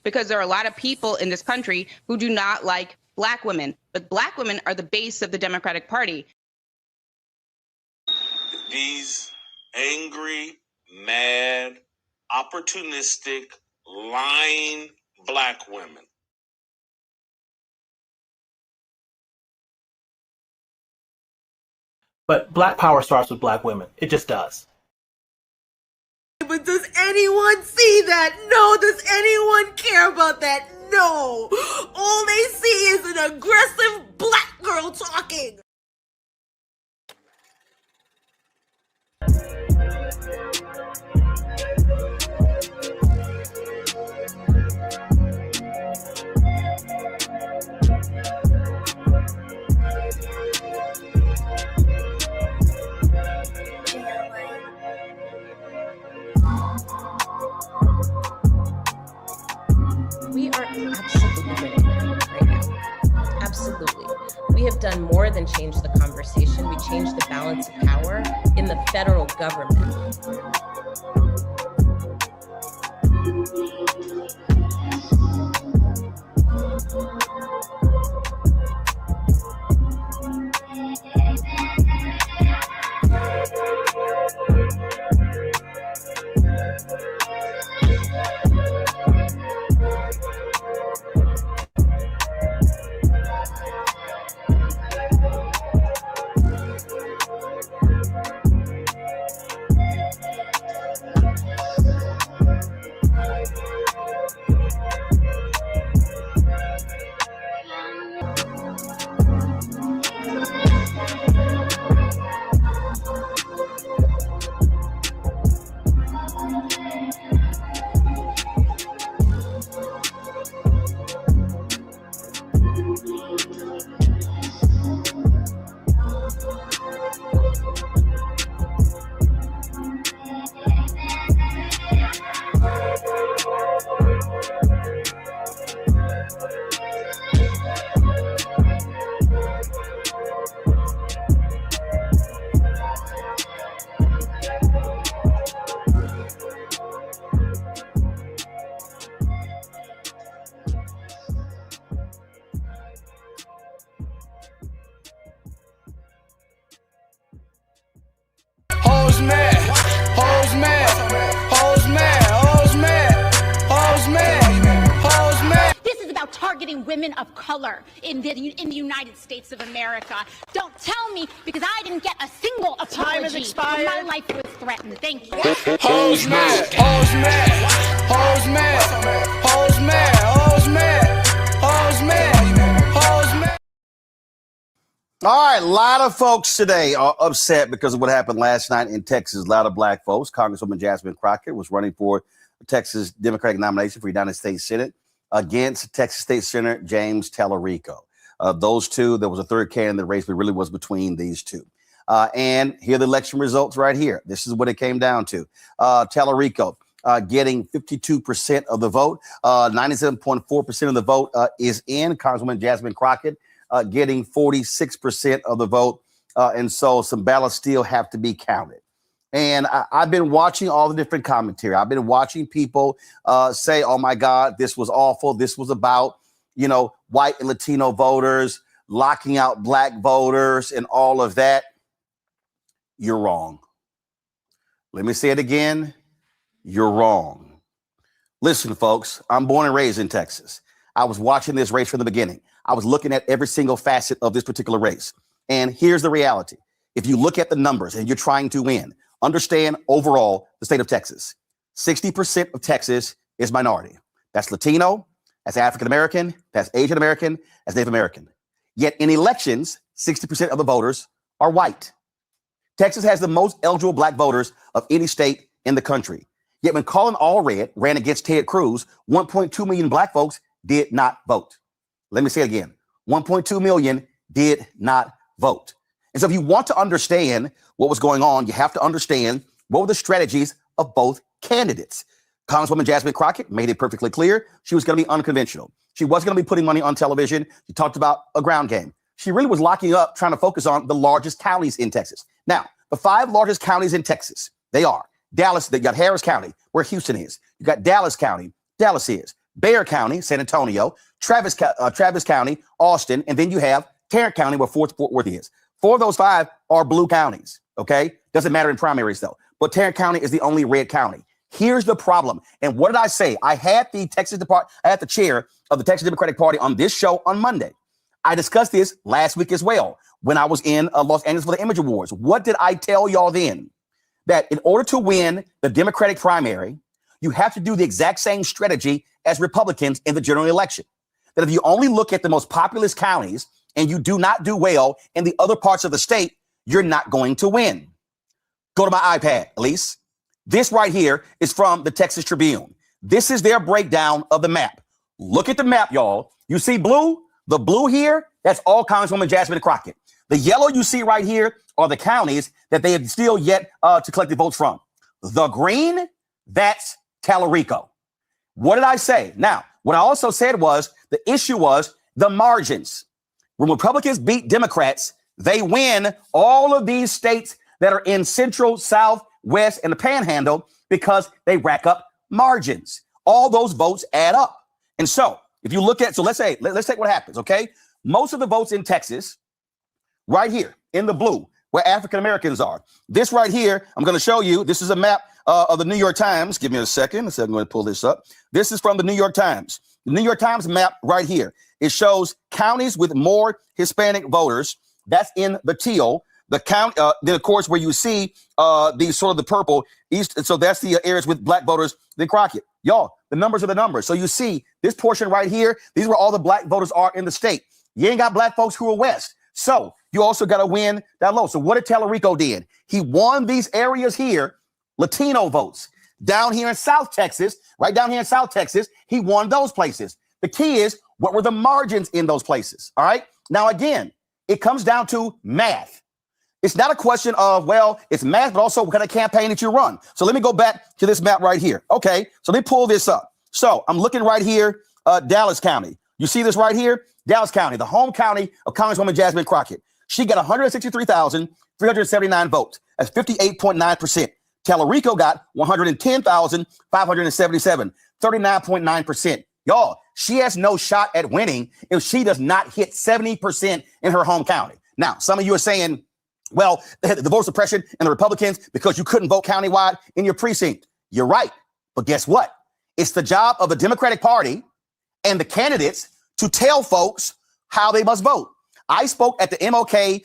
because there are a lot of people in this country who do not like Black women, but Black women are the base of the Democratic Party. These angry, mad, opportunistic, lying Black women. But Black power starts with Black women. It just does. But does anyone see that? No. Does anyone care about that? No. All they see is an aggressive Black girl talking. We are absolutely winning right now. Absolutely. We have done more than change the conversation. We changed the balance of power in the federal government. Targeting women of color in the United States of America. Don't tell me, because I didn't get a single apology when my life was threatened. Thank you. Hoes mad, hoes mad, hoes mad, hoes mad, hoes mad, hoes mad, hoes mad. All right, a lot of folks today are upset because of what happened last night in Texas. A lot of Black folks. Congresswoman Jasmine Crockett was running for the Texas Democratic nomination for United States Senate against Texas State Senator James Tallarico. Those two, there was a third candidate in the race, but it really was between these two. And here are the election results right here. This is what it came down to. Tallarico getting 52% of the vote. 97.4% of the vote is in. Congresswoman Jasmine Crockett getting 46% of the vote. And so some ballots still have to be counted. And I've been watching all the different commentary. I've been watching people say, oh, my God, this was awful. This was about, you know, white and Latino voters, locking out Black voters and all of that. You're wrong. Let me say it again. You're wrong. Listen, folks, I'm born and raised in Texas. I was watching this race from the beginning. I was looking at every single facet of this particular race. And here's the reality. If you look at the numbers and you're trying to win, understand overall the state of Texas. 60% of Texas is minority. That's Latino, that's African American, that's Asian American, that's Native American. Yet in elections, 60% of the voters are white. Texas has the most eligible Black voters of any state in the country. Yet when Colin Allred ran against Ted Cruz, 1.2 million Black folks did not vote. Let me say it again. 1.2 million did not vote. And so if you want to understand what was going on, you have to understand what were the strategies of both candidates. Congresswoman Jasmine Crockett made it perfectly clear she was going to be unconventional. She wasn't going to be putting money on television. She talked about a ground game. She really was locking up, trying to focus on the largest counties in Texas. Now, the 5 largest counties in Texas, they are Dallas, they got Harris County, where Houston is. You got Dallas County, Dallas is. Bexar County, San Antonio, Travis County, Austin, and then you have Tarrant County, where Fort Worth is. 4 of those 5 are blue counties, okay? Doesn't matter in primaries, though. But Tarrant County is the only red county. Here's the problem. And what did I say? I had the chair of the Texas Democratic Party on this show on Monday. I discussed this last week as well when I was in Los Angeles for the Image Awards. What did I tell y'all then? That in order to win the Democratic primary, you have to do the exact same strategy as Republicans in the general election. That if you only look at the most populous counties and you do not do well in the other parts of the state, you're not going to win. Go to my iPad, Elise. This right here is from the Texas Tribune. This is their breakdown of the map. Look at the map, y'all. You see blue? The blue here, that's all Congresswoman Jasmine Crockett. The yellow you see right here are the counties that they have still yet to collect the votes from. The green, that's Tallarico. What did I say? Now, what I also said was the issue was the margins. When Republicans beat Democrats, they win all of these states that are in Central, South, West, and the Panhandle because they rack up margins. All those votes add up. And so if you look at, so let's take what happens, okay? Most of the votes in Texas, right here in the blue, where African Americans are. This right here, I'm going to show you. This is a map of the New York Times. Give me a second. I'm going to pull this up. This is from the New York Times. The New York Times map right here. It shows counties with more Hispanic voters. That's in the teal. The count, then of course, where you see these sort of the purple east. So that's the areas with black voters. Then Crockett, y'all, the numbers are the numbers. So you see this portion right here. These are where all the black voters are in the state. You ain't got black folks who are west. So you also got to win that low. So what did Tallarico did? He won these areas here, Latino votes. Down here in South Texas, right down here in South Texas, he won those places. The key is, what were the margins in those places? All right. Now, again, it comes down to math. It's not a question of, well, it's math, but also what kind of campaign that you run. So let me go back to this map right here. Okay, so let me pull this up. So I'm looking right here, Dallas County. You see this right here? Dallas County, the home county of Congresswoman Jasmine Crockett. She got 163,379 votes. That's 58.9%. Tallarico got 110,577, 39.9%. Y'all, she has no shot at winning if she does not hit 70% in her home county. Now, some of you are saying, well, the vote suppression and the Republicans because you couldn't vote countywide in your precinct. You're right. But guess what? It's the job of the Democratic Party and the candidates to tell folks how they must vote. I spoke at the MLK,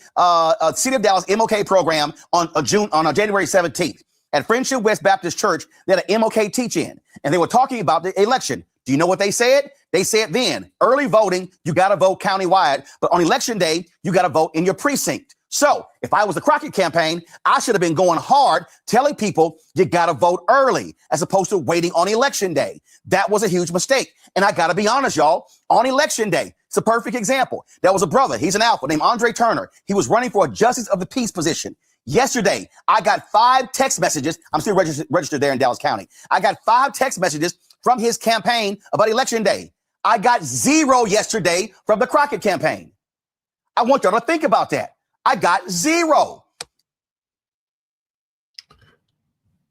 City of Dallas MLK program on January 17th at Friendship West Baptist Church. They had an MLK teach-in, and they were talking about the election. Do you know what they said? They said then, early voting, you got to vote countywide, but on election day, you got to vote in your precinct. So if I was the Crockett campaign, I should have been going hard telling people you got to vote early as opposed to waiting on election day. That was a huge mistake. And I got to be honest, y'all, on election day, it's a perfect example. There was a brother, he's an alpha named Andre Turner. He was running for a justice of the peace position. Yesterday, I got 5 text messages. I'm still registered there in Dallas County. I got 5 text messages from his campaign about election day. I got 0 yesterday from the Crockett campaign. I want y'all to think about that. I got 0.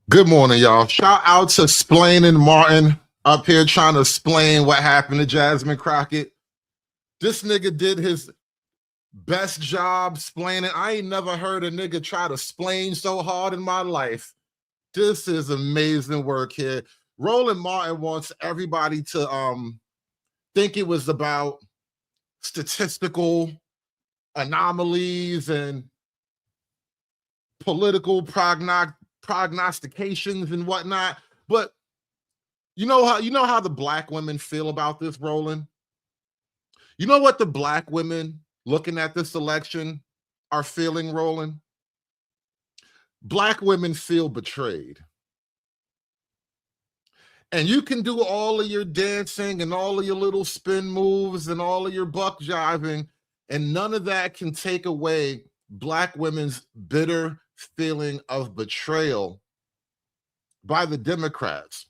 Good morning, y'all. Shout out to Splaining Martin up here trying to explain what happened to Jasmine Crockett. This nigga did his best job splaining. I ain't never heard a nigga try to splain so hard in my life. This is amazing work here. Roland Martin wants everybody to think it was about statistical anomalies and political prognostications and whatnot. But you know how the black women feel about this, Roland? You know what the black women looking at this election are feeling, Roland? Black women feel betrayed. And you can do all of your dancing and all of your little spin moves and all of your buck jiving, and none of that can take away black women's bitter feeling of betrayal by the Democrats,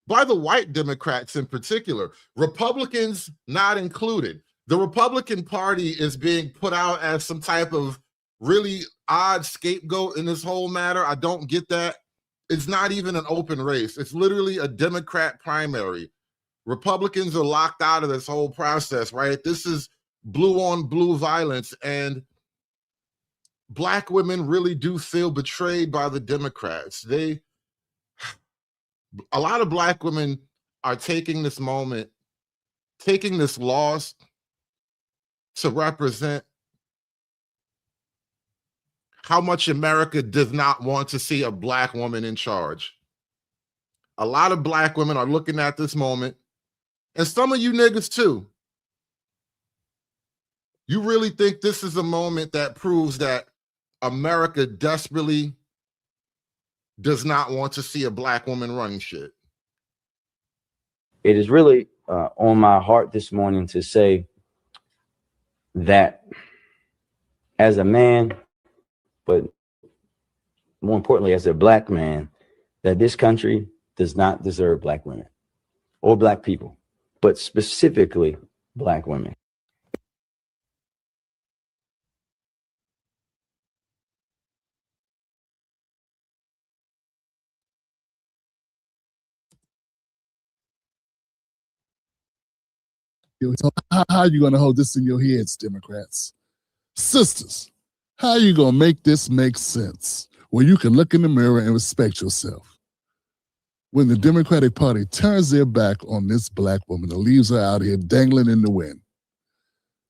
by the white Democrats in particular, Republicans not included. The Republican Party is being put out as some type of really odd scapegoat in this whole matter. I don't get that. It's not even an open race. It's literally a Democrat primary. Republicans are locked out of this whole process, right? This is blue on blue violence, and Black women really do feel betrayed by the Democrats. A lot of Black women are taking this moment, taking this loss to represent how much America does not want to see a Black woman in charge. A lot of Black women are looking at this moment, and some of you niggas too. You really think this is a moment that proves that America desperately does not want to see a Black woman running shit? It is really on my heart this morning to say that as a man, but more importantly, as a Black man, that this country does not deserve Black women or Black people, but specifically Black women. So how are you going to hold this in your heads, Democrats? Sisters, how are you going to make this make sense where you can look in the mirror and respect yourself? When the Democratic Party turns their back on this Black woman and leaves her out here dangling in the wind.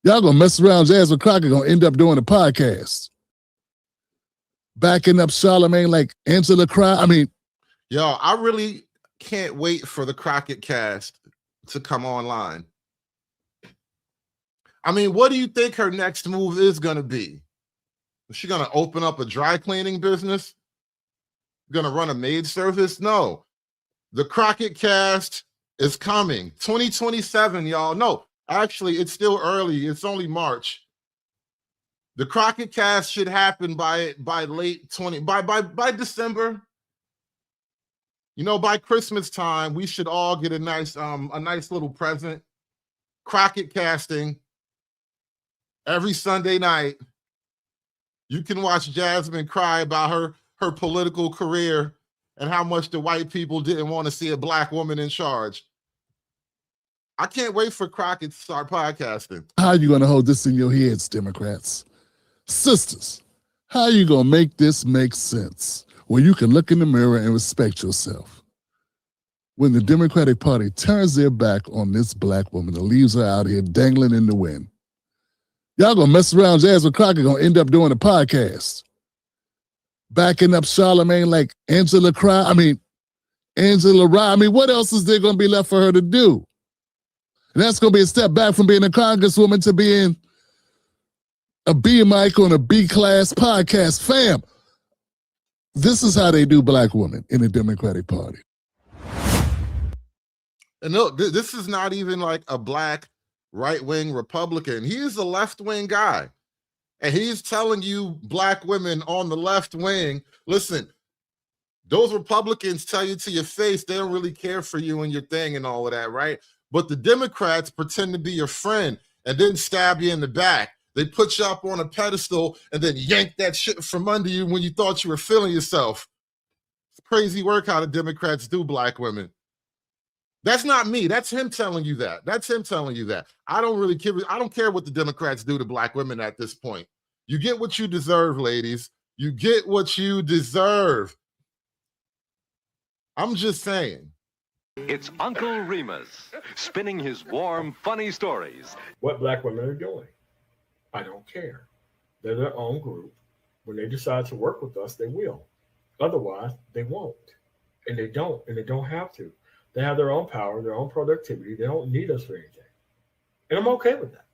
Y'all going to mess around, Jasmine Crockett going to end up doing a podcast. Backing up Charlamagne like Angela Cry. I mean. Yo, I really can't wait for the Crockett cast to come online. I mean, what do you think her next move is going to be? Is she going to open up a dry cleaning business? Going to run a maid service? No. The Crockett cast is coming. 2027, y'all. No, actually, it's still early. It's only March. The Crockett cast should happen by late by December. You know, by Christmas time, we should all get a nice little present. Crockett casting. Every Sunday night, you can watch Jasmine cry about her political career and how much the white people didn't want to see a Black woman in charge. I can't wait for Crockett to start podcasting. How are you going to hold this in your heads, Democrats? Sisters, how are you going to make this make sense where you can look in the mirror and respect yourself? When the Democratic Party turns their back on this Black woman and leaves her out here dangling in the wind. Y'all gonna mess around, Jasmine Crockett gonna end up doing a podcast. Backing up Charlamagne like Angela Cry. I mean, Angela Rye. I mean, what else is there gonna be left for her to do? And that's gonna be a step back from being a congresswoman to being a B mic on a B-class podcast. Fam, this is how they do Black women in the Democratic Party. And look, this is not even like a Black right-wing Republican. He's a left-wing guy. And he's telling you Black women on the left wing, listen, those Republicans tell you to your face they don't really care for you and your thing and all of that, right? But the Democrats pretend to be your friend and then stab you in the back. They put you up on a pedestal and then yank that shit from under you when you thought you were feeling yourself. It's crazy work how the Democrats do Black women. That's not me. That's him telling you that. That's him telling you that. I don't really care. I don't care what the Democrats do to Black women at this point. You get what you deserve, ladies. You get what you deserve. I'm just saying. It's Uncle Remus spinning his warm, funny stories. What Black women are doing, I don't care. They're their own group. When they decide to work with us, they will. Otherwise, they won't. And they don't have to. They have their own power, their own productivity. They don't need us for anything. And I'm okay with that.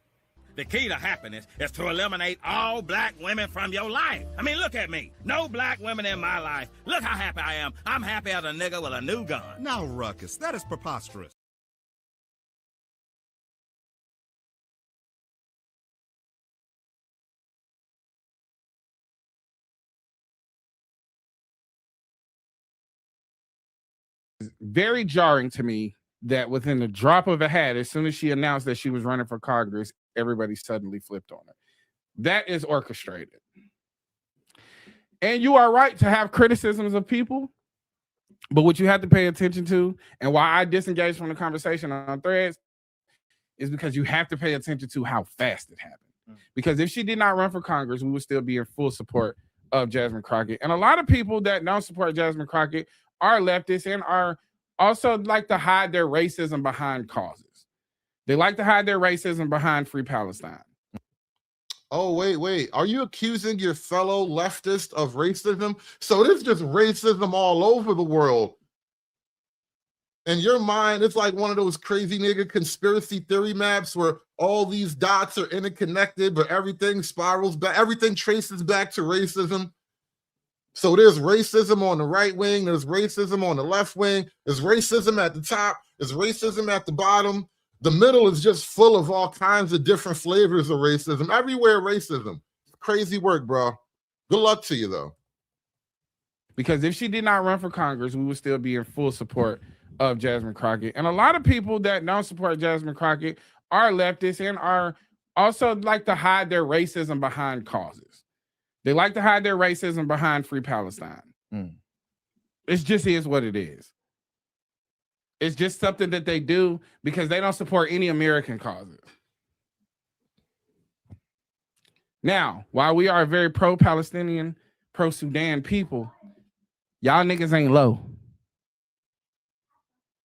The key to happiness is to eliminate all Black women from your life. I mean, look at me. No Black women in my life. Look how happy I am. I'm happy as a nigga with a new gun. Now, Ruckus, that is preposterous. Very jarring to me that within the drop of a hat, as soon as she announced that she was running for Congress, everybody suddenly flipped on her. That is orchestrated. And you are right to have criticisms of people, But what you have to pay attention to, and why I disengaged from the conversation on Threads, is because you have to pay attention to how fast it happened. Because if she did not run for Congress, we would still be in full support of Jasmine Crockett. And a lot of people that don't support Jasmine Crockett are leftists and are also like to hide their racism behind causes. They like to hide their racism behind Free Palestine. Oh, wait. Are you accusing your fellow leftist of racism? So this is just racism all over the world. In your mind, it's like one of those crazy nigga conspiracy theory maps where all these dots are interconnected, but everything spirals back, everything traces back to racism. So there's racism on the right wing, there's racism on the left wing, there's racism at the top, there's racism at the bottom. The middle is just full of all kinds of different flavors of racism. Everywhere racism. Crazy work, bro. Good luck to you, though. Because if she did not run for Congress, we would still be in full support of Jasmine Crockett. And a lot of people that don't support Jasmine Crockett are leftists and are also like to hide their racism behind causes. They like to hide their racism behind Free Palestine. It just is what it is. It's just something that they do because they don't support any American causes. Now, while we are a very pro-Palestinian, pro-Sudan people, y'all niggas ain't low.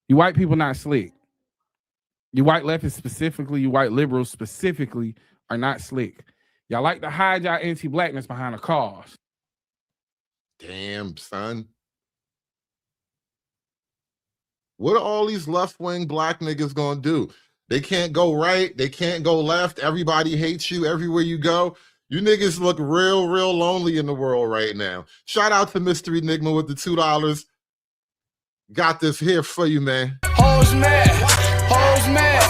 You white people not slick. You white leftists specifically, you white liberals specifically are not slick. Y'all like to hide y'all anti-blackness behind a cause. Damn, son. What are all these left-wing black niggas gonna do? They can't go right. They can't go left. Everybody hates you everywhere you go. You niggas look real, real lonely in the world right now. Shout out to Mr. Enigma with the $2. Got this here for you, man. Hoes mad, hoes mad,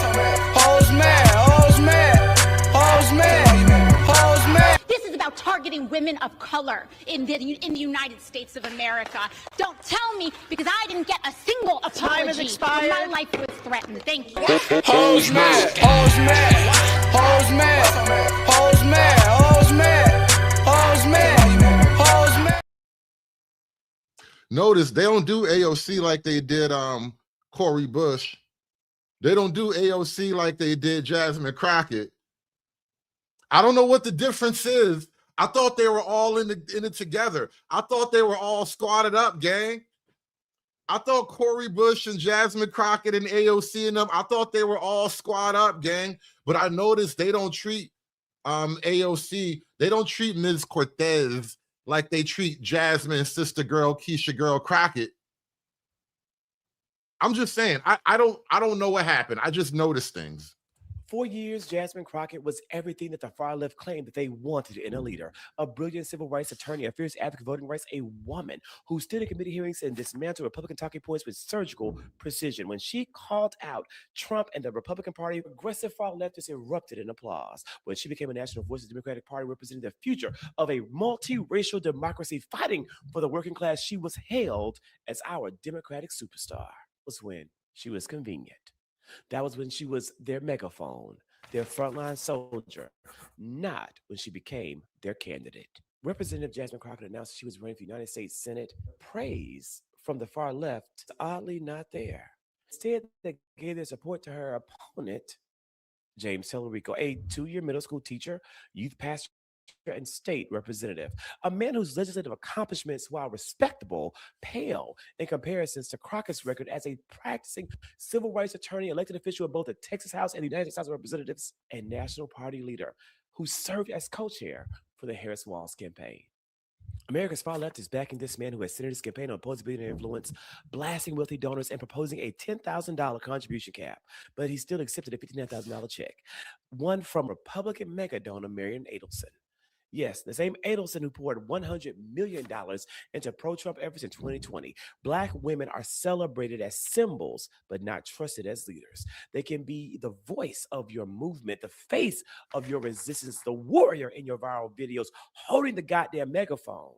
hoes mad, hoes mad, hoes mad, hoes mad. This is about targeting women of color in the United States of America. Don't tell me because I didn't get a single apology. Time has expired. My life was threatened. Thank you. Hoes mad, hoes mad, hoes mad, hoes mad, hoes mad, hoes mad, hoes mad. Notice they don't do AOC like they did Cori Bush. They don't do AOC like they did Jasmine Crockett. I don't know what the difference is. I thought they were all in it together. I thought they were all squatted up, gang. I thought Cori Bush and Jasmine Crockett and AOC and them, I thought they were all squad up, gang. But I noticed they don't treat AOC, they don't treat Ms. Cortez like they treat Jasmine, sister girl, Keisha girl Crockett. I'm just saying, I don't know what happened. I just noticed things. For years, Jasmine Crockett was everything that the far left claimed that they wanted in a leader. A brilliant civil rights attorney, a fierce advocate for voting rights, a woman who stood in committee hearings and dismantled Republican talking points with surgical precision. When she called out Trump and the Republican Party, aggressive far leftists erupted in applause. When she became a national voice of the Democratic Party representing the future of a multiracial democracy fighting for the working class, she was hailed as our Democratic superstar. Was when she was convenient. That was when she was their megaphone, their frontline soldier, not when she became their candidate. Representative Jasmine Crockett announced she was running for the United States Senate. Praise from the far left is oddly not there. Instead, they gave their support to her opponent, James Tellerico, a 2-year middle school teacher, youth pastor, and state representative, a man whose legislative accomplishments, while respectable, pale in comparisons to Crockett's record as a practicing civil rights attorney, elected official in both the Texas House and the United States House of Representatives, and national party leader who served as co-chair for the Harris-Walz campaign. America's far left is backing this man who has centered his campaign on opposing billionaire influence, blasting wealthy donors, and proposing a $10,000 contribution cap. But he still accepted a $59,000 check, one from Republican mega donor Marion Adelson. Yes, the same Adelson who poured $100 million into pro-Trump efforts in 2020. Black women are celebrated as symbols, but not trusted as leaders. They can be the voice of your movement, the face of your resistance, the warrior in your viral videos, holding the goddamn megaphone.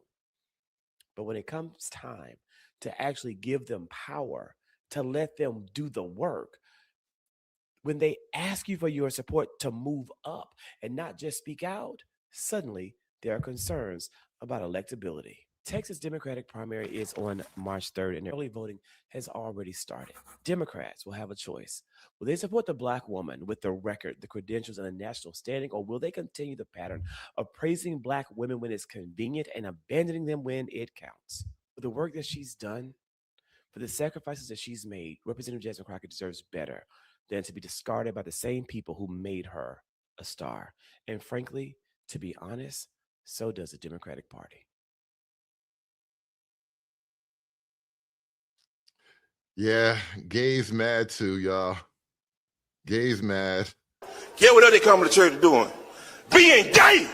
But when it comes time to actually give them power, to let them do the work, when they ask you for your support to move up and not just speak out, suddenly there are concerns about electability. Texas Democratic primary is on March 3rd, and early voting has already started. Democrats will have a choice. Will they support the Black woman with the record, the credentials, and a national standing, or will they continue the pattern of praising Black women when it's convenient and abandoning them when it counts? For the work that she's done, for the sacrifices that she's made, Representative Jasmine Crockett deserves better than to be discarded by the same people who made her a star. And frankly, to be honest, so does the Democratic Party. Yeah, Gay's mad too, y'all. Gay's mad. Get what they come to church doing? Being gay!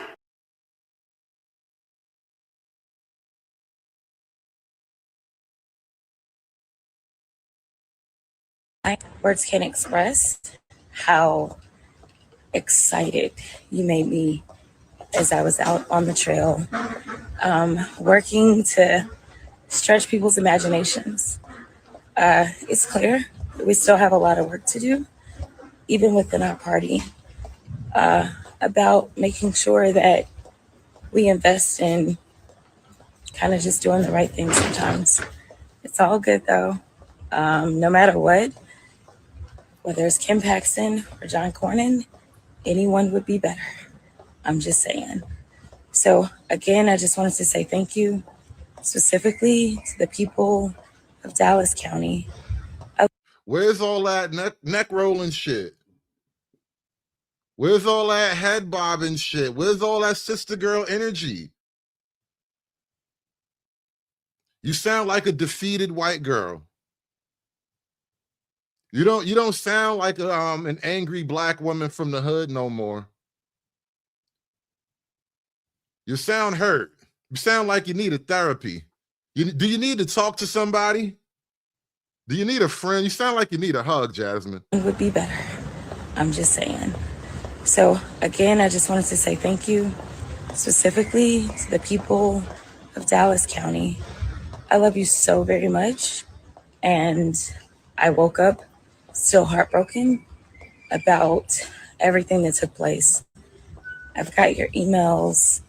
Words can't express how excited you made me as I was out on the trail, working to stretch people's imaginations. It's clear that we still have a lot of work to do, even within our party, about making sure that we invest in kind of just doing the right thing sometimes. It's all good though. No matter what, whether it's Kim Paxton or John Cornyn, anyone would be better. I'm just saying. So again, I just wanted to say thank you specifically to the people of Dallas County. Where's all that neck rolling shit? Where's all that head bobbing shit? Where's all that sister girl energy? You sound like a defeated white girl. You don't sound like an angry Black woman from the hood no more. You sound hurt. You sound like you need a therapy. Do you need to talk to somebody? Do you need a friend? You sound like you need a hug, Jasmine. It would be better. I'm just saying. So again, I just wanted to say thank you specifically to the people of Dallas County. I love you so very much. And I woke up still heartbroken about everything that took place. I've got your emails.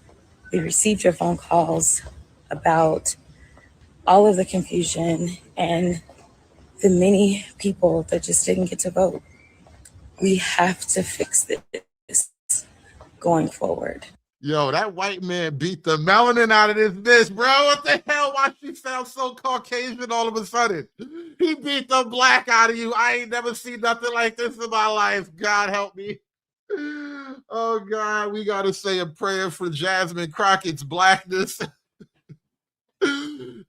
We received your phone calls about all of the confusion and the many people that just didn't get to vote. We have to fix this going forward. Yo, that white man beat the melanin out of this bitch, bro. What the hell? Why she sound so Caucasian all of a sudden? He beat the black out of you. I ain't never seen nothing like this in my life. God help me. Oh, God, we got to say a prayer for Jasmine Crockett's blackness.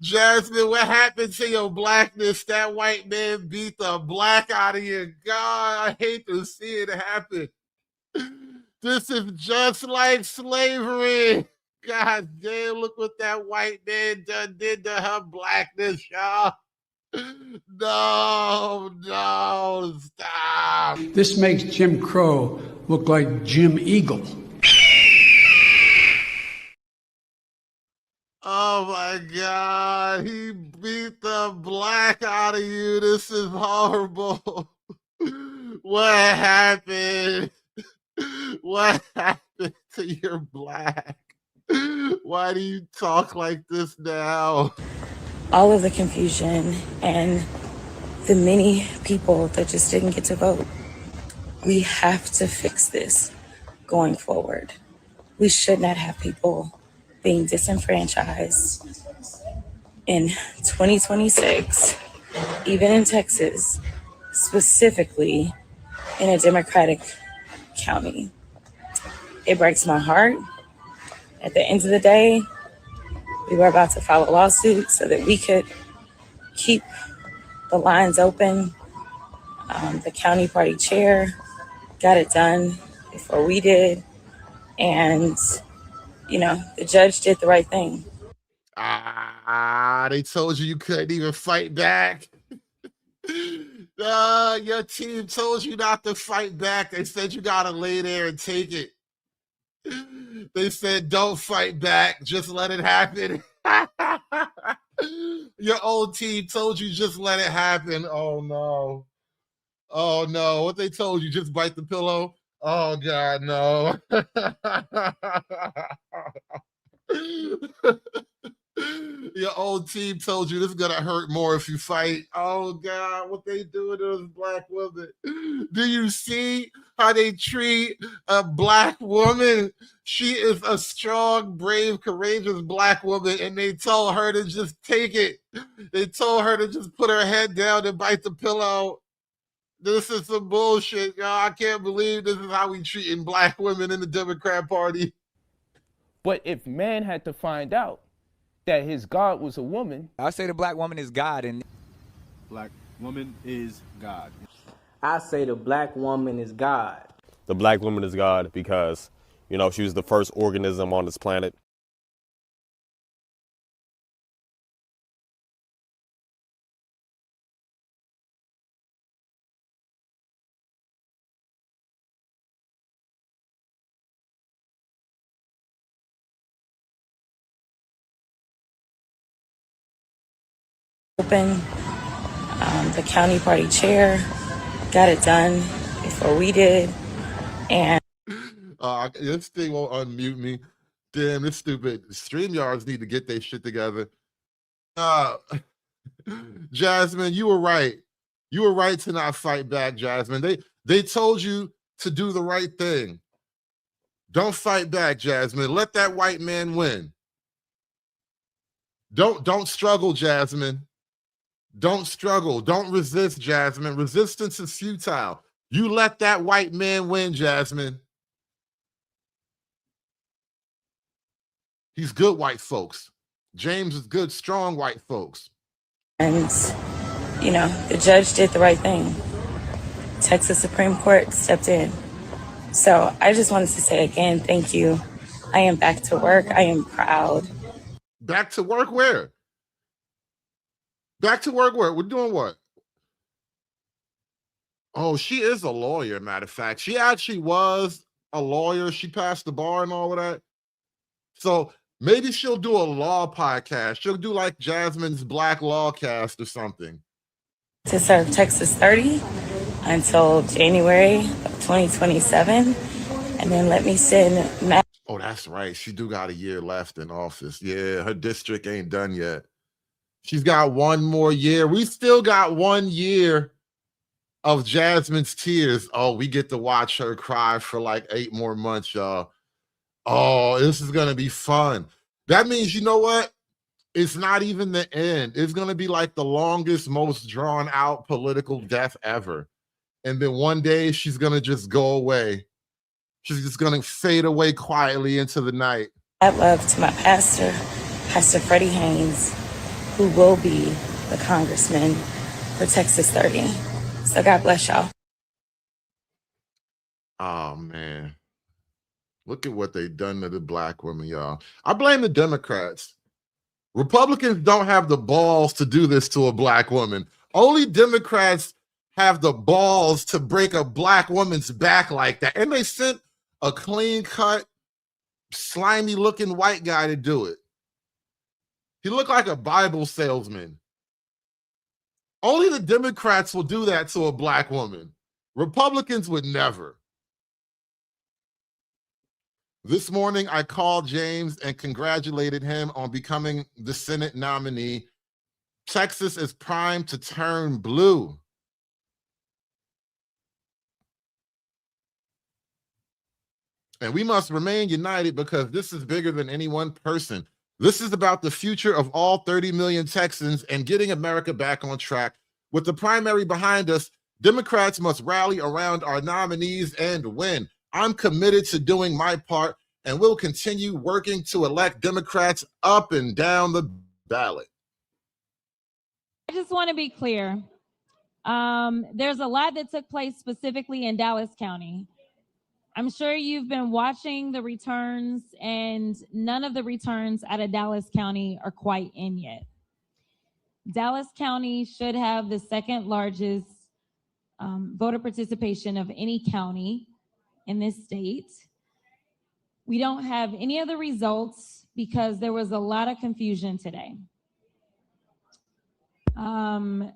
Jasmine, what happened to your blackness? That white man beat the black out of you. God, I hate to see it happen. This is just like slavery. God damn, look what that white man did to her blackness, y'all. No, stop. This makes Jim Crow look like Jim Eagle. Oh my God, he beat the black out of you. This is horrible. What happened? What happened to your black? Why do you talk like this now? All of the confusion and the many people that just didn't get to vote. We have to fix this going forward. We should not have people being disenfranchised in 2026, even in Texas, specifically in a Democratic county. It breaks my heart. At the end of the day, we were about to file a lawsuit so that we could keep the lines open. The county party chair got it done before we did. And, you know, the judge did the right thing. They told you couldn't even fight back. Your team told you not to fight back. They said you gotta lay there and take it. They said don't fight back, just let it happen. Your old team told you just let it happen. Oh no. Oh no. What they told you, just bite the pillow? Oh God, no. Your old team told you this is gonna hurt more if you fight. Oh God, what they do to those black women. Do you see how they treat a black woman? She is a strong, brave, courageous black woman, and they told her to just take it. They told her to just put her head down and bite the pillow. This is some bullshit, y'all. I can't believe this is how we treating black women in the Democrat Party. But if man had to find out that his God was a woman, I say the black woman is God, and black woman is God. I say the black woman is God. The black woman is God because, you know, she was the first organism on this planet. Open, the county party chair got it done before we did, and this thing won't unmute me. Damn, this stupid StreamYards need to get their shit together. Jasmine, you were right. You were right to not fight back, Jasmine. They told you to do the right thing. Don't fight back, Jasmine. Let that white man win. Don't struggle, Jasmine. Don't struggle. Don't resist, Jasmine. Resistance is futile. You let that white man win, Jasmine. He's good white folks. James is good, strong white folks. And, you know, the judge did the right thing. Texas Supreme Court stepped in. So I just wanted to say again, thank you. I am back to work. I am proud. Back to work where? Back to work where? We're doing what? Oh, she is a lawyer, matter of fact. She actually was a lawyer. She passed the bar and all of that. So maybe she'll do a law podcast. She'll do like Jasmine's Black Lawcast or something. To serve Texas 30 until January of 2027. And then let me send Matt. Oh, that's right. She do got a year left in office. Yeah, her district ain't done yet. She's got one more year. We still got 1 year of Jasmine's tears. Oh, we get to watch her cry for like 8 more months, y'all. Oh, this is going to be fun. That means, you know what? It's not even the end. It's going to be like the longest, most drawn out political death ever. And then one day she's going to just go away. She's just going to fade away quietly into the night. I love to my pastor, Pastor Freddie Haynes, who will be the congressman for Texas 30. So God bless y'all. Oh, man. Look at what they done to the black women, y'all. I blame the Democrats. Republicans don't have the balls to do this to a black woman. Only Democrats have the balls to break a black woman's back like that. And they sent a clean-cut, slimy-looking white guy to do it. He looked like a Bible salesman. Only the Democrats will do that to a black woman. Republicans would never. This morning, I called James and congratulated him on becoming the Senate nominee. Texas is primed to turn blue. And we must remain united because this is bigger than any one person. This is about the future of all 30 million Texans and getting America back on track. With the primary behind us, Democrats must rally around our nominees and win. I'm committed to doing my part and will continue working to elect Democrats up and down the ballot. I just want to be clear. There's a lot that took place specifically in Dallas County. I'm sure you've been watching the returns, and none of the returns out of Dallas County are quite in yet. Dallas County should have the second largest voter participation of any county in this state. We don't have any of the results because there was a lot of confusion today. And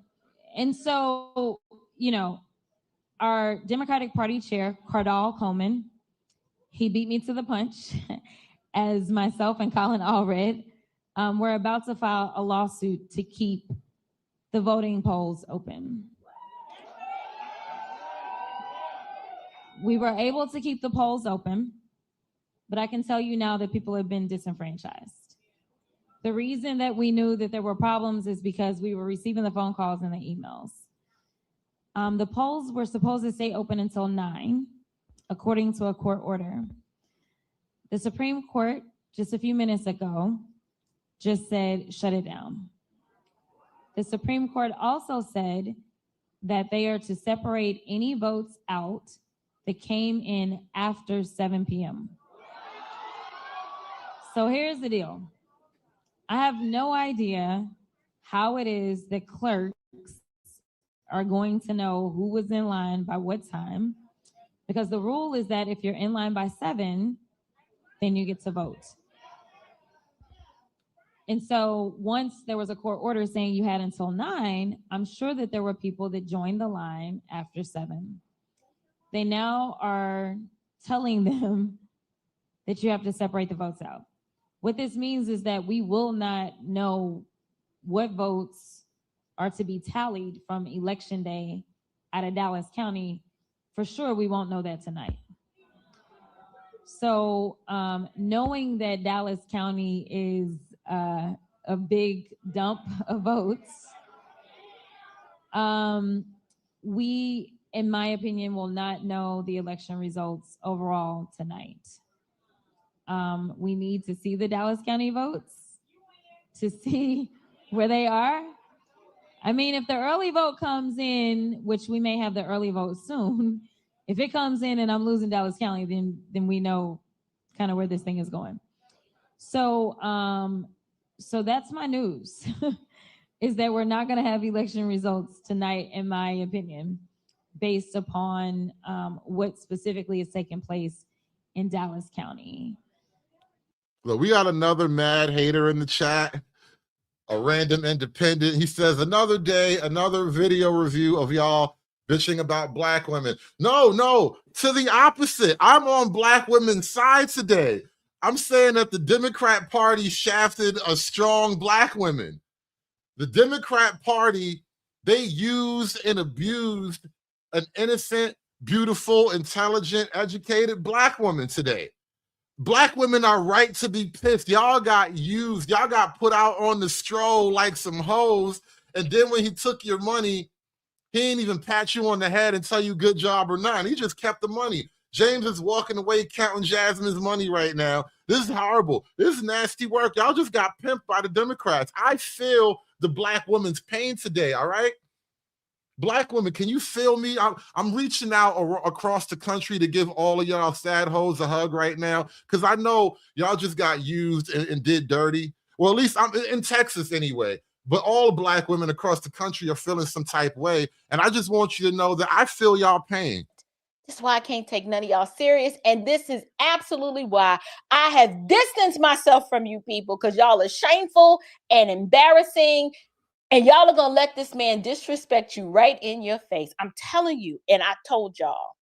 so, you know, our Democratic Party chair, Cardall Coleman, he beat me to the punch, as myself and Colin Allred we're about to file a lawsuit to keep the voting polls open. We were able to keep the polls open, but I can tell you now that people have been disenfranchised. The reason that we knew that there were problems is because we were receiving the phone calls and the emails. The polls were supposed to stay open until 9, according to a court order. The Supreme Court, just a few minutes ago, just said, shut it down. The Supreme Court also said that they are to separate any votes out that came in after 7 p.m. So here's the deal. I have no idea how it is that clerks are going to know who was in line by what time, because the rule is that if you're in line by 7, then you get to vote. And so once there was a court order saying you had until 9, I'm sure that there were people that joined the line after 7. They now are telling them that you have to separate the votes out. What this means is that we will not know what votes are to be tallied from Election Day out of Dallas County. For sure, we won't know that tonight. So knowing that Dallas County is a big dump of votes, we, in my opinion, will not know the election results overall tonight. We need to see the Dallas County votes to see where they are. I mean, if the early vote comes in, which we may have the early vote soon, if it comes in and I'm losing Dallas County, then we know kind of where this thing is going. So, so that's my news, is that we're not going to have election results tonight, in my opinion, based upon what specifically is taking place in Dallas County. Look, we got another mad hater in the chat, a random independent. He says, another day, another video review of y'all bitching about black women. No, to the opposite. I'm on black women's side today. I'm saying that the Democrat Party shafted a strong black women. The Democrat Party, they used and abused an innocent, beautiful, intelligent, educated black woman today. Black women are right to be pissed. Y'all got used. Y'all got put out on the stroll like some hoes. And then when he took your money, he ain't even pat you on the head and tell you good job or not. He just kept the money. James is walking away counting Jasmine's money right now. This is horrible. This is nasty work. Y'all just got pimped by the Democrats. I feel the black woman's pain today, all right? Black women, can you feel me? I'm reaching out across the country to give all of y'all sad hoes a hug right now, because I know y'all just got used and did dirty. Well, at least I'm in Texas anyway. But all black women across the country are feeling some type way. And I just want you to know that I feel y'all pain. This is why I can't take none of y'all serious. And this is absolutely why I have distanced myself from you people, because y'all are shameful and embarrassing. And y'all are going to let this man disrespect you right in your face. I'm telling you, and I told y'all,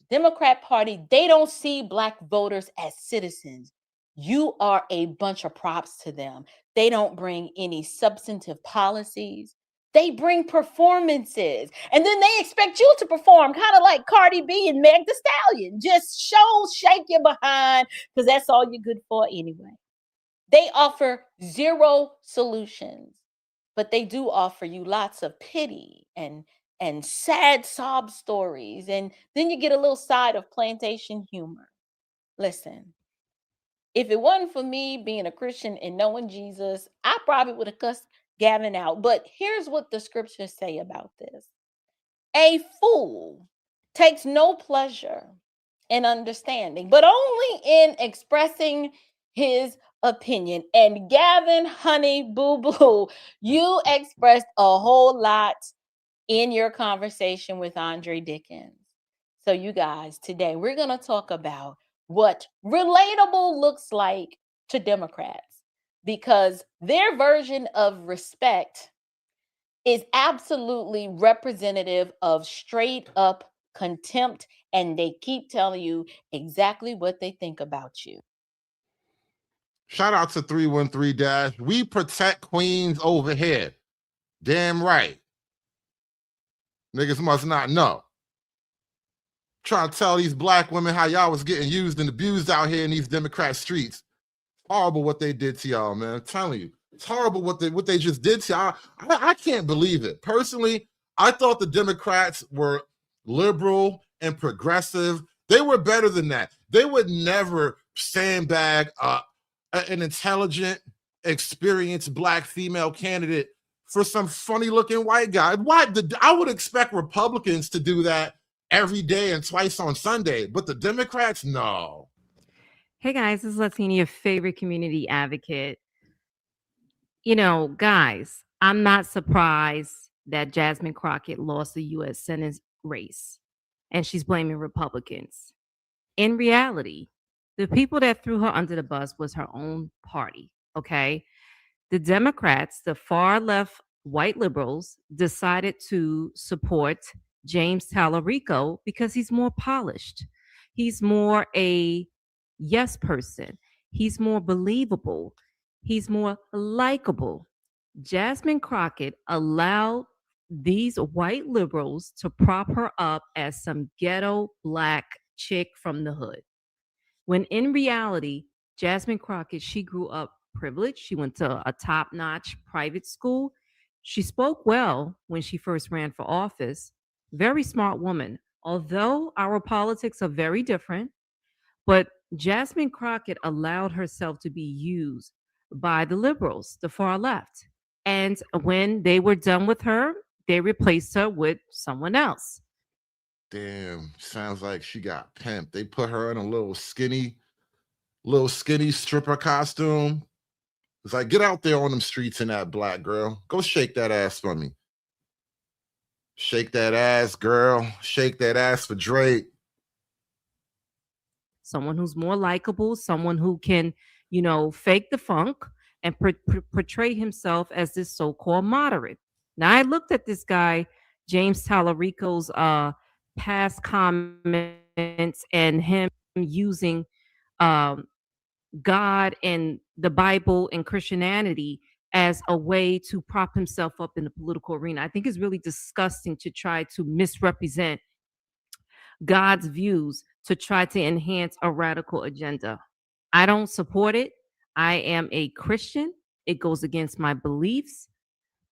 the Democrat Party, they don't see black voters as citizens. You are a bunch of props to them. They don't bring any substantive policies. They bring performances. And then they expect you to perform, kind of like Cardi B and Meg Thee Stallion. Just shake your behind, because that's all you're good for anyway. They offer zero solutions. But they do offer you lots of pity and sad sob stories. And then you get a little side of plantation humor. Listen, if it wasn't for me being a Christian and knowing Jesus, I probably would have cussed Gavin out. But here's what the scriptures say about this. A fool takes no pleasure in understanding, but only in expressing his opinion. And Gavin, honey, boo-boo, you expressed a whole lot in your conversation with Andre Dickens. So you guys, today we're going to talk about what relatable looks like to Democrats, because their version of respect is absolutely representative of straight up contempt, and they keep telling you exactly what they think about you. Shout out to 313 Dash. We protect queens over here. Damn right. Niggas must not know. Trying to tell these black women how y'all was getting used and abused out here in these Democrat streets. Horrible what they did to y'all, man. I'm telling you. It's horrible what they just did to y'all. I can't believe it. Personally, I thought the Democrats were liberal and progressive. They were better than that. They would never sandbag an intelligent, experienced black female candidate for some funny-looking white guy. I would expect Republicans to do that every day and twice on Sunday, but the Democrats, no. Hey guys, this is Latina, your favorite community advocate. You know, guys, I'm not surprised that Jasmine Crockett lost the U.S. Senate race, and she's blaming Republicans. In reality, the people that threw her under the bus was her own party, okay? The Democrats, the far left white liberals, decided to support James Tallarico because he's more polished. He's more a yes person. He's more believable. He's more likable. Jasmine Crockett allowed these white liberals to prop her up as some ghetto black chick from the hood. When in reality, Jasmine Crockett, she grew up privileged. She went to a top-notch private school. She spoke well when she first ran for office. Very smart woman. Although our politics are very different, but Jasmine Crockett allowed herself to be used by the liberals, the far left. And when they were done with her, they replaced her with someone else. Damn, sounds like she got pimped. They put her in a little skinny stripper costume. It's like, get out there on them streets in that black girl. Go shake that ass for me. Shake that ass, girl. Shake that ass for Drake. Someone who's more likable, someone who can, you know, fake the funk and portray himself as this so-called moderate. Now, I looked at this guy, James Tallarico's past comments and him using God and the Bible and Christianity as a way to prop himself up in the political arena. I think it's really disgusting to try to misrepresent God's views to try to enhance a radical agenda. I don't support it. I am a Christian. It goes against my beliefs.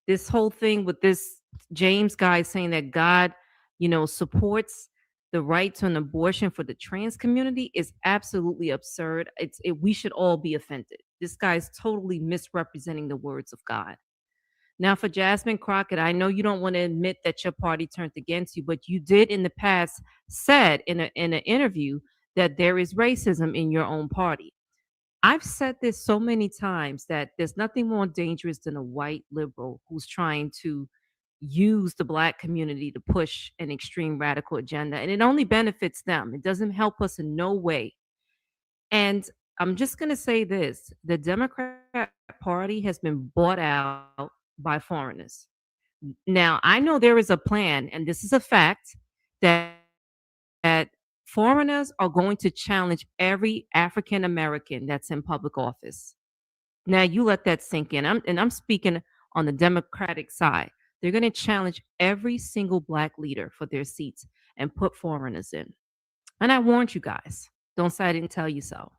This whole thing with this James guy saying that God, you know, supports the right to an abortion for the trans community is absolutely absurd. We should all be offended. This guy's totally misrepresenting the words of God. Now, for Jasmine Crockett, I know you don't want to admit that your party turned against you, but you did in the past said in an interview that there is racism in your own party. I've said this so many times that there's nothing more dangerous than a white liberal who's trying to use the black community to push an extreme radical agenda, and it only benefits them. It doesn't help us in no way. And I'm just going to say this. The Democrat Party has been bought out by foreigners. Now, I know there is a plan, and this is a fact, that foreigners are going to challenge every African American that's in public office. Now, you let that sink in. I'm speaking on the Democratic side. They're going to challenge every single black leader for their seats and put foreigners in. And I warned you guys. Don't say I didn't tell you so.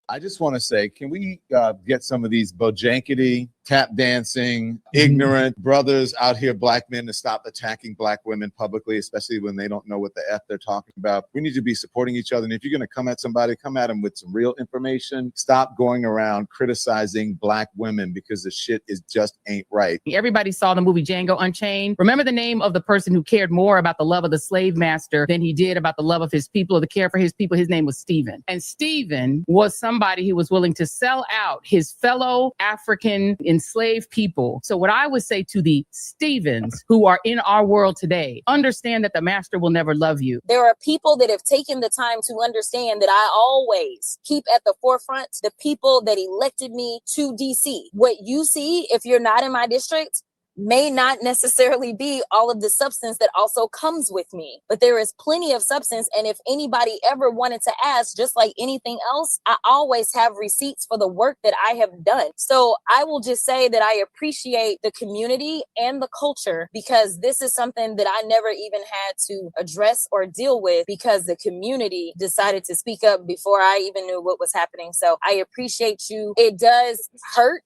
I just want to say, can we get some of these bojankety, tap dancing, ignorant brothers out here, black men, to stop attacking black women publicly, especially when they don't know what the F they're talking about? We need to be supporting each other. And if you're going to come at somebody, come at them with some real information. Stop going around criticizing black women because the shit just ain't right. Everybody saw the movie Django Unchained. Remember the name of the person who cared more about the love of the slave master than he did about the love of his people, or the care for his people? His name was Stephen. And Stephen was somebody who was willing to sell out his fellow African enslaved people. So what I would say to the Stevens who are in our world today, understand that the master will never love you. There are people that have taken the time to understand that I always keep at the forefront the people that elected me to DC. What you see, if you're not in my district, may not necessarily be all of the substance that also comes with me, but there is plenty of substance. And if anybody ever wanted to ask, just like anything else, I always have receipts for the work that I have done. So I will just say that I appreciate the community and the culture, because this is something that I never even had to address or deal with, because the community decided to speak up before I even knew what was happening. So I appreciate you. It does hurt,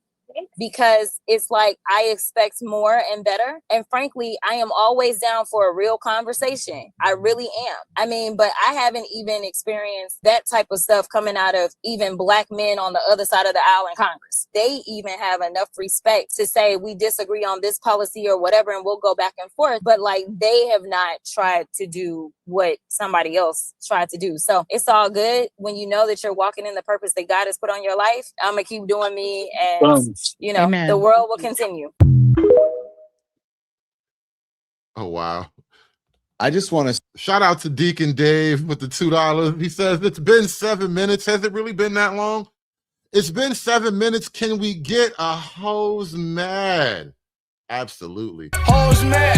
because it's like I expect more and better. And frankly, I am always down for a real conversation. I really am. I mean, but I haven't even experienced that type of stuff coming out of even Black men on the other side of the aisle in Congress. They even have enough respect to say we disagree on this policy or whatever, and we'll go back and forth. But like, they have not tried to do what somebody else tried to do. So it's all good when you know that you're walking in the purpose that God has put on your life. I'm gonna keep doing me, and you know, Amen. the world will continue. Oh, wow. I just want to shout out to Deacon Dave with the $2. He says, it's been 7 minutes. Has it really been that long? It's been 7 minutes. Can we get a hose mad? Absolutely. Hose mad,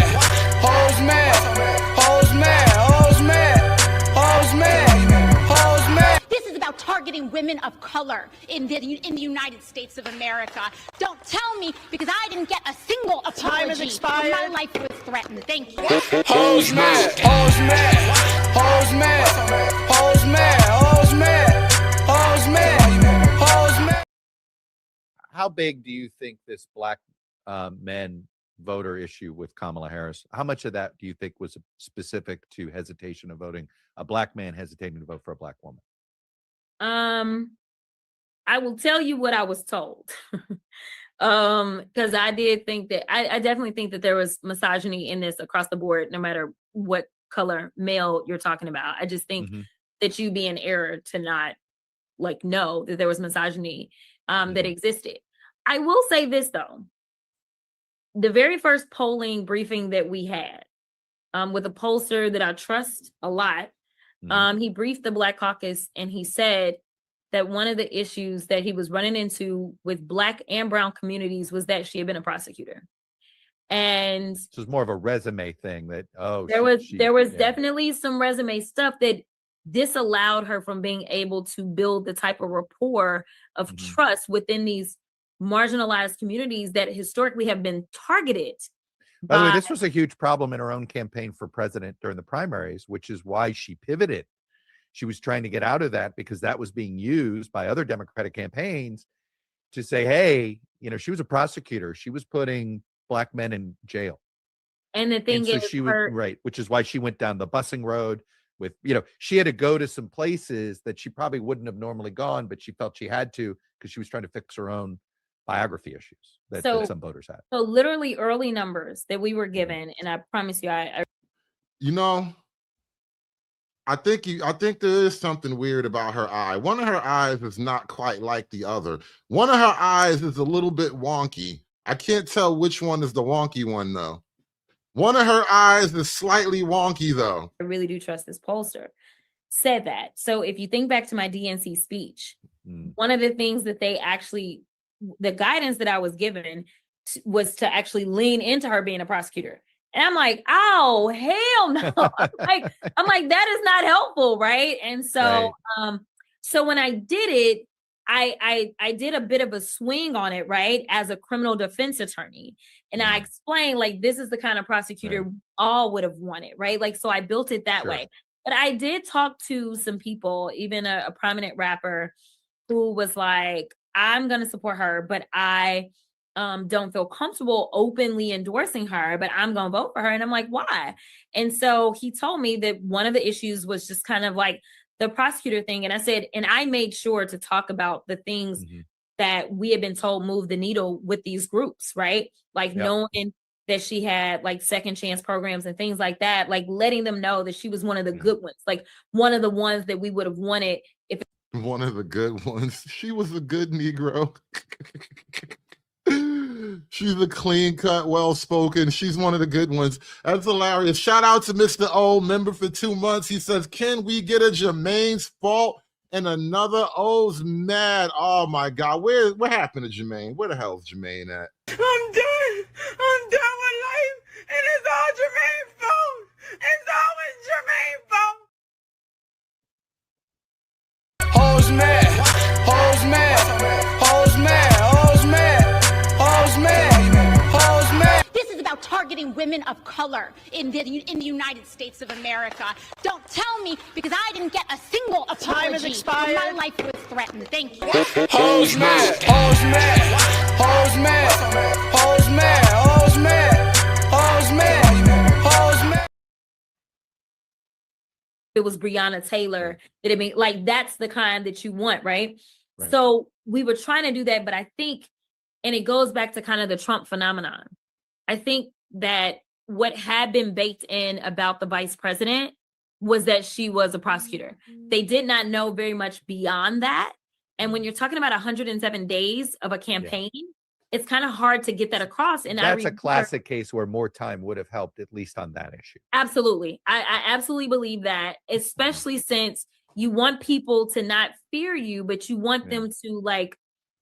hose mad, hose mad, hose mad, hose mad, hose mad. This is about targeting women of color in the United States of America. Don't tell me, because I didn't get a single apology. Time has expired. My life was threatened. Thank you. Hose mad, hose mad, hose mad, hose mad, hose mad, hose mad, hose mad. How big do you think this Black men voter issue with Kamala Harris, how much of that do you think was specific to hesitation of voting, a Black man hesitating to vote for a Black woman? I will tell you what I was told. Because I did think that I definitely think that there was misogyny in this across the board, no matter what color male you're talking about. I just think that you'd be in error to not like know that there was misogyny that existed. I will say this though. The very first polling briefing that we had with a pollster that I trust a lot, he briefed the Black Caucus, and he said that one of the issues that he was running into with Black and brown communities was that she had been a prosecutor. And so it's more of a resume thing that, there was definitely some resume stuff that disallowed her from being able to build the type of rapport of trust within these marginalized communities that historically have been targeted. By the way, this was a huge problem in her own campaign for president during the primaries, which is why she pivoted. She was trying to get out of that because that was being used by other Democratic campaigns to say, hey, you know, she was a prosecutor. She was putting Black men in jail. And the thing is, she was right, which is why she went down the busing road with, you know, she had to go to some places that she probably wouldn't have normally gone, but she felt she had to because she was trying to fix her own biography issues that some voters had. So literally early numbers that we were given, and I promise you, you know, I think there is something weird about her eye. One of her eyes is not quite like the other. One of her eyes is a little bit wonky. I can't tell which one is the wonky one though. One of her eyes is slightly wonky though. I really do trust this pollster. Said that. So if you think back to my DNC speech, one of the things that they actually, the guidance that I was given was to actually lean into her being a prosecutor. And I'm like, oh, hell no. I'm like, that is not helpful, right? And so, so when I did it, I did a bit of a swing on it, right? As a criminal defense attorney. And I explained, like, this is the kind of prosecutor all would have wanted, right? Like, so I built it that way. But I did talk to some people, even a prominent rapper who was like, I'm going to support her, but I don't feel comfortable openly endorsing her, but I'm going to vote for her. And I'm like, why? And so he told me that one of the issues was just kind of like the prosecutor thing. And I said, and I made sure to talk about the things that we had been told move the needle with these groups, right? Like knowing that she had like second chance programs and things like that, like letting them know that she was one of the good ones, like one of the ones that we would have wanted if one of the good ones. She was a good Negro. She's a clean cut, well spoken. She's one of the good ones. That's hilarious. Shout out to Mr. O, member for 2 months. He says, can we get a Jermaine's fault? And another O's mad. Oh my God. What happened to Jermaine? Where the hell is Jermaine at? I'm done. I'm done with life. And it's all Jermaine's fault. It's always Jermaine's fault. Hoes mad. Hoes mad. Hoes mad. Hoes mad. Hoes mad. Hoes mad. This is about targeting women of color in the United States of America. Don't tell me because I didn't get a single apology. Time has expired. My life was threatened. Thank you. Hoes mad. Hoes mad. Hoes mad. Hoes mad. Hoes mad. Hoes mad. Hoes mad. It was Breonna Taylor. Did it mean like that's the kind that you want, right? So we were trying to do that, but I think, and it goes back to kind of the Trump phenomenon. I think that what had been baked in about the vice president was that she was a prosecutor. They did not know very much beyond that. And when you're talking about 107 days of a campaign, it's kind of hard to get that across. And that's a classic case where more time would have helped, at least on that issue. Absolutely. I absolutely believe that, especially since you want people to not fear you, but you want them to like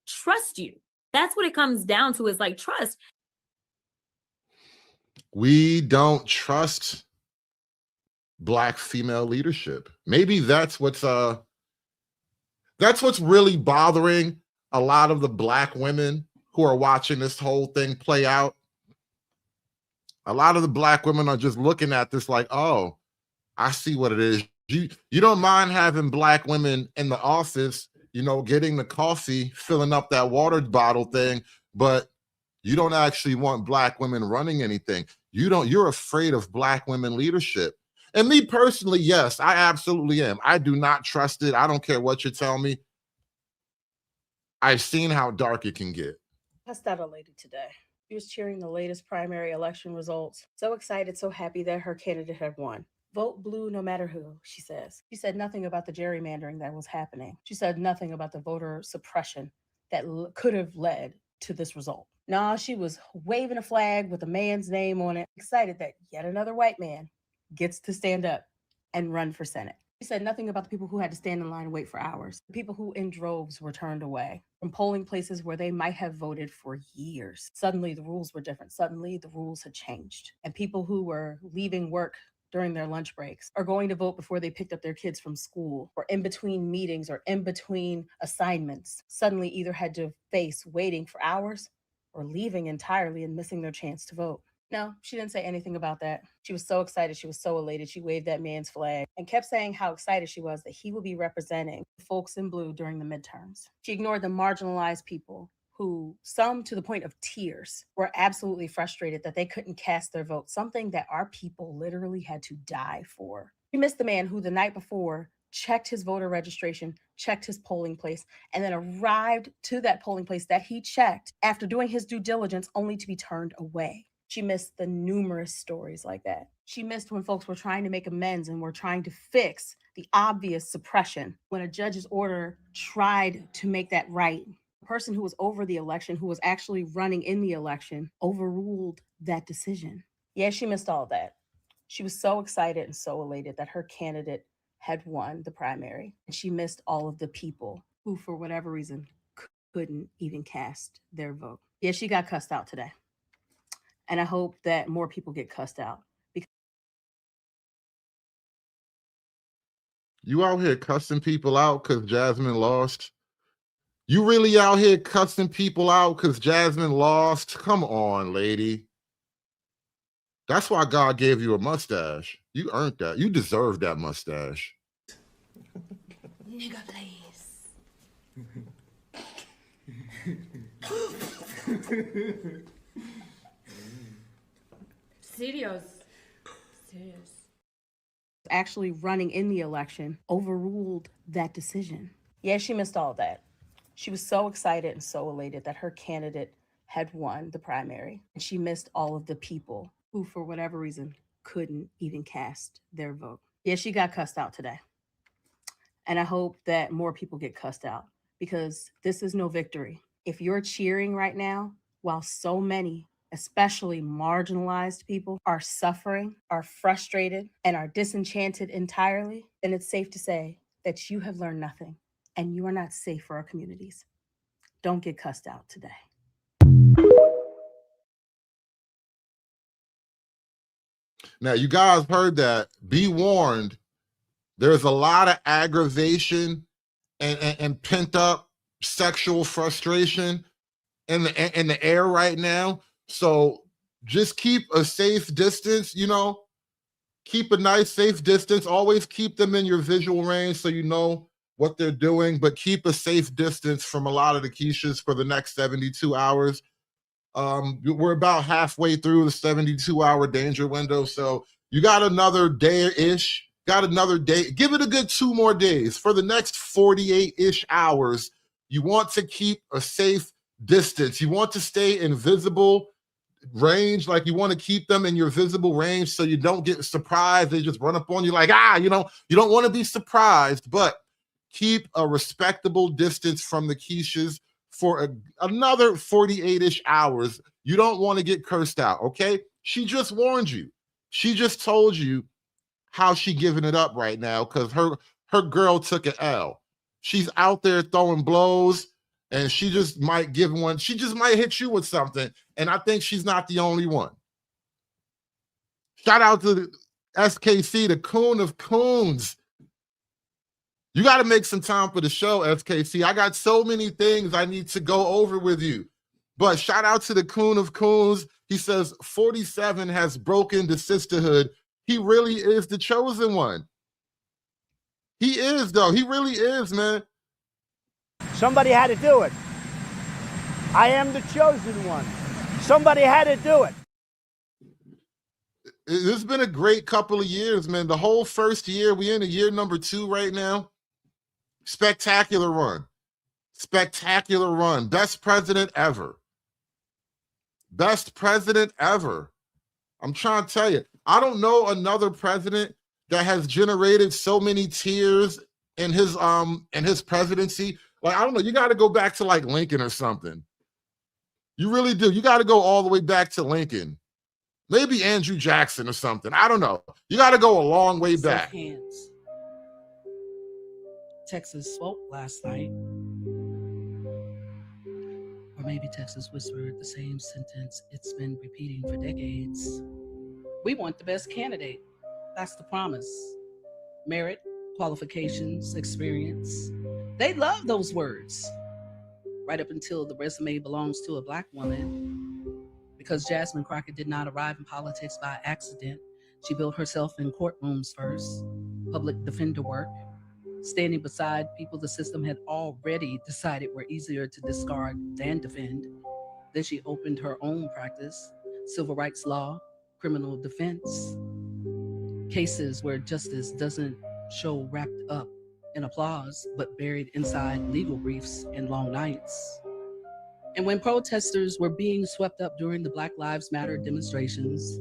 trust you. That's what it comes down to, is like trust. We don't trust Black female leadership. Maybe that's what's really bothering a lot of the Black women who are watching this whole thing play out. A lot of the Black women are just looking at this like, oh, I see what it is. You don't mind having Black women in the office, you know, getting the coffee, filling up that water bottle thing, but you don't actually want Black women running anything. You're afraid of Black women leadership. And me personally, yes, I absolutely am. I do not trust it. I don't care what you tell me. I've seen how dark it can get. Passed out a lady today. She was cheering the latest primary election results. So excited, so happy that her candidate had won. Vote blue no matter who, she says. She said nothing about the gerrymandering that was happening. She said nothing about the voter suppression that could have led to this result. Nah, she was waving a flag with a man's name on it, excited that yet another white man gets to stand up and run for Senate. She said nothing about the people who had to stand in line and wait for hours, the people who in droves were turned away from polling places where they might have voted for years. Suddenly the rules were different. Suddenly the rules had changed. And people who were leaving work during their lunch breaks are going to vote before they picked up their kids from school or in between meetings or in between assignments, suddenly either had to face waiting for hours or leaving entirely and missing their chance to vote. No, she didn't say anything about that. She was so excited. She was so elated. She waved that man's flag and kept saying how excited she was that he would be representing folks in blue during the midterms. She ignored the marginalized people who, some to the point of tears, were absolutely frustrated that they couldn't cast their vote, something that our people literally had to die for. She missed the man who the night before checked his voter registration, checked his polling place, and then arrived to that polling place that he checked after doing his due diligence only to be turned away. She missed the numerous stories like that. She missed when folks were trying to make amends and were trying to fix the obvious suppression when a judge's order tried to make that right. The person who was over the election, who was actually running in the election, overruled that decision. Yeah, she missed all of that. She was so excited and so elated that her candidate had won the primary. And she missed all of the people who, for whatever reason, couldn't even cast their vote. Yeah, she got cussed out today. And I hope that more people get cussed out. You out here cussing people out because Jasmine lost? You really out here cussing people out because Jasmine lost? Come on, lady. That's why God gave you a mustache. You earned that. You deserve that mustache. Nigga, please. Serious. Actually running in the election overruled that decision. Yeah, she missed all of that. She was so excited and so elated that her candidate had won the primary. And she missed all of the people who, for whatever reason, couldn't even cast their vote. Yeah, she got cussed out today. And I hope that more people get cussed out because this is no victory. If you're cheering right now While so many, especially marginalized people, are suffering, are frustrated, and are disenchanted entirely, then it's safe to say that you have learned nothing and you are not safe for our communities. Don't get cussed out today. Now, you guys heard that. Be warned. There's a lot of aggravation and pent up sexual frustration in the air right now. So just keep a safe distance, you know, keep a nice safe distance. Always keep them in your visual range so you know what they're doing, but keep a safe distance from a lot of the quiches for the next 72 hours. We're about halfway through the 72-hour danger window. So you got another day-ish, got another day. Give it a good 2 more days. For the next 48-ish hours, you want to keep a safe distance. You want to stay in visible range, like you want to keep them in your visible range so you don't get surprised. They just run up on you like, you know, you don't want to be surprised, but keep a respectable distance from the quiches for another 48-ish hours. You don't want to get cursed out, okay? She just warned you. She just told you how she giving it up right now because her girl took an L. She's out there throwing blows, and she just might give one. She just might hit you with something, and I think she's not the only one. Shout out to the SKC, the coon of coons. You got to make some time for the show, SKC. I got so many things I need to go over with you. But shout out to the coon of coons. He says 47 has broken the sisterhood. He really is the chosen one. He is, though. He really is, man. Somebody had to do it. I am the chosen one. Somebody had to do it. It's been a great couple of years, man. The whole first year, we in year number 2 right now. Spectacular run. Spectacular run. Best president ever. Best president ever. I'm trying to tell you, I don't know another president that has generated so many tears in his presidency. Like, I don't know, you got to go back to like Lincoln or something. You really do. You got to go all the way back to Lincoln. Maybe Andrew Jackson or something. I don't know. You got to go a long way back. Hands. Texas spoke last night. Or maybe Texas whispered the same sentence it's been repeating for decades. We want the best candidate. That's the promise. Merit, qualifications, experience. They love those words. Right up until the resume belongs to a Black woman. Because Jasmine Crockett did not arrive in politics by accident, she built herself in courtrooms first, public defender work, standing beside people the system had already decided were easier to discard than defend. Then she opened her own practice, civil rights law, criminal defense, cases where justice doesn't show wrapped up in applause, but buried inside legal briefs and long nights. And when protesters were being swept up during the Black Lives Matter demonstrations,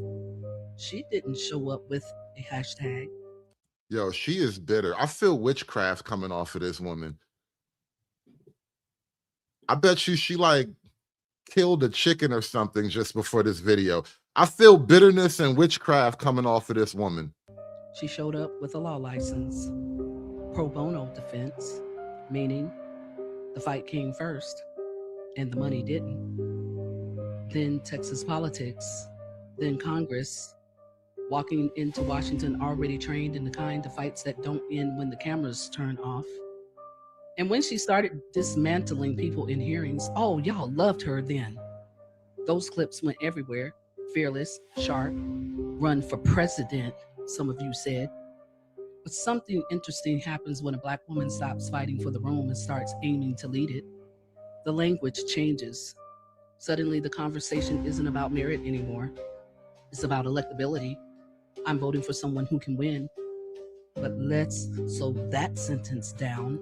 she didn't show up with a hashtag. Yo, she is bitter. I feel witchcraft coming off of this woman. I bet you she like killed a chicken or something just before this video. I feel bitterness and witchcraft coming off of this woman. She showed up with a law license, pro bono defense, meaning the fight came first and the money didn't. Then Texas politics, then Congress, walking into Washington already trained in the kind of fights that don't end when the cameras turn off. And when she started dismantling people in hearings, oh, y'all loved her then. Those clips went everywhere. Fearless, sharp, run for president, some of you said. But something interesting happens when a Black woman stops fighting for the room and starts aiming to lead it. The language changes. Suddenly the conversation isn't about merit anymore. It's about electability. I'm voting for someone who can win. But let's slow that sentence down,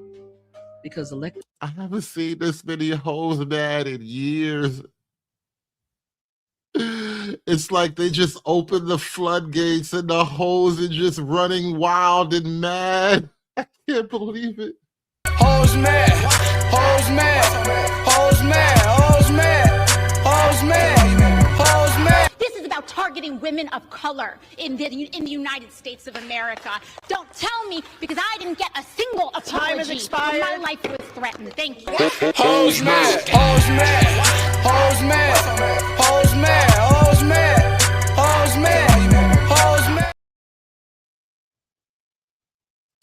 because I haven't seen this many hoes mad in years. It's like they just opened the floodgates and the hoes are just running wild and mad. I can't believe it. Hoes mad, hoes mad, hoes mad, hoes mad, hoes targeting women of color in the United States of America. Don't tell me, because I didn't get a single apology when my life was threatened. Thank you. Hoes mad, hoes mad, hoes mad, hoes mad, hoes mad, hoes mad, hoes mad.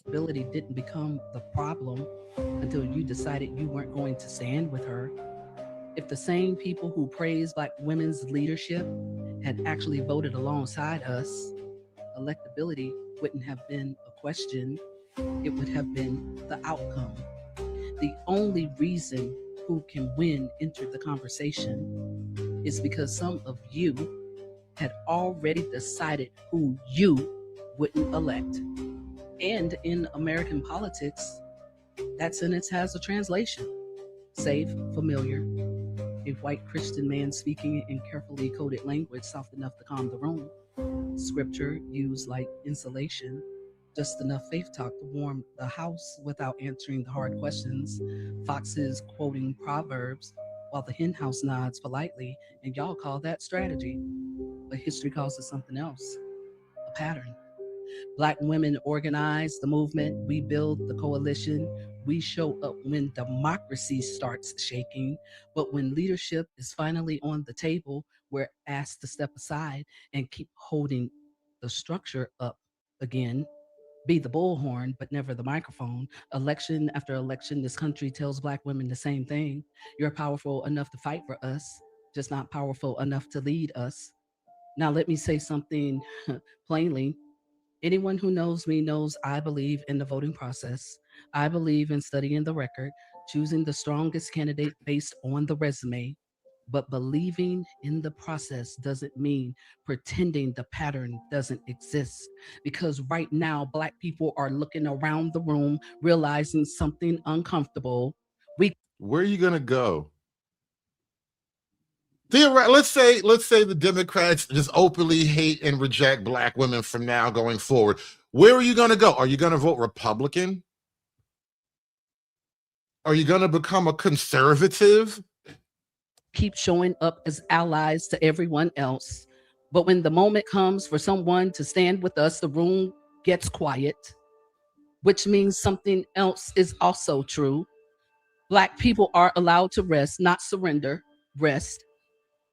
Ability didn't become the problem until you decided you weren't going to stand with her. If the same people who praise Black women's leadership had actually voted alongside us, electability wouldn't have been a question, it would have been the outcome. The only reason who can win entered the conversation is because some of you had already decided who you wouldn't elect. And in American politics, that sentence has a translation: safe, familiar, a white Christian man speaking in carefully coded language soft enough to calm the room. Scripture used like insulation, just enough faith talk to warm the house without answering the hard questions. Foxes quoting Proverbs while the hen house nods politely, and y'all call that strategy. But history calls it something else, a pattern. Black women organize the movement, we build the coalition, we show up when democracy starts shaking. But when leadership is finally on the table, we're asked to step aside and keep holding the structure up again. Be the bullhorn, but never the microphone. Election after election, this country tells Black women the same thing. You're powerful enough to fight for us, just not powerful enough to lead us. Now, let me say something plainly. Anyone who knows me knows I believe in the voting process. I believe in studying the record, choosing the strongest candidate based on the resume. But believing in the process doesn't mean pretending the pattern doesn't exist. Because right now, Black people are looking around the room, realizing something uncomfortable. Where are you gonna go? Let's say the Democrats just openly hate and reject Black women from now going forward. Where are you going to go? Are you going to vote Republican? Are you going to become a conservative? Keep showing up as allies to everyone else. But when the moment comes for someone to stand with us, the room gets quiet, which means something else is also true. Black people are allowed to rest, not surrender, rest.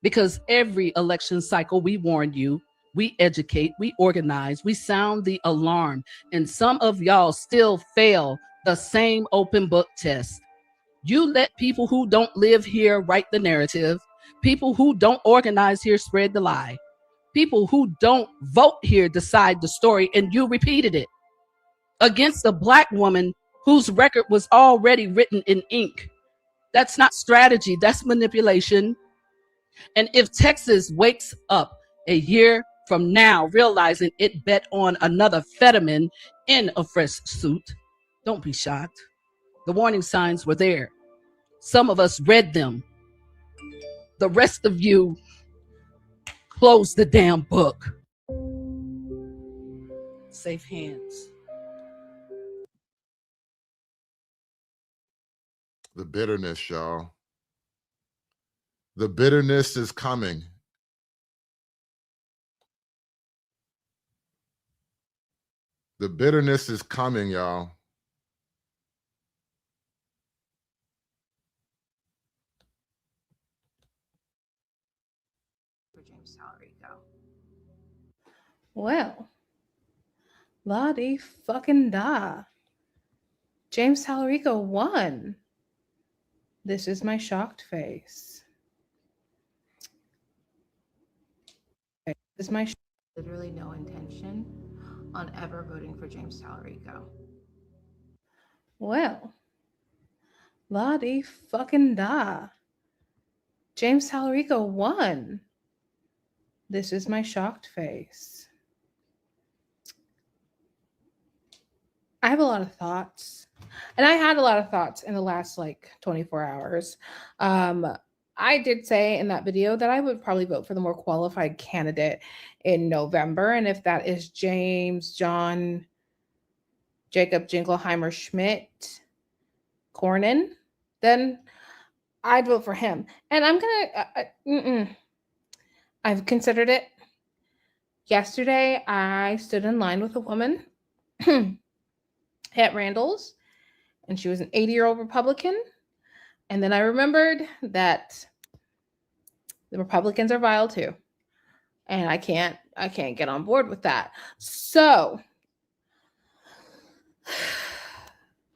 Because every election cycle, we warn you, we educate, we organize, we sound the alarm, and some of y'all still fail the same open book test. You let people who don't live here write the narrative, people who don't organize here spread the lie, people who don't vote here decide the story, and you repeated it against a Black woman whose record was already written in ink. That's not strategy, that's manipulation. And if Texas wakes up a year from now realizing it bet on another Fetterman in a fresh suit, don't be shocked. The warning signs were there. Some of us read them. The rest of you close the damn book. Safe hands. The bitterness, y'all. The bitterness is coming. The bitterness is coming, y'all. Well, la-di fucking da. James Tallarico won. This is my shocked face. This is my literally no intention on ever voting for James Tallarico. Well, la-di fucking da. James Tallarico won. This is my shocked face. I have a lot of thoughts, and I had a lot of thoughts in the last 24 hours. I did say in that video that I would probably vote for the more qualified candidate in November. And if that is James John Jacob Jingleheimer Schmidt Cornyn, then I'd vote for him. And I'm going to, I've considered it. Yesterday, I stood in line with a woman at Randall's, and she was an 80-year-old Republican. And then I remembered that the Republicans are vile too. And I can't get on board with that. So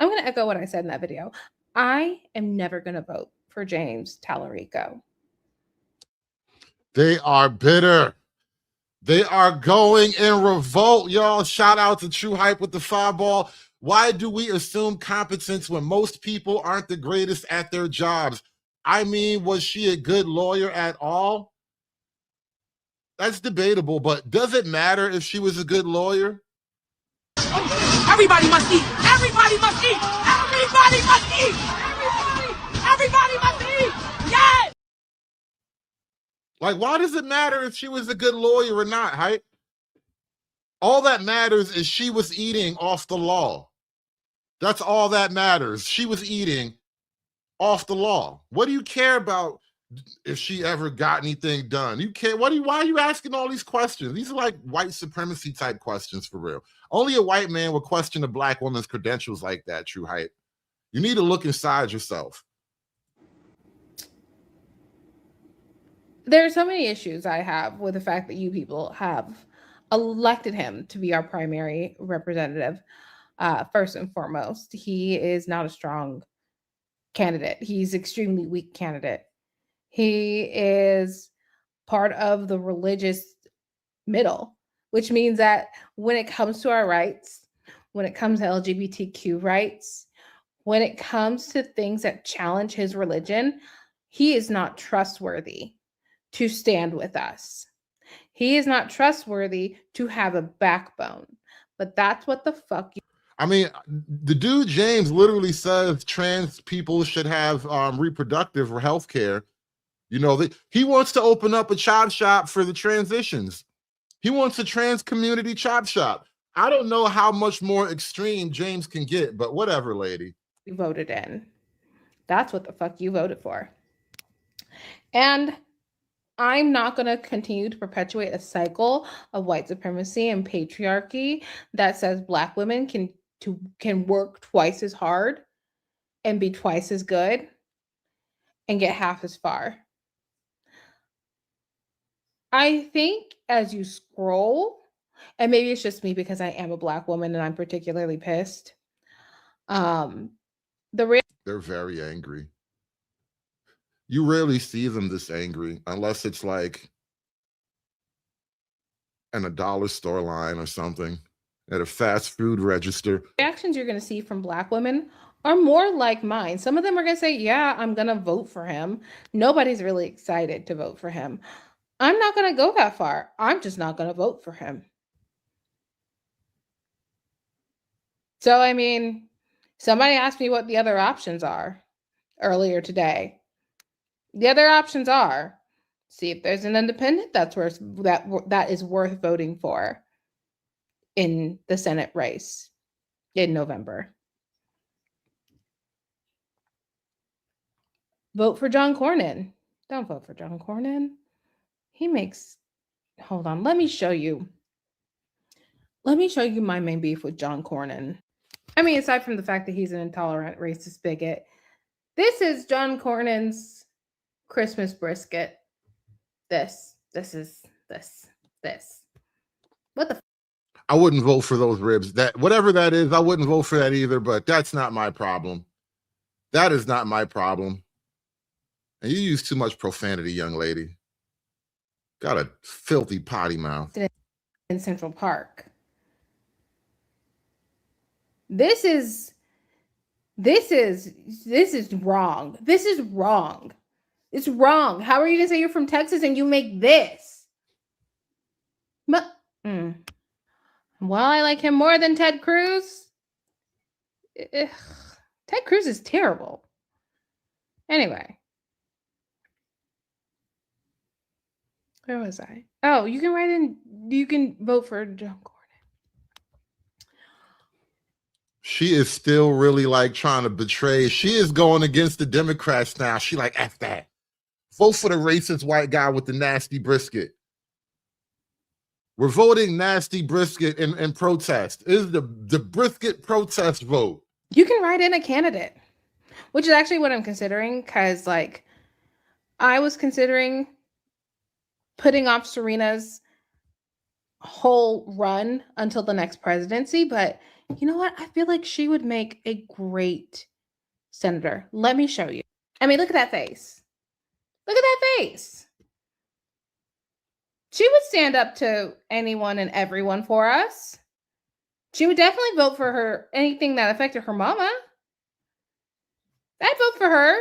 I'm going to echo what I said in that video. I am never going to vote for James Tallarico. They are bitter. They are going in revolt, y'all. Shout out to True Hype with the fireball. Why do we assume competence when most people aren't the greatest at their jobs? I mean, was she a good lawyer at all? That's debatable, but does it matter if she was a good lawyer? Everybody must eat. Everybody must eat. Everybody must eat. Everybody must eat. Yes. Like, why does it matter if she was a good lawyer or not, Hype? All that matters is she was eating off the law. That's all that matters. She was eating off the law. What do you care about if she ever got anything done? You care. Why are you asking all these questions? These are like white supremacy type questions for real. Only a white man would question a black woman's credentials like that, True Hype. You need to look inside yourself. There are so many issues I have with the fact that you people have elected him to be our primary representative. First and foremost, he is not a strong candidate. He's extremely weak candidate. He is part of the religious middle, which means that when it comes to our rights, when it comes to LGBTQ rights, when it comes to things that challenge his religion, he is not trustworthy to stand with us. He is not trustworthy to have a backbone. But that's what the fuck you. I mean, the dude James literally says trans people should have reproductive or health care. You know, he wants to open up a chop shop for the transitions. He wants a trans community chop shop. I don't know how much more extreme James can get, but whatever, lady. You voted in. That's what the fuck you voted for. And I'm not going to continue to perpetuate a cycle of white supremacy and patriarchy that says Black women can work twice as hard and be twice as good and get half as far. I think as you scroll, and maybe it's just me because I am a Black woman and I'm particularly pissed. They're very angry. You rarely see them this angry unless it's like in a dollar store line or something at a fast food register. Reactions you're going to see from Black women are more like mine. Some of them are going to say, yeah, I'm going to vote for him. Nobody's really excited to vote for him. I'm not going to go that far. I'm just not going to vote for him. So, I mean, somebody asked me what the other options are earlier today. The other options are see if there's an independent that is worth voting for in the Senate race in November. Vote for John Cornyn. Don't vote for John Cornyn. He makes, hold on, let me show you my main beef with John Cornyn. I mean, aside from the fact that he's an intolerant, racist bigot, this is John Cornyn's Christmas brisket. This. What the? I wouldn't vote for those ribs. That whatever that is, I wouldn't vote for that either. But that's not my problem. That is not my problem. And you use too much profanity, young lady. Got a filthy potty mouth. In Central Park. This is wrong. This is wrong. It's wrong. How are you gonna say you're from Texas and you make this? Well, I like him more than Ted Cruz. Ted Cruz is terrible. Anyway. Where was I? Oh, you can vote for John Cornyn. She is still really like trying to betray. She is going against the Democrats now. She like, F that. Vote for the racist white guy with the nasty brisket. We're voting nasty brisket in protest. Is the brisket protest vote. You can write in a candidate, which is actually what I'm considering, because like I was considering putting off Serena's whole run until the next presidency, but you know what? I feel like she would make a great senator. Let me show you. I mean, look at that face. Look at that face. She would stand up to anyone and everyone for us. She would definitely vote for her, anything that affected her mama. I'd vote for her.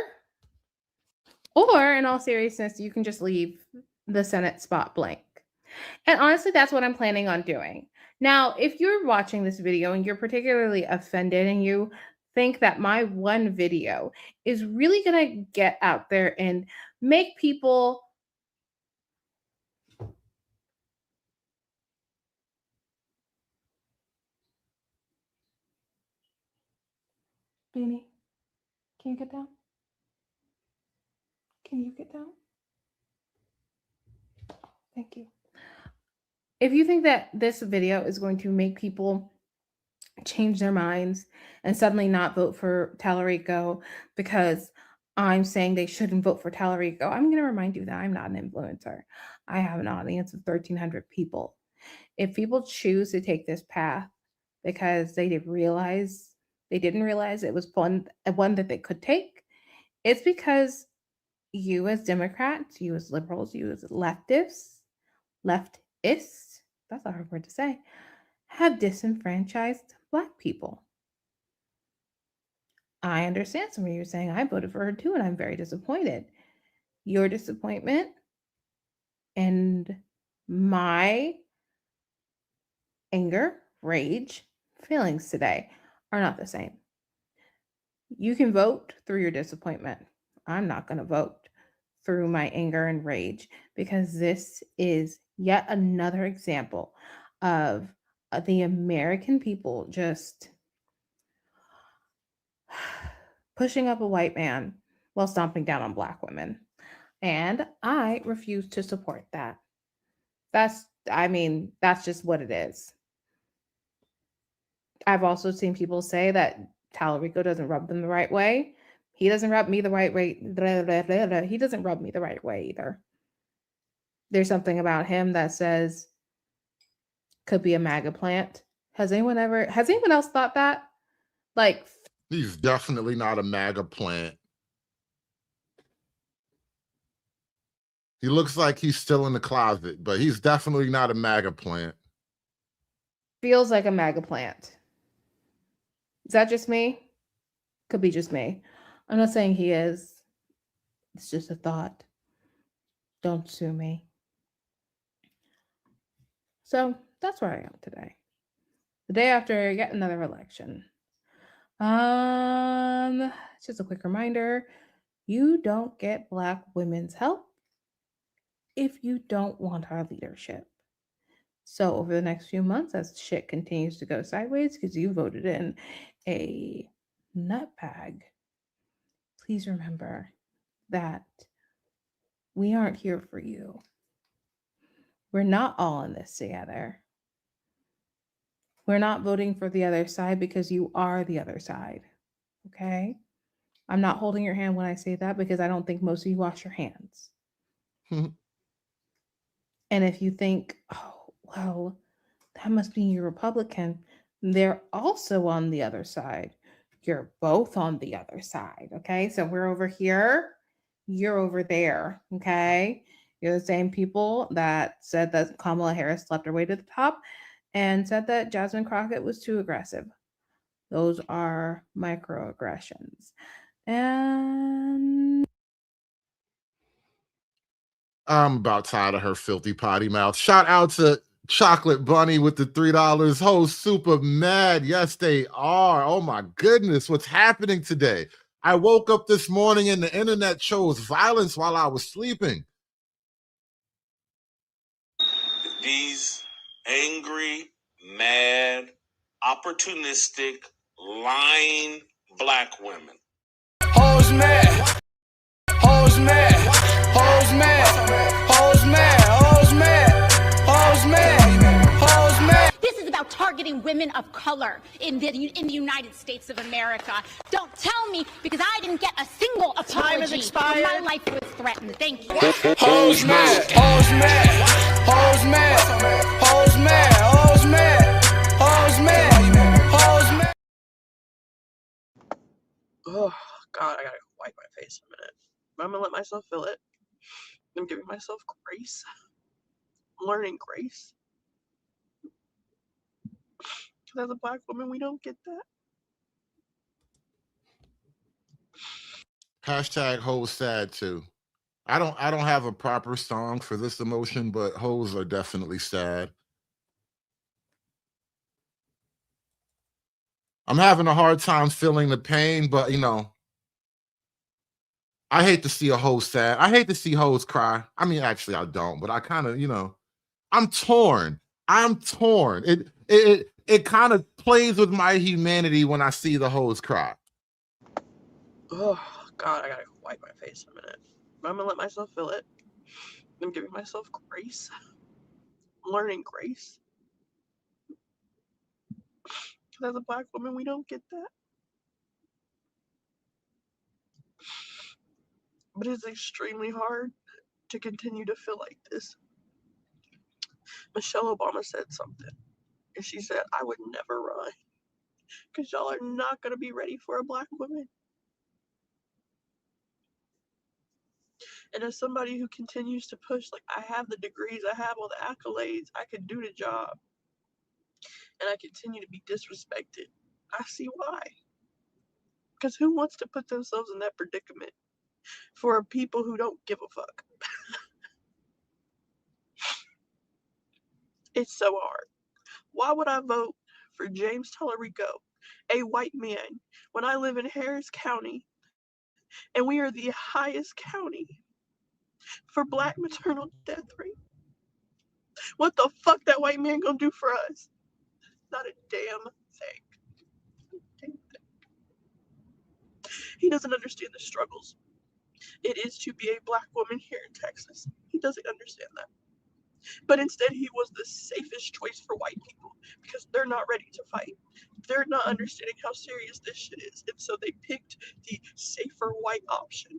Or, in all seriousness, you can just leave the Senate spot blank. And honestly, that's what I'm planning on doing. Now, if you're watching this video and you're particularly offended and you think that my one video is really going to get out there and make people Beanie, can you get down? Can you get down? Thank you. If you think that this video is going to make people change their minds and suddenly not vote for Tallarico because I'm saying they shouldn't vote for Tallarico, I'm going to remind you that I'm not an influencer. I have an audience of 1,300 people. If people choose to take this path because they didn't realize it was one that they could take, it's because you as Democrats, you as liberals, you as leftists, that's a hard word to say, have disenfranchised Black people. I understand some of you are saying I voted for her too, and I'm very disappointed. Your disappointment and my anger, rage, feelings today are not the same. You can vote through your disappointment. I'm not going to vote through my anger and rage because this is yet another example of the American people just pushing up a white man while stomping down on Black women. And I refuse to support that. That's just what it is. I've also seen people say that Tallarico doesn't rub them the right way. He doesn't rub me the right way. He doesn't rub me the right way either. There's something about him that says could be a MAGA plant. Has anyone else thought that? Like, he's definitely not a MAGA plant. He looks like he's still in the closet, but he's definitely not a MAGA plant. Feels like a MAGA plant. Is that just me? Could be just me. I'm not saying he is. It's just a thought. Don't sue me. So that's where I am today. The day after yet another election. Just a quick reminder. You don't get Black women's help if you don't want our leadership. So over the next few months, as shit continues to go sideways because you voted in a nutbag, please remember that we aren't here for you. We're not all in this together. We're not voting for the other side because you are the other side. Okay? I'm not holding your hand when I say that because I don't think most of you wash your hands. And if you think, oh, well, that must mean you're Republican, they're also on the other side. You're both on the other side. Okay? So we're over here, you're over there. Okay? You're the same people that said that Kamala Harris slept her way to the top and said that Jasmine Crockett was too aggressive. Those are microaggressions. And I'm about tired of her filthy potty mouth. Shout out to Chocolate Bunny with the $3. Host super mad. Yes, they are. Oh my goodness, what's happening today? I woke up this morning and the internet chose violence while I was sleeping. These angry, mad, opportunistic, lying Black women. Hoes mad, hoes mad, hoes mad, hoes mad, hoes mad, hoes mad. targeting women of color in the United States of America. Don't tell me because I didn't get a single apology when my life was threatened. Thank you. Hoes mad, hoes mad, hoes mad, hoes mad, hoes mad, hoes mad, hoes mad. Oh God, I gotta wipe my face in a minute. But I'm gonna let myself feel it. I'm giving myself grace. I'm learning grace. Because as a black woman, we don't get that. Hashtag hoes sad too. I don't have a proper song for this emotion, but hoes are definitely sad. I'm having a hard time feeling the pain, but you know, I hate to see a hoe sad. I hate to see hoes cry. I mean, actually, I don't, but I kind of, you know, I'm torn. I'm torn. It kind of plays with my humanity when I see the hoes cry. Oh God, I gotta wipe my face in a minute. But I'm gonna let myself feel it. I'm giving myself grace. I'm learning grace. Because as a black woman, we don't get that. But it's extremely hard to continue to feel like this. Michelle Obama said something. And she said, I would never run. Because y'all are not going to be ready for a black woman. And as somebody who continues to push, like, I have the degrees, I have all the accolades, I could do the job. And I continue to be disrespected. I see why. Because who wants to put themselves in that predicament for people who don't give a fuck? It's so hard. Why would I vote for James Tallarico, a white man, when I live in Harris County and we are the highest county for black maternal death rate? What the fuck that white man gonna do for us? Not a damn thing. He doesn't understand the struggles it is to be a black woman here in Texas. He doesn't understand that. But instead, he was the safest choice for white people because they're not ready to fight. They're not understanding how serious this shit is. And so they picked the safer white option.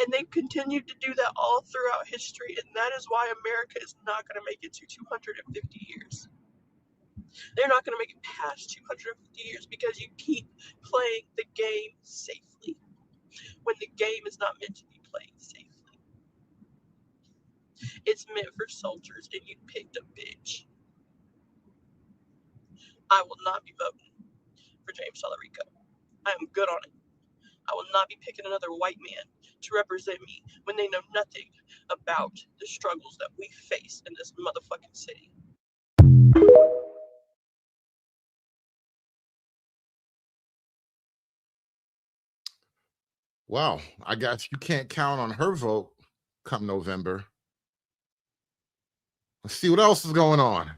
And they've continued to do that all throughout history. And that is why America is not going to make it to 250 years. They're not going to make it past 250 years because you keep playing the game safely when the game is not meant to be played safely. It's meant for soldiers, and you picked a bitch. I will not be voting for James Tallarico. I am good on it. I will not be picking another white man to represent me when they know nothing about the struggles that we face in this motherfucking city. Well, I guess you can't count on her vote come November. Let's see what else is going on.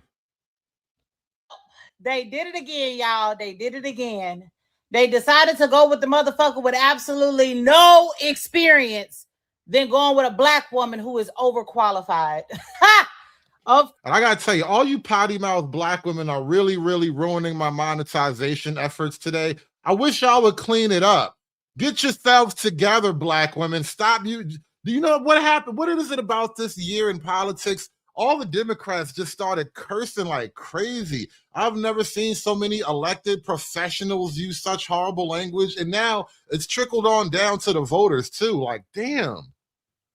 They did it again, y'all. They did it again. They decided to go with the motherfucker with absolutely no experience than going with a black woman who is overqualified. And I gotta tell you, all you potty mouth black women are really, really ruining my monetization efforts today. I wish y'all would clean it up. Get yourselves together, black women. Stop you. Do you know what happened? What is it about this year in politics? All the Democrats just started cursing like crazy. I've never seen so many elected professionals use such horrible language. And now it's trickled on down to the voters too. Like, damn. Of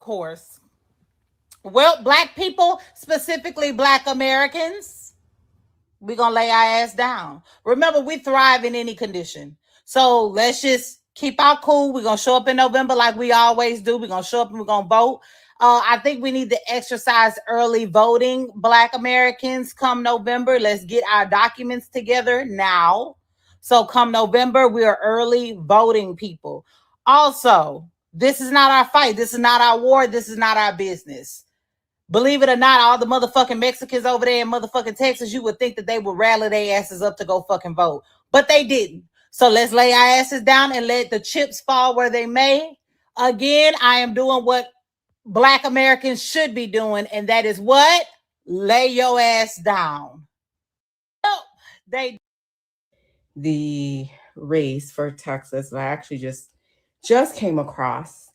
course. Well, black people, specifically black Americans, we're going to lay our ass down. Remember, we thrive in any condition. So let's just keep our cool. We're going to show up in November like we always do. We're going to show up and we're going to vote. I think we need to exercise early voting, black Americans, come November. Let's get our documents together now. So come November, we are early voting people. Also, this is not our fight. This is not our war. This is not our business. Believe it or not, all the motherfucking Mexicans over there in motherfucking Texas, you would think that they would rally their asses up to go fucking vote. But they didn't. So let's lay our asses down and let the chips fall where they may. Again, I am doing what black Americans should be doing, and that is what? Lay your ass down. the race for Texas. And I actually just came across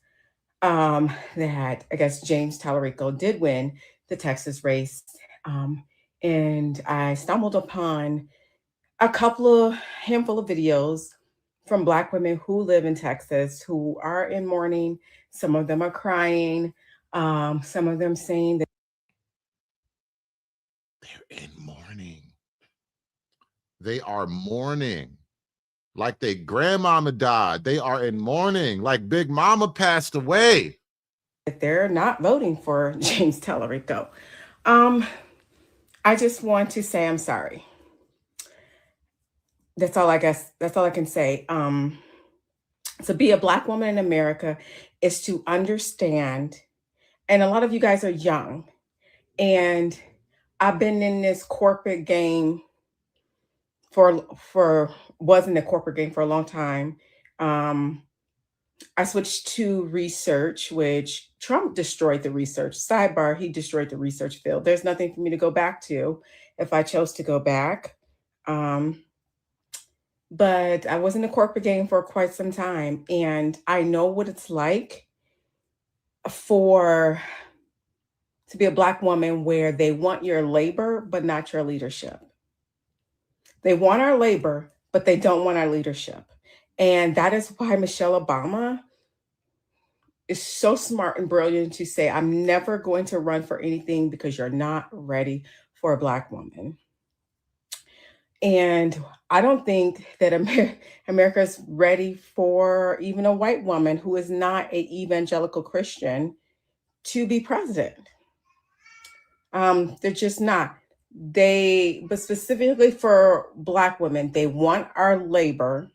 that I guess James Tallarico did win the Texas race. And I stumbled upon a handful of videos from Black women who live in Texas who are in mourning. Some of them are crying. Some of them saying that they're in mourning. They are mourning like their grandmama died. They are in mourning like Big Mama passed away. They're not voting for James Tallarico. I just want to say I'm sorry. That's all I can say. To be a Black woman in America is to understand, and a lot of you guys are young, and I've been in this corporate game was in the corporate game for a long time. I switched to research, which Trump destroyed the research. Sidebar, he destroyed the research field. There's nothing for me to go back to if I chose to go back. But I was in the corporate game for quite some time, and I know what it's like to be a Black woman where they want your labor, but not your leadership. They want our labor, but they don't want our leadership. And that is why Michelle Obama is so smart and brilliant to say, I'm never going to run for anything because you're not ready for a Black woman. And I don't think that America is ready for even a white woman who is not an evangelical Christian to be president. They're just not. But specifically for Black women, they want our labor.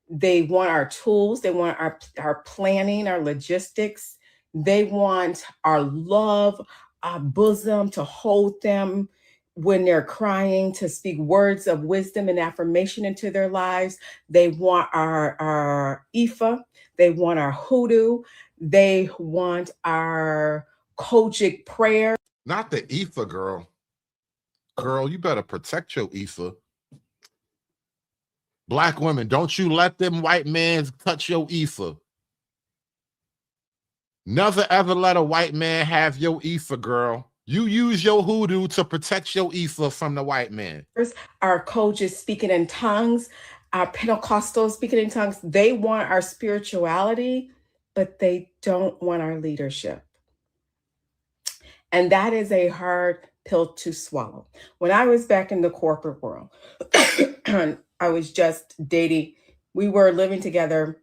They want our tools. They want our planning, our logistics. They want our love, our bosom, to hold them when they're crying, to speak words of wisdom and affirmation into their lives. They want our Ifa. They want our hoodoo. They want our Kojic prayer. Not the Ifa, girl. Girl, you better protect your Ifa. Black women, don't you let them white men touch your Ifa. Never ever let a white man have your Ifa, girl. You use your hoodoo to protect your Ifa from the white man. Our coaches speaking in tongues, our Pentecostals speaking in tongues. They want our spirituality, but they don't want our leadership. And that is a hard pill to swallow. When I was back in the corporate world, I was just dating. We were living together,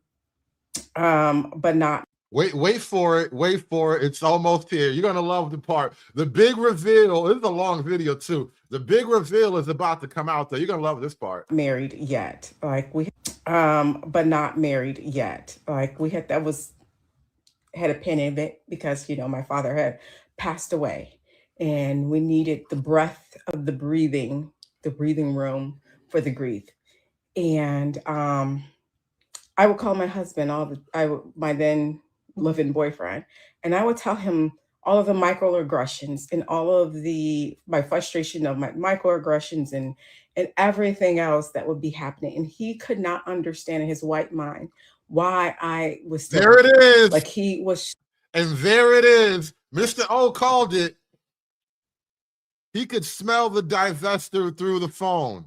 but not. Wait for it. Wait for it. It's almost here. You're going to love the part. The big reveal. This is a long video too. The big reveal is about to come out there. You're going to love this part. Married yet. But not married yet. Had a pin in it because, my father had passed away and we needed the breath of the breathing room for the grief. And I would call my husband, my then living boyfriend, and I would tell him all of the microaggressions and all of my frustration of my microaggressions and everything else that would be happening. And he could not understand in his white mind why I was still there. It is. Like he was. And there it is. Mr. O called it. He could smell the divester through the phone.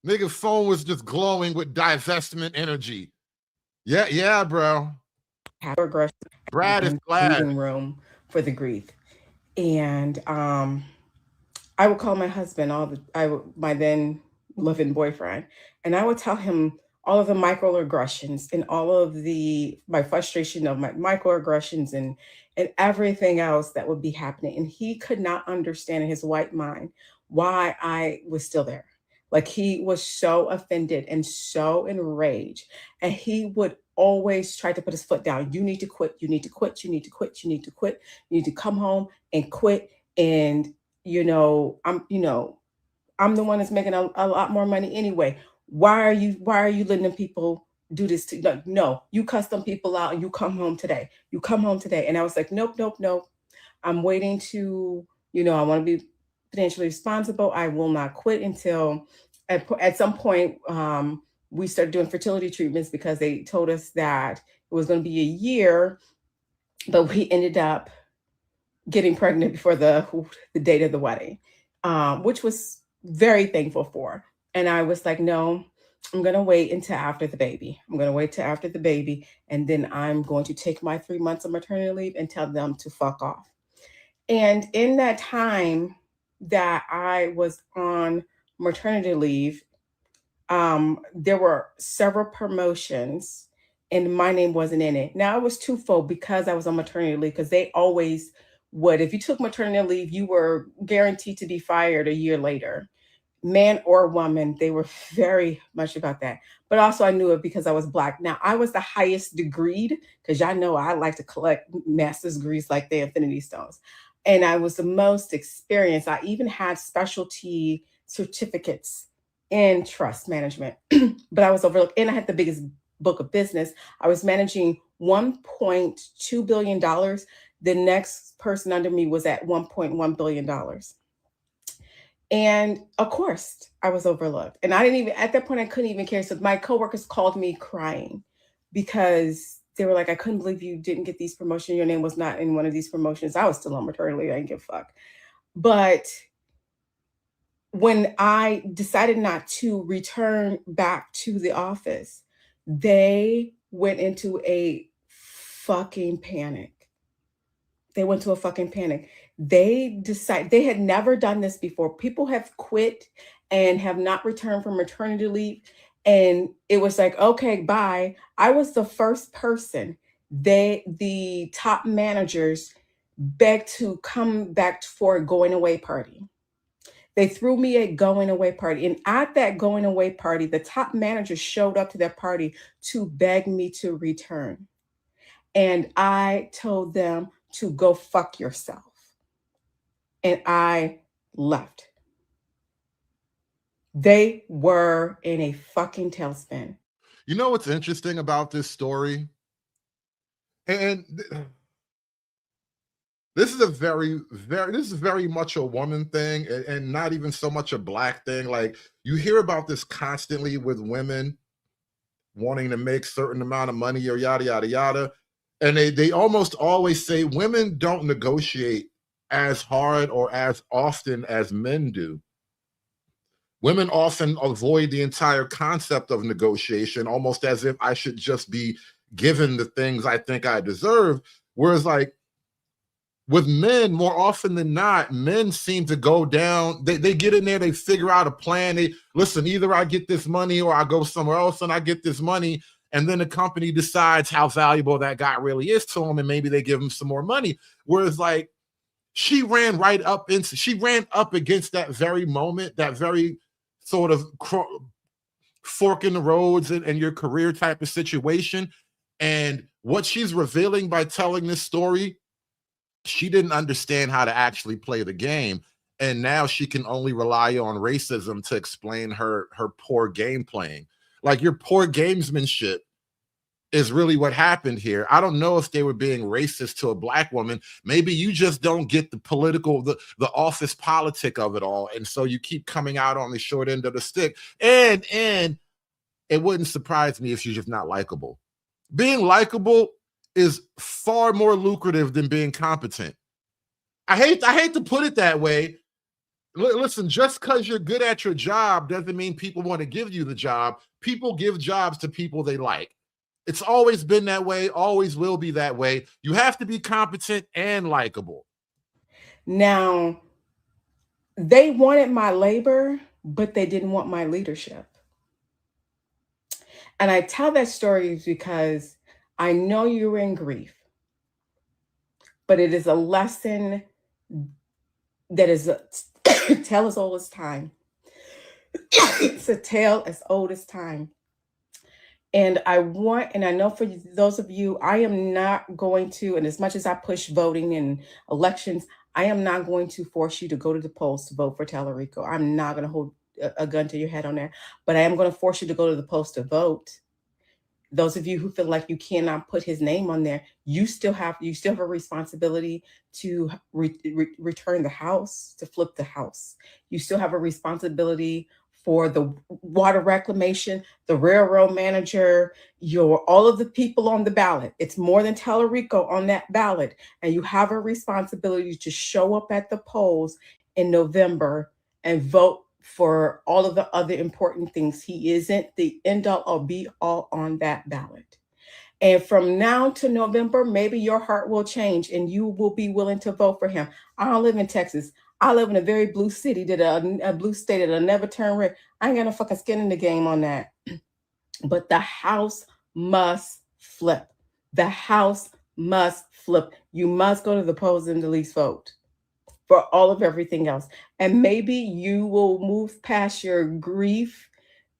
Nigga's phone was just glowing with divestment energy. Yeah, bro. Brad is glad. Room for the grief. And I would call my husband, my then living boyfriend, and I would tell him all of the microaggressions and all of my frustration of my microaggressions and everything else that would be happening. And he could not understand in his white mind why I was still there. Like he was so offended and so enraged. And he would always try to put his foot down. You need to quit. You need to quit. You need to quit. You need to quit. You need to come home and quit. And, I'm the one that's making a lot more money anyway. Why are you letting people do this to no, you cuss them people out and you come home today. You come home today. And I was like, nope. I'm waiting to, I want to be financially responsible. I will not quit until at some point we started doing fertility treatments because they told us that it was going to be a year, but we ended up getting pregnant before the date of the wedding, which was very thankful for. And I was like, no, I'm going to wait until after the baby. I'm going to wait till after the baby. And then I'm going to take my 3 months of maternity leave and tell them to fuck off. And in that time that I was on maternity leave, there were several promotions and my name wasn't in it. Now it was twofold because I was on maternity leave, because they always would, if you took maternity leave, you were guaranteed to be fired a year later. Man or woman, they were very much about that. But also I knew it because I was Black. Now I was the highest degreed, because y'all know I like to collect master's degrees like the Infinity Stones. And I was the most experienced. I even had specialty certificates in trust management, but I was overlooked. And I had the biggest book of business. I was managing $1.2 billion. The next person under me was at $1.1 billion. And of course, I was overlooked. And I didn't even, at that point, I couldn't even care. So my coworkers called me crying because they were like, I couldn't believe you didn't get these promotions. Your name was not in one of these promotions. I was still on maternity leave. I didn't give a fuck. But when I decided not to return back to the office, they went into a fucking panic. They went to a fucking panic. They had never done this before. People have quit and have not returned from maternity leave. And it was like, okay, bye. I was the first person. The top managers begged to come back for a going away party. They threw me a going away party. And at that going away party, the top managers showed up to that party to beg me to return. And I told them to go fuck yourself. And I left. They were in a fucking tailspin. You know what's interesting about this story? And this is very much a woman thing and not even so much a Black thing. Like, you hear about this constantly with women wanting to make certain amount of money or yada, yada, yada. And they almost always say women don't negotiate as hard or as often as men do. Women often avoid the entire concept of negotiation, almost as if I should just be given the things I think I deserve. Whereas, like, with men, more often than not, men seem to go down. They get in there, they figure out a plan. They listen, either I get this money or I go somewhere else and I get this money. And then the company decides how valuable that guy really is to them, and maybe they give him some more money. Whereas, like, she ran up against that very moment, that very sort of fork in the roads and your career type of situation. And what she's revealing by telling this story, she didn't understand how to actually play the game. And now she can only rely on racism to explain her poor game playing. Like, your poor gamesmanship is really what happened here. I don't know if they were being racist to a Black woman. Maybe you just don't get the political, the office politic of it all. And so you keep coming out on the short end of the stick. And it wouldn't surprise me if you're just not likable. Being likable is far more lucrative than being competent. I hate to put it that way. Listen, just because you're good at your job doesn't mean people want to give you the job. People give jobs to people they like. It's always been that way, always will be that way. You have to be competent and likable. Now, they wanted my labor, but they didn't want my leadership. And I tell that story because I know you're in grief, but it is a lesson that is a tale as old as time. It's a tale as old as time. And I know for those of you, I am not going to, and as much as I push voting and elections, I am not going to force you to go to the polls to vote for Tallarico. I'm not going to hold a gun to your head on that, but I am going to force you to go to the polls to vote. those of you who feel like you cannot put his name on there, you still have a responsibility to return the house, to flip the house. You still have a responsibility for the water reclamation, the railroad manager, all of the people on the ballot. It's more than Tellerico on that ballot. And you have a responsibility to show up at the polls in November and vote for all of the other important things. He isn't the end all or be all on that ballot. And from now to November, maybe your heart will change and you will be willing to vote for him. I don't live in Texas. I live in a very blue city, a blue state that'll never turn red. I ain't got no fucking skin in the game on that. But the house must flip. The house must flip. You must go to the polls and at least vote for all of everything else. And maybe you will move past your grief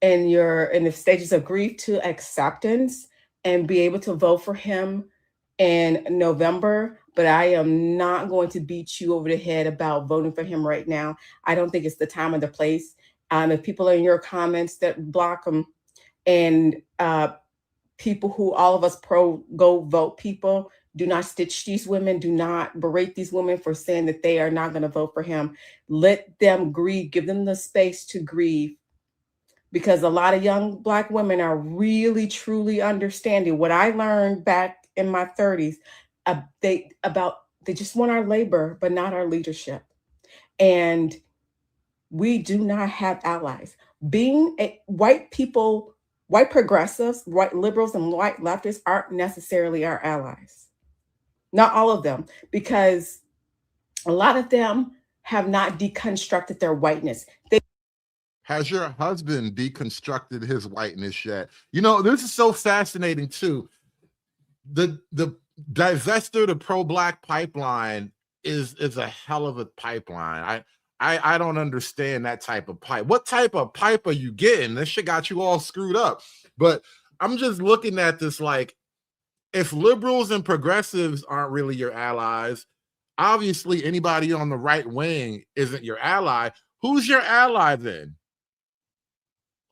and in the stages of grief to acceptance and be able to vote for him in November. But I am not going to beat you over the head about voting for him right now. I don't think it's the time or the place. If people are in your comments that block them, and people who, all of us go vote people, do not stitch these women, do not berate these women for saying that they are not going to vote for him. Let them grieve, give them the space to grieve. Because a lot of young Black women are really, truly understanding what I learned back in my 30s. They just want our labor, but not our leadership. And we do not have allies. Being white people, white progressives, white liberals, and white leftists aren't necessarily our allies. Not all of them, because a lot of them have not deconstructed their whiteness. Has your husband deconstructed his whiteness yet? You know, this is so fascinating too. The divestor to pro-Black pipeline is a hell of a pipeline. I don't understand that type of pipe. What type of pipe are you getting? This shit got you all screwed up. But I'm just looking at this like, if liberals and progressives aren't really your allies, obviously anybody on the right wing isn't your ally. Who's your ally then?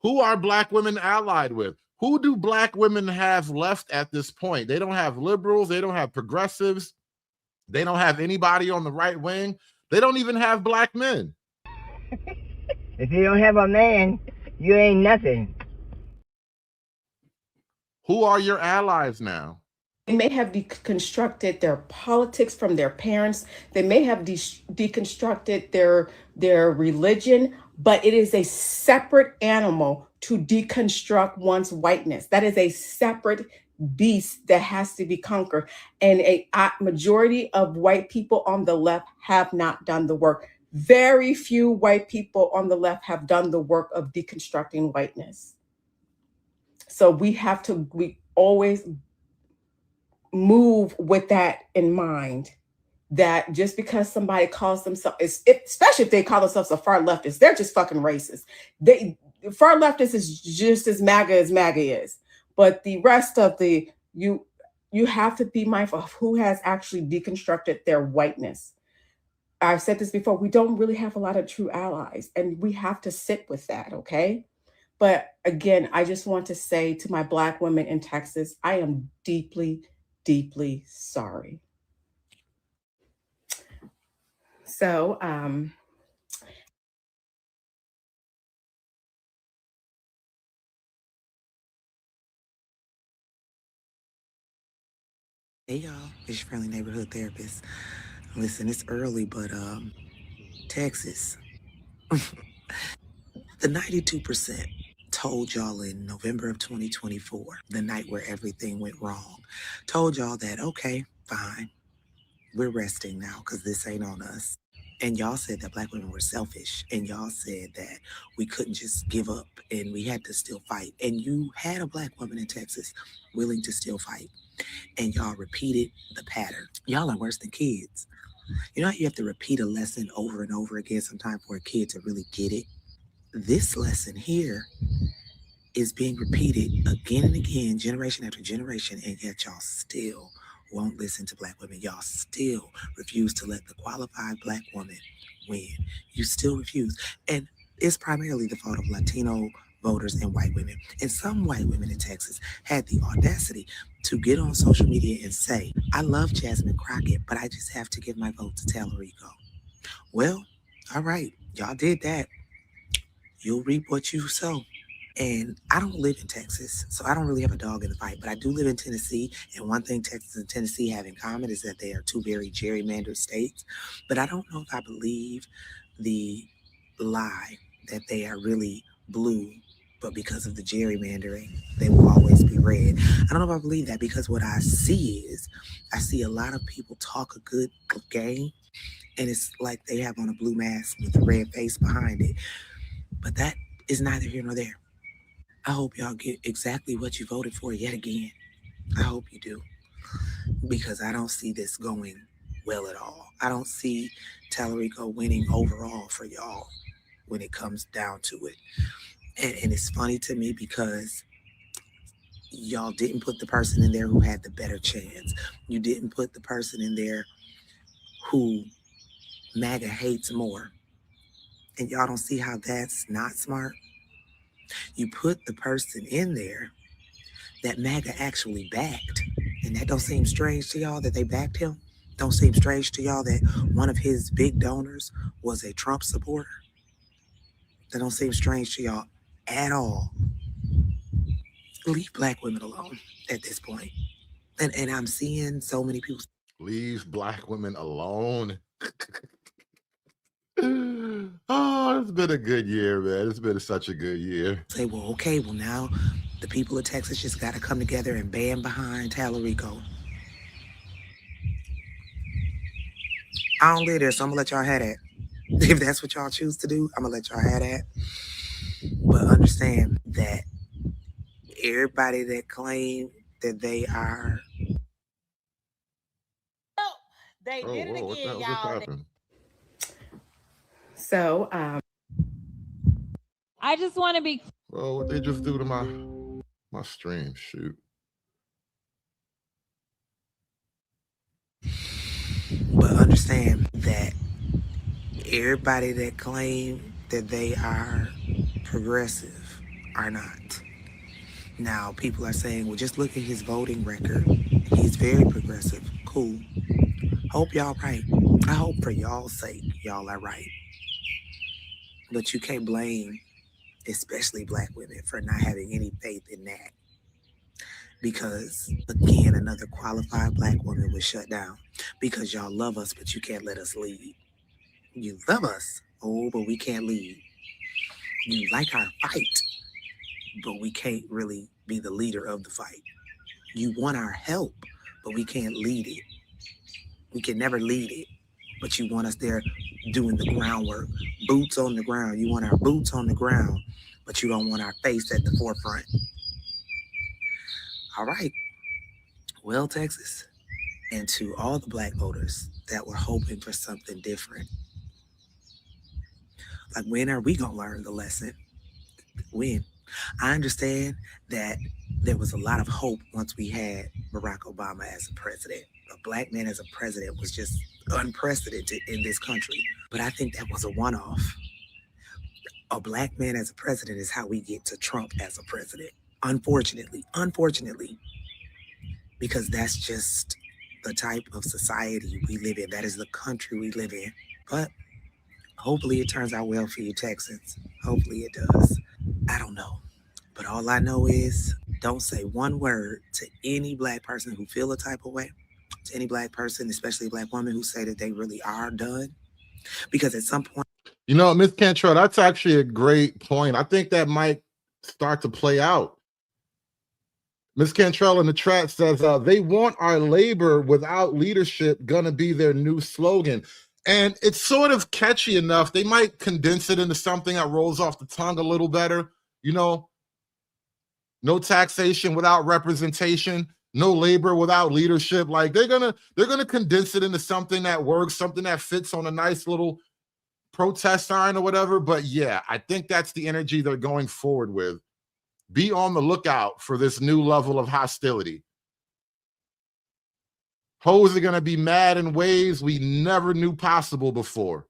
Who are Black women allied with? Who do Black women have left at this point? They don't have liberals. They don't have progressives. They don't have anybody on the right wing. They don't even have Black men. If you don't have a man, you ain't nothing. Who are your allies now? They may have deconstructed their politics from their parents. They may have deconstructed their religion, but it is a separate animal to deconstruct one's whiteness. That is a separate beast that has to be conquered. And a majority of white people on the left have not done the work. Very few white people on the left have done the work of deconstructing whiteness. So we always move with that in mind, that just because somebody calls themselves, especially if they call themselves a far leftist, they're just fucking racist. Far leftist is just as MAGA is. But the rest of you have to be mindful of who has actually deconstructed their whiteness. I've said this before, we don't really have a lot of true allies, and we have to sit with that, okay? But again, I just want to say to my Black women in Texas, I am deeply, deeply sorry. So, Hey y'all, it's your friendly neighborhood therapist. Listen, it's early, but Texas, the 92% told y'all in November of 2024, the night where everything went wrong, told y'all that, okay, fine, we're resting now because this ain't on us. And y'all said that Black women were selfish, and y'all said that we couldn't just give up and we had to still fight. And you had a Black woman in Texas willing to still fight. And y'all repeated the pattern. Y'all are worse than kids. You know how you have to repeat a lesson over and over again sometimes for a kid to really get it? This lesson here is being repeated again and again, generation after generation, and yet y'all still won't listen to Black women. Y'all still refuse to let the qualified Black woman win. You still refuse. And it's primarily the fault of Latino voters and white women. And some white women in Texas had the audacity to get on social media and say, I love Jasmine Crockett, but I just have to give my vote to Tallarico. Well, all right, y'all did that. You'll reap what you sow. And I don't live in Texas, so I don't really have a dog in the fight, but I do live in Tennessee. And one thing Texas and Tennessee have in common is that they are two very gerrymandered states. But I don't know if I believe the lie that they are really blue, but because of the gerrymandering, they will always be red. I don't know if I believe that, because what I see is I see a lot of people talk a good game, and it's like they have on a blue mask with a red face behind it. But that is neither here nor there. I hope y'all get exactly what you voted for yet again. I hope you do. Because I don't see this going well at all. I don't see Tallarico winning overall for y'all when it comes down to it. And it's funny to me because y'all didn't put the person in there who had the better chance. You didn't put the person in there who MAGA hates more. And y'all don't see how that's not smart. You put the person in there that MAGA actually backed. And that don't seem strange to y'all that they backed him? Don't seem strange to y'all that one of his big donors was a Trump supporter? That don't seem strange to y'all at all. Leave black women alone at this point. And I'm seeing so many people. Leave black women alone. Oh, it's been a good year, man. It's been such a good year. Say, well, okay, well now the people of Texas just got to come together and band behind Tallarico. I don't live there, so I'm gonna let y'all have that. If that's what y'all choose to do, I'm gonna let y'all have that. But understand that everybody that claim that they are, They did it What the again, hell just y'all. happened? So, I just want to be. Well, what they just do to my stream? Shoot. but understand that everybody that claim that they are progressive are not. Now, people are saying, well, just look at his voting record. He's very progressive. Cool. Hope y'all right. I hope for y'all's sake, y'all are right. But you can't blame, especially black women, for not having any faith in that. Because, again, another qualified black woman was shut down. Because y'all love us, but you can't let us lead. You love us, oh, but we can't lead. You like our fight, but we can't really be the leader of the fight. You want our help, but we can't lead it. We can never lead it, but you want us there doing the groundwork, boots on the ground. You want our boots on the ground, but you don't want our face at the forefront. All right. Well, Texas, and to all the black voters that were hoping for something different, like, when are we going to learn the lesson? When? I understand that there was a lot of hope once we had Barack Obama as a president. A black man as a president was just unprecedented in this country. But I think that was a one-off. A black man as a president is how we get to Trump as a president. Unfortunately, because that's just the type of society we live in. That is the country we live in. But hopefully it turns out well for you Texans. Hopefully it does. I don't know. But all I know is don't say one word to any black person who feel a type of way, to any black person, especially a black woman, who say that they really are done. Because at some point, You know, Ms. Cantrell, that's actually a great point. I think that might start to play out. Ms. Cantrell in the chat says, they want our labor without leadership gonna be their new slogan. And it's sort of catchy enough. They might condense it into something that rolls off the tongue a little better. You know, no taxation without representation, no labor without leadership. Like they're gonna condense it into something that works, something that fits on a nice little protest sign or whatever. But yeah, I think that's the energy they're going forward with. Be on the lookout for this new level of hostility. Hoes are gonna be mad in ways we never knew possible before.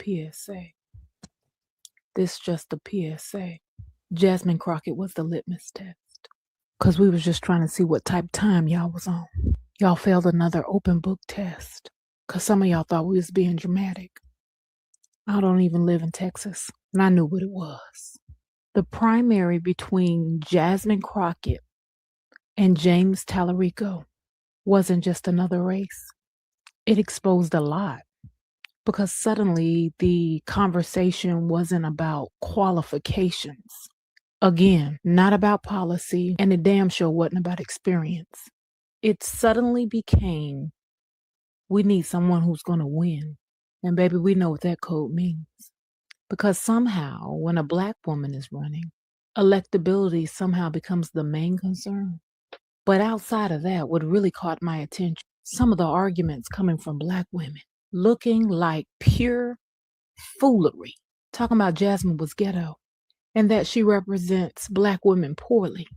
PSA. This just a PSA. Jasmine Crockett was the litmus test. Because we was just trying to see what type of time y'all was on. Y'all failed another open book test. Because some of y'all thought we was being dramatic. I don't even live in Texas, and I knew what it was. The primary between Jasmine Crockett and James Tallarico wasn't just another race. It exposed a lot. Because suddenly the conversation wasn't about qualifications. Again, not about policy, and it damn sure wasn't about experience. It suddenly became, we need someone who's going to win. And baby, we know what that code means. Because somehow, when a Black woman is running, electability somehow becomes the main concern. But outside of that, what really caught my attention, some of the arguments coming from Black women, looking like pure foolery. Talking about Jasmine was ghetto and that she represents Black women poorly.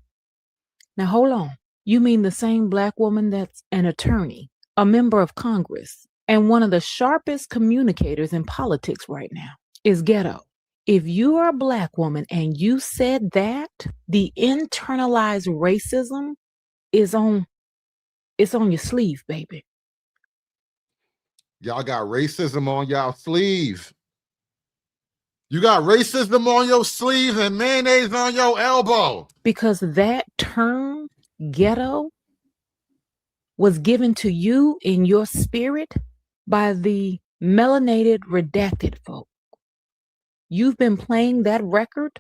Now, hold on. You mean the same Black woman that's an attorney, a member of Congress, and one of the sharpest communicators in politics right now is ghetto. If you are a Black woman and you said that, the internalized racism is on your sleeve, baby. Y'all got racism on y'all sleeve. You got racism on your sleeve and mayonnaise on your elbow. Because that term, ghetto, was given to you in your spirit by the melanated redacted folk. You've been playing that record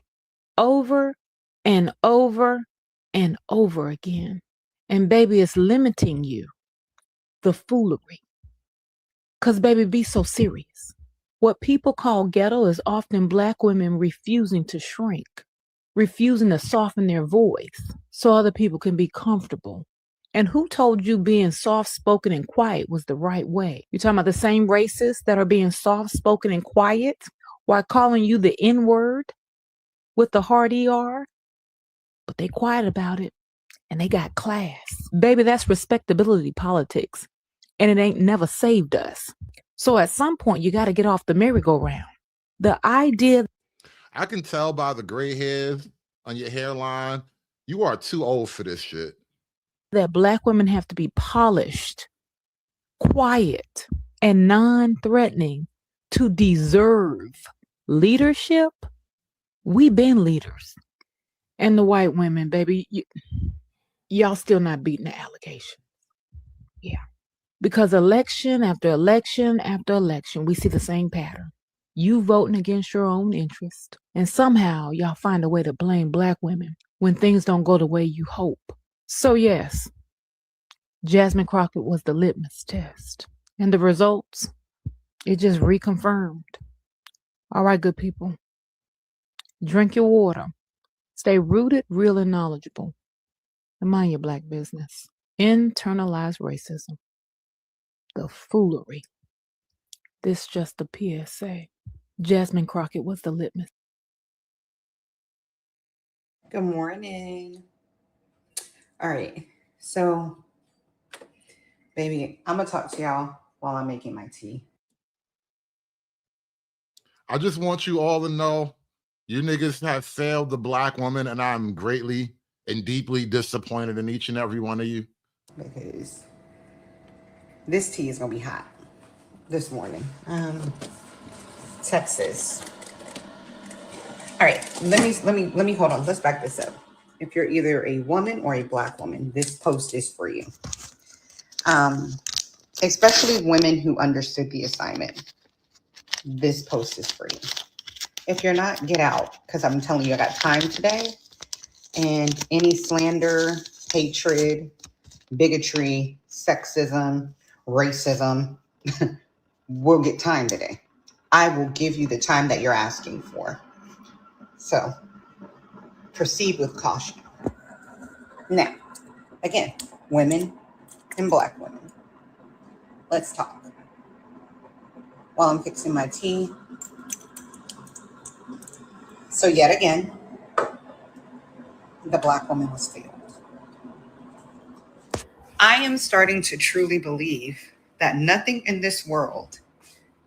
over and over and over again. And baby, it's limiting you. The foolery. Because baby, be so serious. What people call ghetto is often Black women refusing to shrink, refusing to soften their voice so other people can be comfortable. And who told you being soft-spoken and quiet was the right way? You're talking about the same racists that are being soft-spoken and quiet while calling you the N-word with the hard ER? But they quiet about it and they got class. Baby, that's respectability politics. And it ain't never saved us. So at some point, you got to get off the merry-go-round. The idea... I can tell by the gray hairs on your hairline, you are too old for this shit. That Black women have to be polished, quiet, and non-threatening to deserve leadership. We've been leaders. And the white women, baby, y'all still not beating the allegation. Yeah. Because election after election after election, we see the same pattern. You voting against your own interest. And somehow y'all find a way to blame Black women when things don't go the way you hope. So yes, Jasmine Crockett was the litmus test. And the results, it just reconfirmed. All right, good people. Drink your water. Stay rooted, real, and knowledgeable. And mind your Black business. Internalized racism. The foolery. This just a PSA. Jasmine Crockett was the litmus. Good morning. All right. So, baby, I'm going to talk to y'all while I'm making my tea. I just want you all to know you niggas have failed the Black woman, and I'm greatly and deeply disappointed in each and every one of you. Because this tea is going to be hot this morning. Texas. All right, let me hold on. Let's back this up. If you're either a woman or a Black woman, this post is for you. Especially women who understood the assignment. This post is for you. If you're not, get out, because I'm telling you, I got time today. And any slander, hatred, bigotry, sexism, racism, we'll get time today. I will give you the time that you're asking for. So proceed with caution. Now, again, women and Black women. Let's talk. While I'm fixing my tea. So yet again, the Black woman was failed. I am starting to truly believe that nothing in this world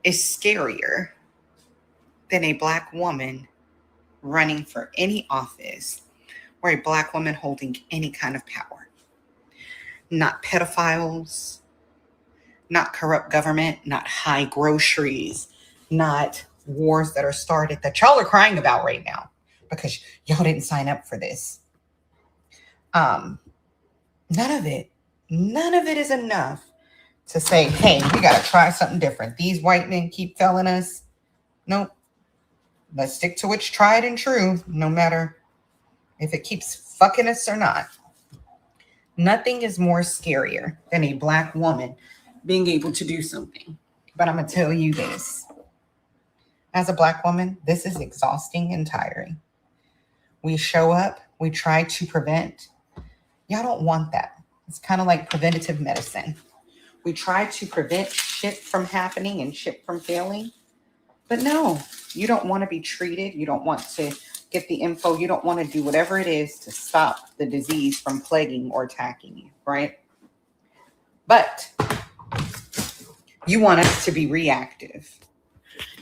is scarier than a Black woman running for any office or a Black woman holding any kind of power. Not pedophiles, not corrupt government, not high groceries, not wars that are started that y'all are crying about right now because y'all didn't sign up for this. None of it is enough to say, hey, we got to try something different. These white men keep failing us. Nope. Let's stick to what's tried and true, no matter if it keeps fucking us or not. Nothing is more scarier than a Black woman being able to do something. But I'm going to tell you this. As a Black woman, this is exhausting and tiring. We show up, we try to prevent. Y'all don't want that. It's kind of like preventative medicine. We try to prevent shit from happening and shit from failing. But no, you don't want to be treated. You don't want to get the info. You don't want to do whatever it is to stop the disease from plaguing or attacking you, right? But you want us to be reactive.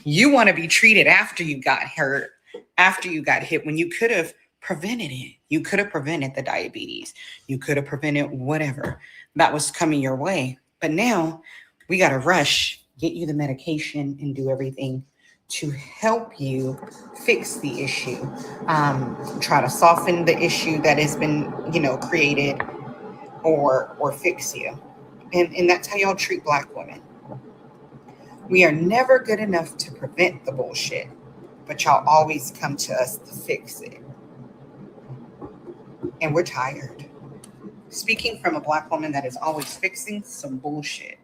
You want to be treated after you got hurt, after you got hit, when you could have prevented it. You could have prevented the diabetes. You could have prevented whatever that was coming your way. But now we got to rush, get you the medication and do everything to help you fix the issue. Try to soften the issue that has been, created or fix you. And that's how y'all treat Black women. We are never good enough to prevent the bullshit, but y'all always come to us to fix it. And we're tired. Speaking from a Black woman that is always fixing some bullshit,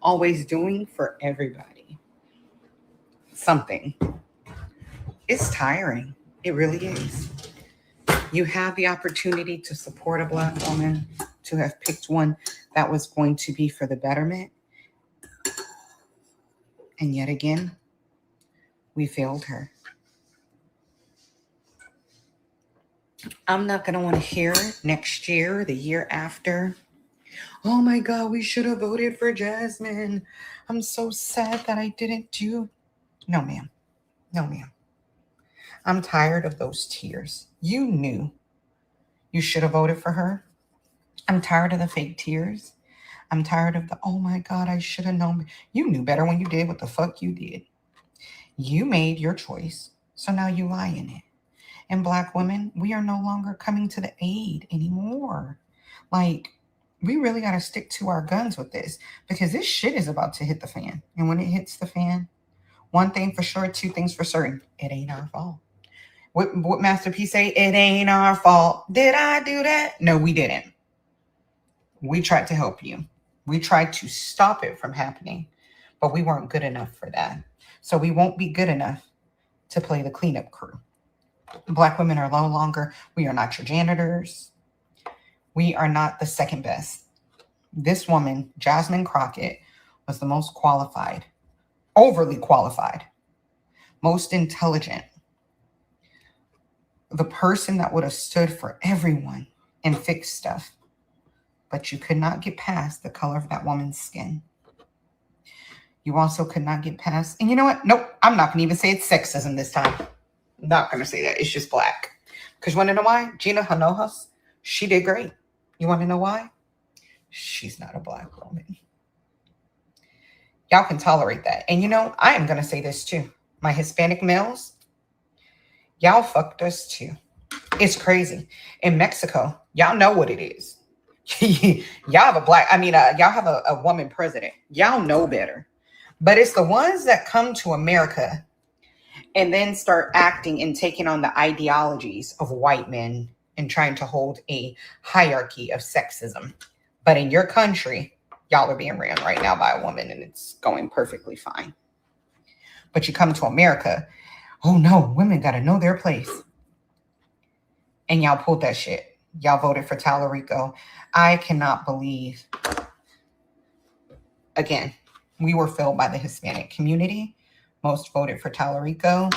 always doing for everybody something. It's tiring. It really is. You have the opportunity to support a Black woman, to have picked one that was going to be for the betterment. And yet again, we failed her. I'm not going to want to hear next year, the year after, oh my God, we should have voted for Jasmine. I'm so sad that I didn't do. No, ma'am. No, ma'am. I'm tired of those tears. You knew you should have voted for her. I'm tired of the fake tears. I'm tired of the, oh my God, I should have known. You knew better when you did what the fuck you did. You made your choice, so now you lie in it. And Black women, we are no longer coming to the aid anymore. Like, we really got to stick to our guns with this because this shit is about to hit the fan. And when it hits the fan, one thing for sure, two things for certain, it ain't our fault. What Master P say? It ain't our fault. Did I do that? No, we didn't. We tried to help you. We tried to stop it from happening, but we weren't good enough for that. So we won't be good enough to play the cleanup crew. Black women are no longer, we are not your janitors. We are not the second best. This woman, Jasmine Crockett, was the most qualified, overly qualified, most intelligent, the person that would have stood for everyone and fixed stuff. But you could not get past the color of that woman's skin. You also could not get past, and you know what? Nope, I'm not going to even say it's sexism this time. I'm not going to say that. It's just Black. Because you want to know why? Gina Hinojosa, she did great. You want to know why? She's not a Black woman. Y'all can tolerate that. And I am going to say this too. My Hispanic males, y'all fucked us too. It's crazy. In Mexico, y'all know what it is. Y'all have y'all have a woman president. Y'all know better. But it's the ones that come to America and then start acting and taking on the ideologies of white men and trying to hold a hierarchy of sexism. But in your country, y'all are being ran right now by a woman and it's going perfectly fine. But you come to America, oh no, women got to know their place. And y'all pulled that shit. Y'all voted for Tallarico. I cannot believe, again, we were failed by the Hispanic community. Most voted for Tallarico.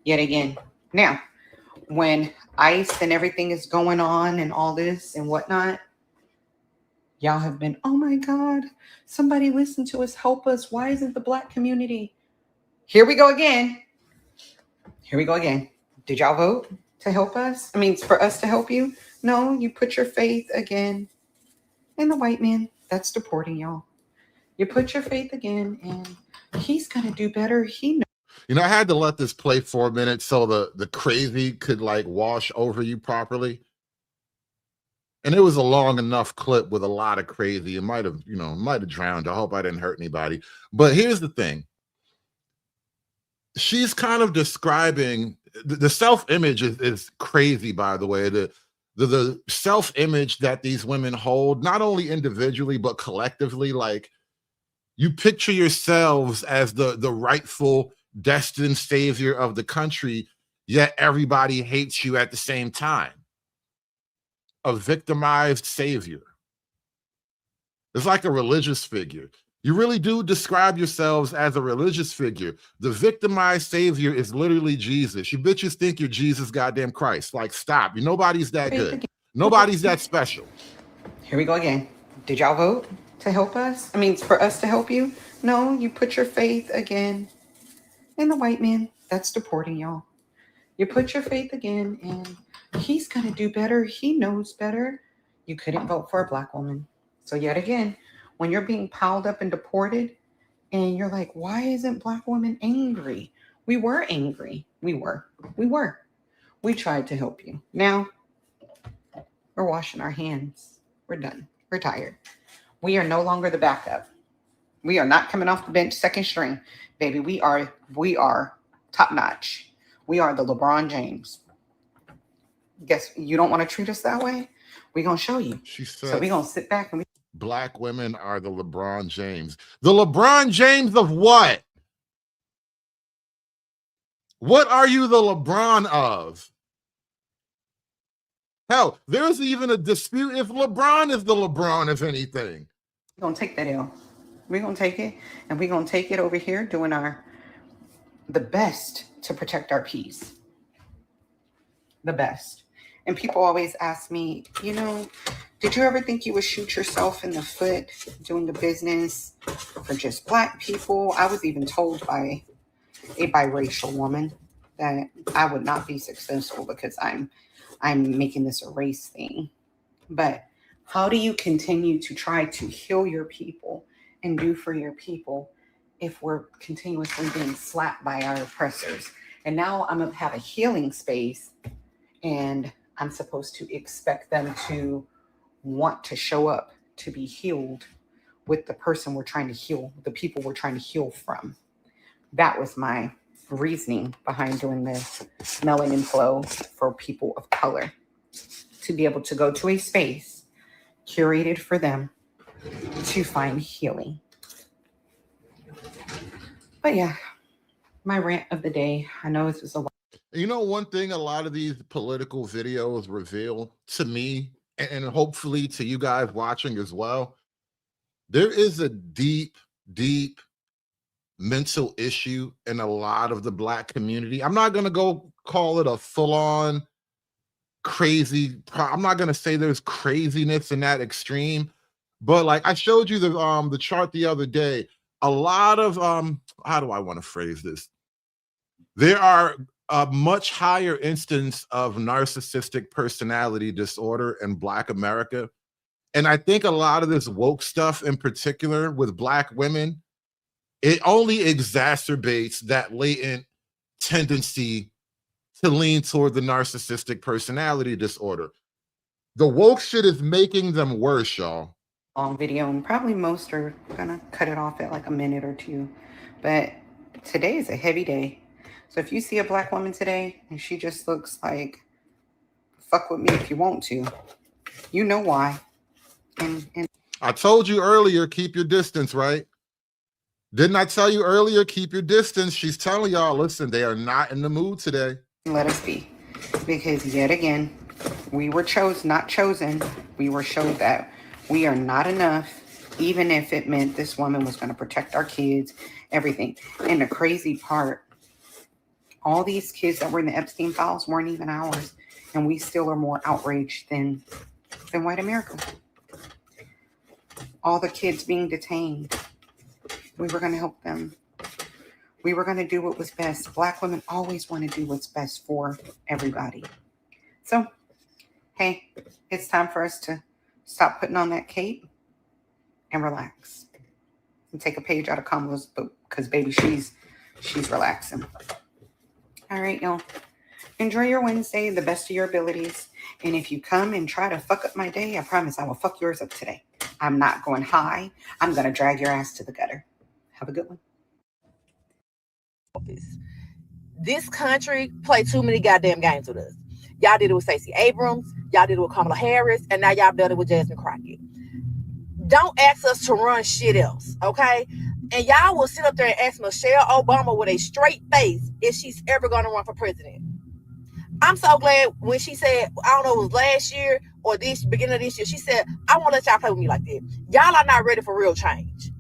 Yet again, now, when ICE and everything is going on and all this and whatnot, y'all have been, oh my God, somebody listen to us, help us. Why isn't the Black community? Here we go again. Here we go again. Did y'all vote to help us? I mean, for us to help you? No, you put your faith again in the white man that's deporting y'all. You put your faith again, and he's gonna do better. He knows. You know, I had to let this play for a minute so the crazy could like wash over you properly. And it was a long enough clip with a lot of crazy. It might have, might have drowned. I hope I didn't hurt anybody. But here's the thing. She's kind of describing the self-image is crazy, by the way. The self-image that these women hold, not only individually, but collectively, like you picture yourselves as the rightful destined savior of the country, yet everybody hates you at the same time. A victimized savior. It's like a religious figure. You really do describe yourselves as a religious figure. The victimized savior is literally Jesus. You bitches think you're Jesus goddamn Christ. Like, stop. Nobody's that good. Nobody's that special. Here we go again. Did y'all vote to help us? I mean, for us to help you? No, you put your faith again in the white man that's deporting y'all. You put your faith again, and he's going to do better. He knows better. You couldn't vote for a black woman. So yet again, when you're being piled up and deported, and you're like, why isn't black women angry? We were angry. We were. We tried to help you. Now, we're washing our hands. We're done. We're tired. We are no longer the backup. We are not coming off the bench second string. Baby, we are top notch. We are the LeBron James. Guess you don't want to treat us that way? We're going to show you. She said, so we're going to sit back and black women are the LeBron James. The LeBron James of what? What are you the LeBron of? Hell, there's even a dispute if LeBron is the LeBron of anything. We're going to take that L. We're going to take it, and we're going to take it over here doing the best to protect our peace. The best. And people always ask me, did you ever think you would shoot yourself in the foot doing the business for just black people? I was even told by a biracial woman that I would not be successful because I'm making this a race thing. But how do you continue to try to heal your people and do for your people if we're continuously being slapped by our oppressors? And now I'm going to have a healing space, and I'm supposed to expect them to want to show up to be healed with the person we're trying to heal, the people we're trying to heal from. That was my reasoning behind doing this melanin flow for people of color, to be able to go to a space curated for them to find healing. But yeah, my rant of the day. I know this was a lot. One thing a lot of these political videos reveal to me, and hopefully to you guys watching as well, there is a deep, deep mental issue in a lot of the black community. I'm not going to go call it a full-on crazy. I'm not going to say there's craziness in that extreme, but like I showed you the chart the other day, a lot of how do I want to phrase this? There are a much higher instance of narcissistic personality disorder in Black America. And I think a lot of this woke stuff in particular with Black women, it only exacerbates that latent tendency to lean toward the narcissistic personality disorder. The woke shit is making them worse, y'all. Long video, and probably most are gonna cut it off at like a minute or two. But today is a heavy day. So if you see a Black woman today and she just looks like, fuck with me if you want to, you know why. And I told you earlier, keep your distance, right? Didn't I tell you earlier, keep your distance? She's telling y'all, listen, they are not in the mood today. Let us be. Because yet again, we were not chosen. We were showed that we are not enough, even if it meant this woman was going to protect our kids, everything. And the crazy part, all these kids that were in the Epstein files weren't even ours. And we still are more outraged than white America. All the kids being detained, we were going to help them. We were going to do what was best. Black women always want to do what's best for everybody. So, hey, it's time for us to stop putting on that cape and relax. And take a page out of Kamala's book because, baby, she's relaxing. All right, y'all. Enjoy your Wednesday, the best of your abilities. And if you come and try to fuck up my day, I promise I will fuck yours up today. I'm not going high. I'm going to drag your ass to the gutter. Have a good one. This country played too many goddamn games with us. Y'all did it with Stacey Abrams. Y'all did it with Kamala Harris. And now y'all done it with Jasmine Crockett. Don't ask us to run shit else, okay? And y'all will sit up there and ask Michelle Obama with a straight face if she's ever going to run for president. I'm so glad when she said, I don't know, it was last year or this beginning of this year, she said, I won't let y'all play with me like that. Y'all are not ready for real change.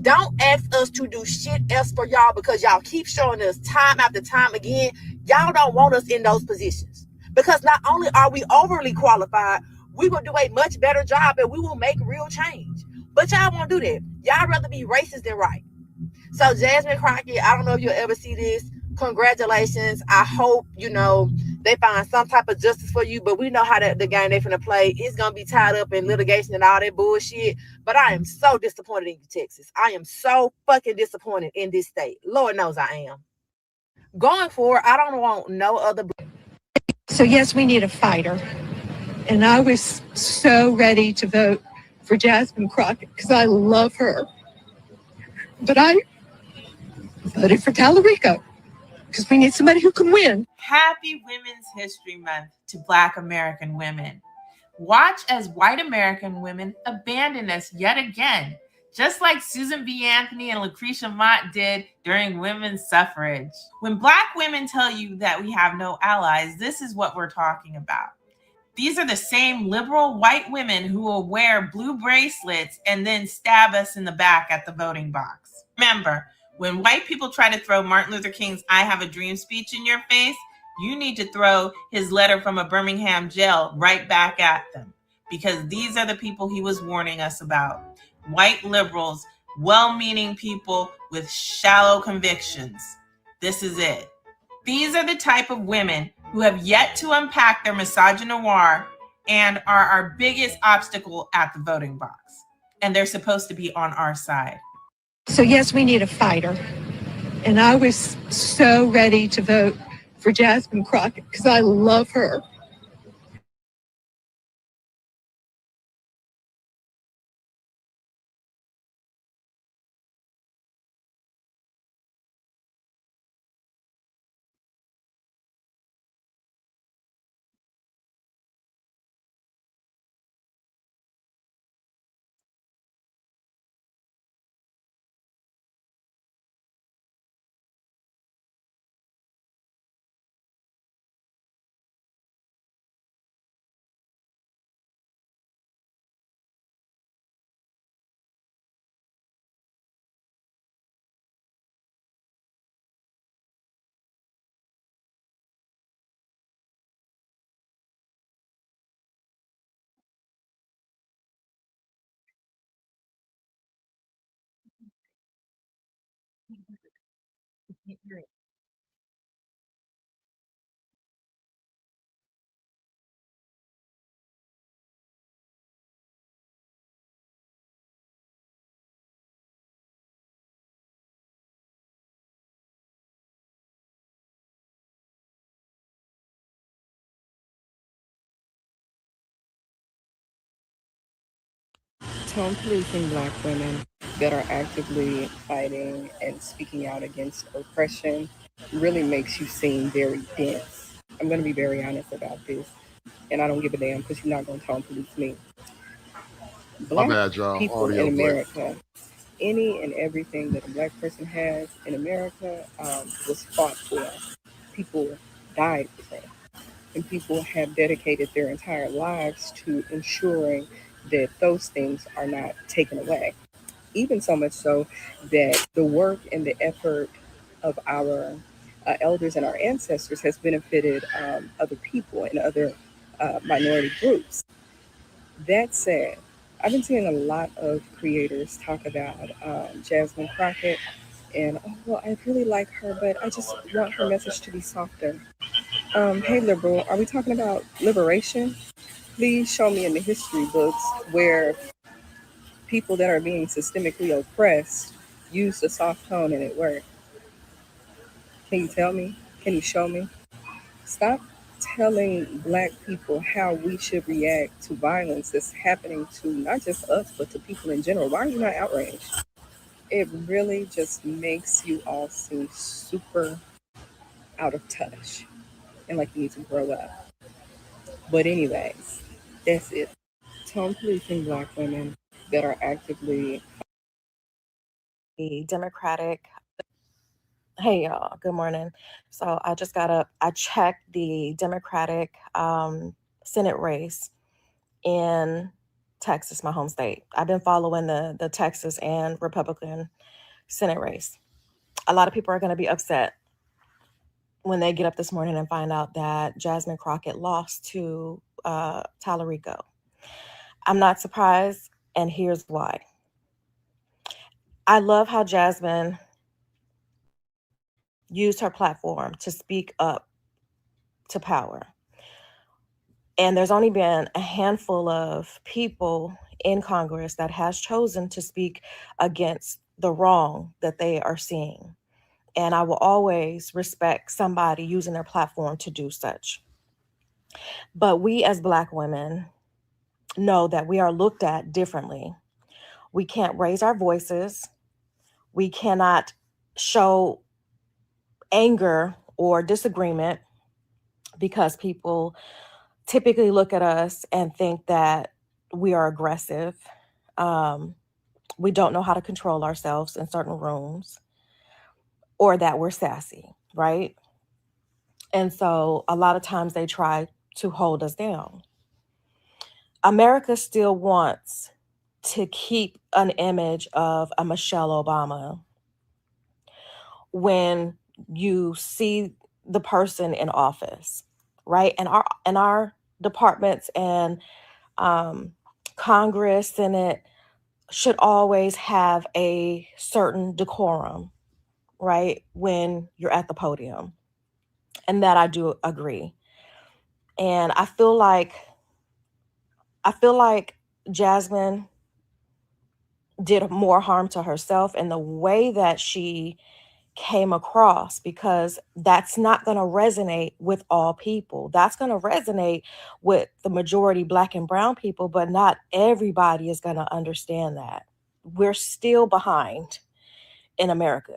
Don't ask us to do shit else for y'all because y'all keep showing us time after time again. Y'all don't want us in those positions. Because not only are we overly qualified, we will do a much better job and we will make real change. But y'all won't do that. Y'all rather be racist than right. So Jasmine Crockett, I don't know if you'll ever see this. Congratulations. I hope, they find some type of justice for you, but we know how the game they're finna play. It's gonna be tied up in litigation and all that bullshit. But I am so disappointed in you, Texas. I am so fucking disappointed in this state. Lord knows I am. Going forward, I don't want no other. So yes, we need a fighter. And I was so ready to vote for Jasmine Crockett because I love her. But I voted for Tallarico because we need somebody who can win. Happy Women's History Month to Black American women. Watch as white American women abandon us yet again, just like Susan B. Anthony and Lucretia Mott did during women's suffrage. When Black women tell you that we have no allies, this is what we're talking about. These are the same liberal white women who will wear blue bracelets and then stab us in the back at the voting box. Remember, when white people try to throw Martin Luther King's I Have a Dream speech in your face, you need to throw his letter from a Birmingham jail right back at them, because these are the people he was warning us about. White liberals, well-meaning people with shallow convictions. This is it. These are the type of women who have yet to unpack their misogynoir and are our biggest obstacle at the voting box. And they're supposed to be on our side. So yes, we need a fighter. And I was so ready to vote for Jasmine Crockett because I love her. Tone policing Black women that are actively fighting and speaking out against oppression really makes you seem very dense. I'm going to be very honest about this, and I don't give a damn because you're not going to tone police me. My Black bad, y'all. people Audio in glitch. America, any and everything that a Black person has in America was fought for. People died for it. And people have dedicated their entire lives to ensuring that those things are not taken away. Even so much so that the work and the effort of our elders and our ancestors has benefited other people and other minority groups. That said, I've been seeing a lot of creators talk about Jasmine Crockett and oh, well, I really like her, but I just want her message to be softer. Hey, liberal, are we talking about liberation? Please show me in the history books where people that are being systemically oppressed use the soft tone and it worked. Can you tell me? Can you show me? Stop telling Black people how we should react to violence that's happening to not just us, but to people in general. Why are you not outraged? It really just makes you all seem super out of touch and like you need to grow up. But anyways, that's it. Tone policing Black women that are actively the Democratic. Hey y'all, good morning. So I just got up. I checked the Democratic Senate race in Texas, my home state. I've been following the Texas and Republican Senate race. A lot of people are going to be upset when they get up this morning and find out that Jasmine Crockett lost to Tallarico. I'm not surprised, and here's why. I love how Jasmine used her platform to speak up to power. And there's only been a handful of people in Congress that has chosen to speak against the wrong that they are seeing. And I will always respect somebody using their platform to do such. But we as Black women know that we are looked at differently. We can't raise our voices. We cannot show anger or disagreement because people typically look at us and think that we are aggressive. We don't know how to control ourselves in certain rooms, or that we're sassy, right? And so a lot of times they try to hold us down. America still wants to keep an image of a Michelle Obama when you see the person in office, right? And our departments and Congress, Senate should always have a certain decorum, right? When you're at the podium. And that I do agree. And I feel like Jasmine did more harm to herself in the way that she came across, because that's not going to resonate with all people. That's going to resonate with the majority Black and brown people, but not everybody is going to understand that. We're still behind in America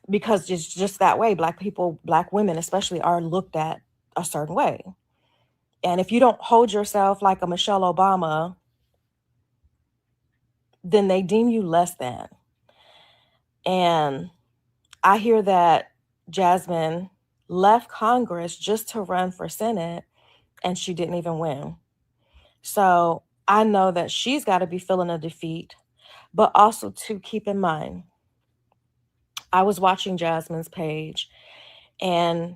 because it's just that way. Black people, Black women especially, are looked at a certain way. And if you don't hold yourself like a Michelle Obama, then they deem you less than. And I hear that Jasmine left Congress just to run for Senate, and she didn't even win. So I know that she's got to be feeling a defeat, but also to keep in mind, I was watching Jasmine's page, and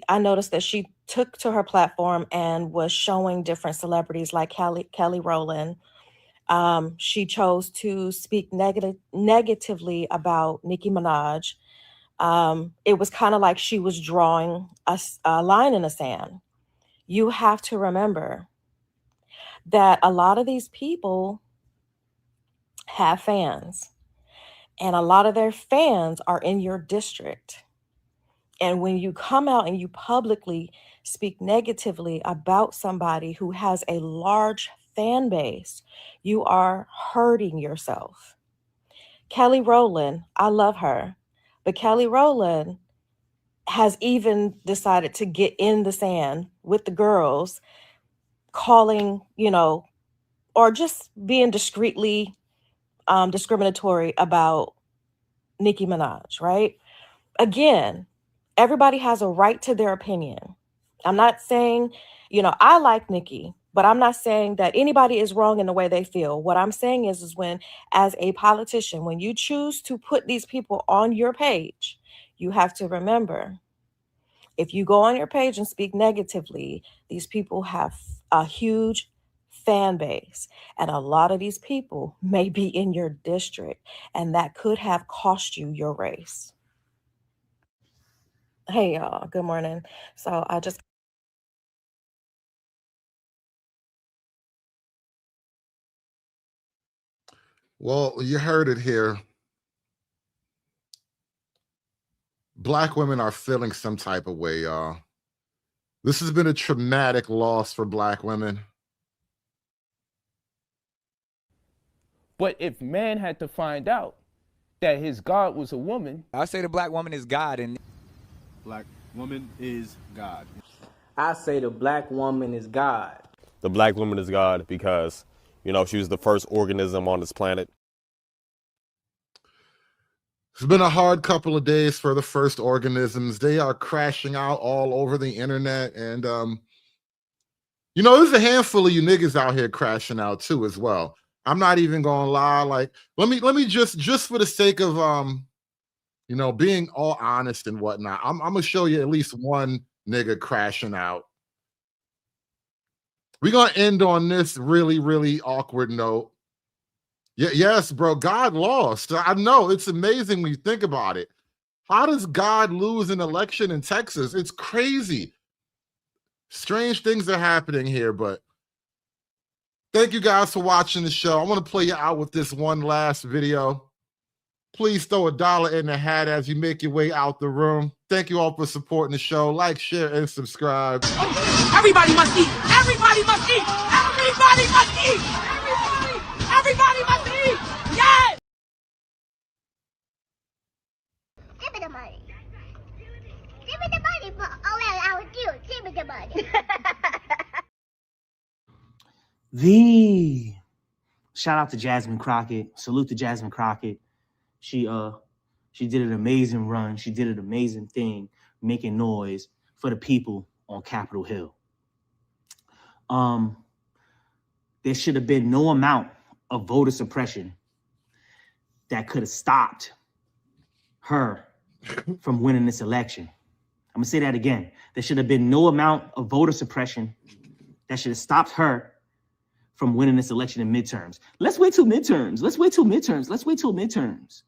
I noticed that she took to her platform and was showing different celebrities like Kelly Rowland. She chose to speak negatively about Nicki Minaj. It was kind of like she was drawing a line in the sand. You have to remember that a lot of these people have fans, and a lot of their fans are in your district. And when you come out and you publicly speak negatively about somebody who has a large fan base, you are hurting yourself. Kelly Rowland, I love her, but Kelly Rowland has even decided to get in the sand with the girls, calling, or just being discreetly discriminatory about Nicki Minaj, right? Again, everybody has a right to their opinion. I'm not saying, I like Nicki, but I'm not saying that anybody is wrong in the way they feel. What I'm saying is when, as a politician, when you choose to put these people on your page, you have to remember, if you go on your page and speak negatively, these people have a huge fan base. And a lot of these people may be in your district, and that could have cost you your race. Hey, y'all, good morning. So I just Well, you heard it here. Black women are feeling some type of way, y'all. This has been a traumatic loss for Black women. But if man had to find out that his God was a woman, I say the Black woman is God, and Black woman is God. I say the Black woman is God. The Black woman is God because, you know, she was the first organism on this planet. It's been a hard couple of days for the first organisms. They are crashing out all over the internet. And, you know, there's a handful of you niggas out here crashing out too as well. I'm not even gonna lie. Like, let me just for the sake of, you know, being all honest and whatnot, I'm gonna show you at least one nigga crashing out. We're gonna end on this really, really awkward note. Yes, bro, God lost. I know, it's amazing when you think about it. How does God lose an election in Texas? It's crazy. Strange things are happening here, but thank you guys for watching the show. I want to play you out with this one last video. Please throw $1 in the hat as you make your way out the room. Thank you all for supporting the show. Like, share, and subscribe. Everybody must eat. Everybody must eat. Everybody must eat. Everybody must eat. Yes. Give me the money. Give me the money for I will do. Give me the money. Shout out to Jasmine Crockett. Salute to Jasmine Crockett. She did an amazing run. She did an amazing thing, making noise for the people on Capitol Hill. There should have been no amount of voter suppression that could have stopped her from winning this election. I'm gonna say that again. There should have been no amount of voter suppression that should have stopped her from winning this election in midterms. Let's wait till midterms. Let's wait till midterms. Let's wait till midterms.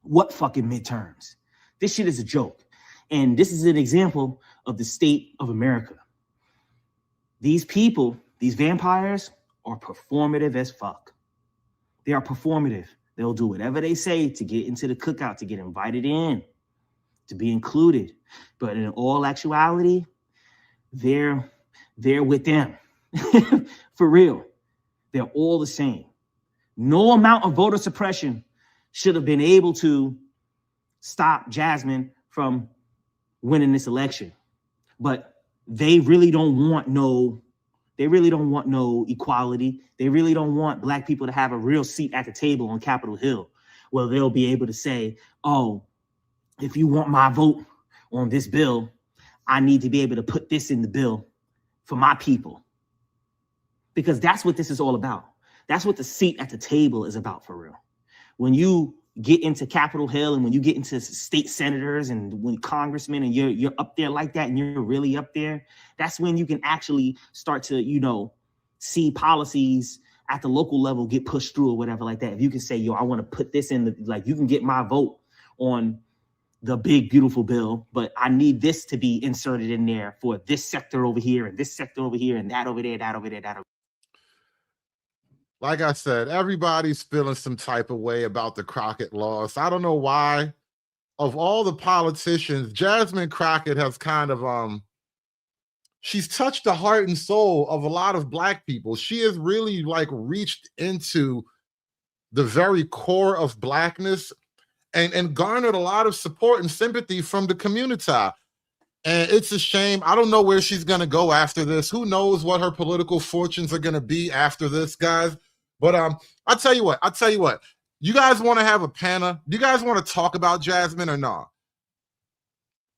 What fucking midterms? This shit is a joke. And this is an example of the state of America. These people, these vampires, are performative as fuck. They are performative. They'll do whatever they say to get into the cookout, to get invited in, to be included. But in all actuality, they're with them. For real. They're all the same. No amount of voter suppression should have been able to stop Jasmine from winning this election. But they really don't want no equality. They really don't want Black people to have a real seat at the table on Capitol Hill, where they'll be able to say, oh, if you want my vote on this bill, I need to be able to put this in the bill for my people. Because that's what this is all about. That's what the seat at the table is about, for real. When you get into Capitol Hill and when you get into state senators and when congressmen and you're up there like that and you're really up there, that's when you can actually start to, you know, see policies at the local level get pushed through or whatever like that. If you can say, yo, I want to put this in the, like, you can get my vote on the big, beautiful bill, but I need this to be inserted in there for this sector over here and this sector over here and that over there, that over there, that over there. Like I said, everybody's feeling some type of way about the Crockett loss. I don't know why. Of all the politicians, Jasmine Crockett has kind of, she's touched the heart and soul of a lot of Black people. She has really like reached into the very core of Blackness and garnered a lot of support and sympathy from the community. And it's a shame. I don't know where she's going to go after this. Who knows what her political fortunes are going to be after this, guys. But I'll tell you what. You guys want to have a panel? Do you guys want to talk about Jasmine or not?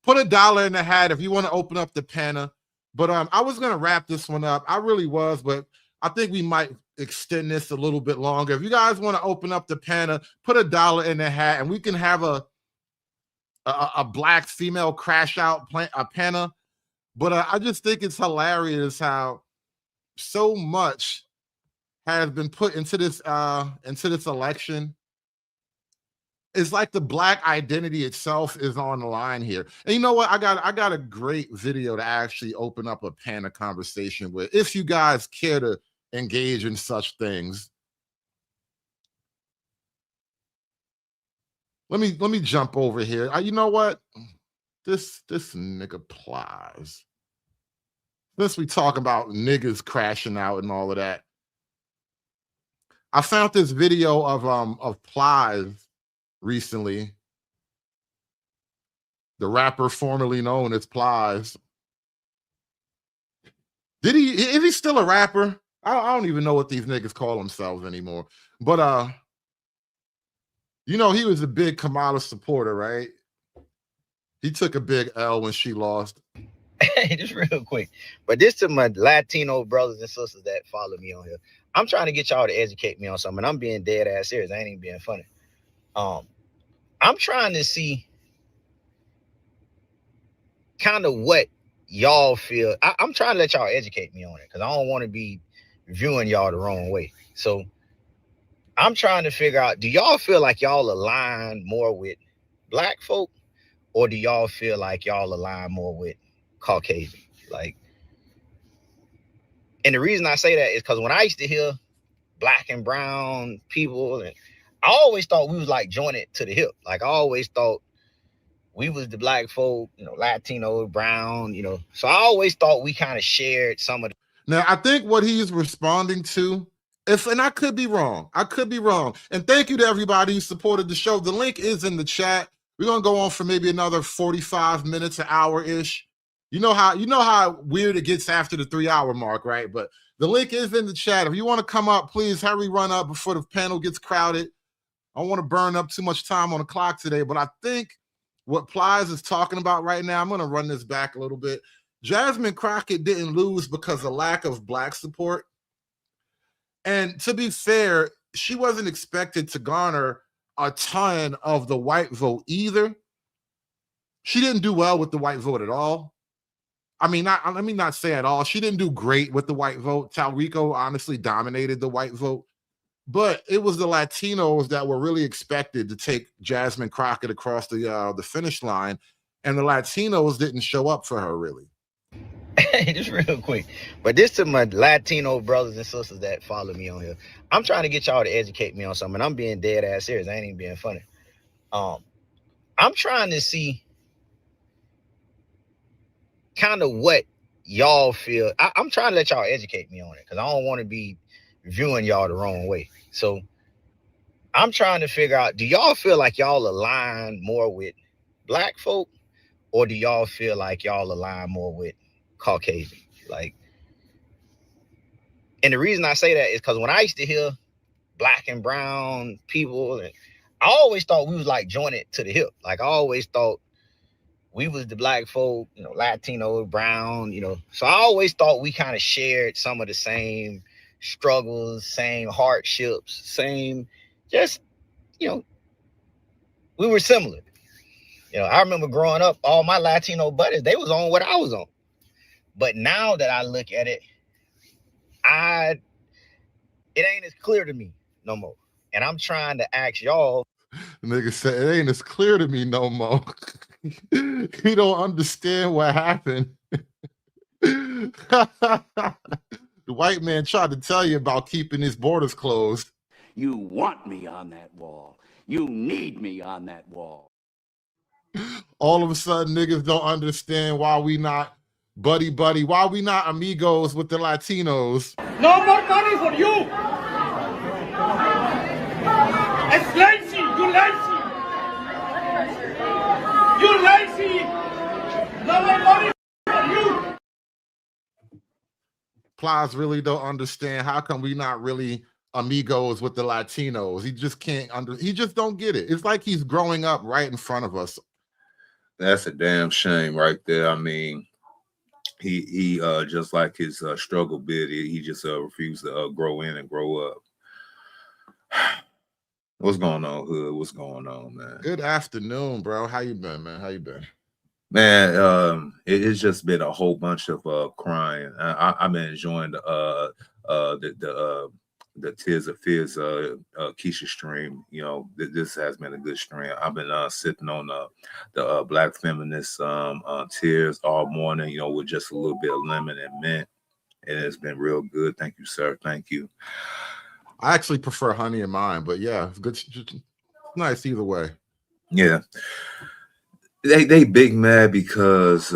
Put $1 in the hat if you want to open up the panel. But I was going to wrap this one up. I really was, but I think we might extend this a little bit longer. If you guys want to open up the panel, put $1 in the hat, and we can have a Black female crash out a panel. But I just think it's hilarious how so much has been put into this election. It's like the black identity itself is on the line here. And you know what? I got a great video to actually open up a panel conversation with, if you guys care to engage in such things. Let me jump over here. You know what? This nigga Plies. Since we talk about niggas crashing out and all of that, I found this video of Plies recently, the rapper formerly known as Plies. Is he still a rapper? I don't even know what these niggas call themselves anymore. But you know, he was a big Kamala supporter, right? He took a big L when she lost. Hey, just real quick. But this to my Latino brothers and sisters that follow me on here. I'm trying to get y'all to educate me on something. I'm being dead ass serious. I ain't even being funny. I'm trying to see kind of what y'all feel. I'm trying to let y'all educate me on it because I don't want to be viewing y'all the wrong way. So I'm trying to figure out, do y'all feel like y'all align more with black folk, or do y'all feel like y'all align more with Caucasian? Like, and the reason I say that is because when I used to hear black and brown people, and I always thought we was like jointed to the hip. Like I always thought we was the black folk, you know, Latino, brown, you know. So I always thought we kind of shared some of the. Now, I think what he's responding to, and I could be wrong. And thank you to everybody who supported the show. The link is in the chat. We're gonna go on for maybe another 45 minutes, an hour-ish. You know how weird it gets after the 3-hour mark, right? But the link is in the chat. If you want to come up, please hurry, run up before the panel gets crowded. I don't want to burn up too much time on the clock today, but I think what Plies is talking about right now, I'm going to run this back a little bit. Jasmine Crockett didn't lose because of lack of black support. And to be fair, she wasn't expected to garner a ton of the white vote either. She didn't do well with the white vote at all. I mean, let me not say at all. She didn't do great with the white vote. Talrico honestly dominated the white vote. But it was the Latinos that were really expected to take Jasmine Crockett across the finish line. And the Latinos didn't show up for her, really. Hey, just real quick. But this to my Latino brothers and sisters that follow me on here. I'm trying to get y'all to educate me on something. I'm being dead ass serious. I ain't even being funny. I'm trying to see kind of what y'all feel. I'm trying to let y'all educate me on it because I don't want to be viewing y'all the wrong way. So I'm trying to figure out, do y'all feel like y'all align more with black folk, or do y'all feel like y'all align more with Caucasian? Like, and the reason I say that is because when I used to hear black and brown people, and I always thought we was like jointed to the hip. Like I always thought we was the black folk, you know, Latino, brown, you know. So I always thought we kind of shared some of the same struggles, same hardships, same, just, you know, we were similar. You know, I remember growing up, all my Latino buddies, they was on what I was on. But now that I look at it, it ain't as clear to me no more. And I'm trying to ask y'all. The nigga said, it ain't as clear to me no more. You don't understand what happened. The white man tried to tell you about keeping his borders closed. You want me on that wall. You need me on that wall. All of a sudden, niggas don't understand why we not buddy, why we not amigos with the Latinos. No more money for you. It's lazy. You lazy. You lazy. No more money for you. Plies really don't understand. How come we not really amigos with the Latinos? He just can't he just don't get it. It's like he's growing up right in front of us. That's a damn shame right there. I mean, he just like his struggle bit, he just refused to grow in and grow up. What's going on, Hood? What's going on, man? Good afternoon, bro. How you been, man? How you been? Man, it's just been a whole bunch of crying. I've been enjoying the Tears of Fears Keisha stream. You know, this has been a good stream. I've been sitting on the Black feminist tears all morning. You know, with just a little bit of lemon and mint, and it's been real good. Thank you, sir. Thank you. I actually prefer honey in mine, but yeah, it's good. Nice either way. Yeah. They big mad because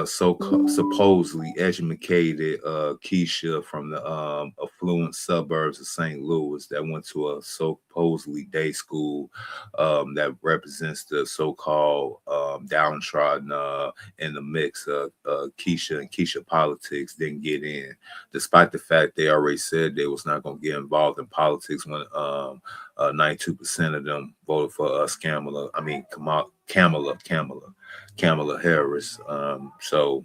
supposedly educated Keisha from the affluent suburbs of St. Louis that went to a supposedly day school that represents the so-called downtrodden in the mix of Keisha and Keisha politics didn't get in, despite the fact they already said they was not going to get involved in politics when 92% of them voted for Kamala Harris. So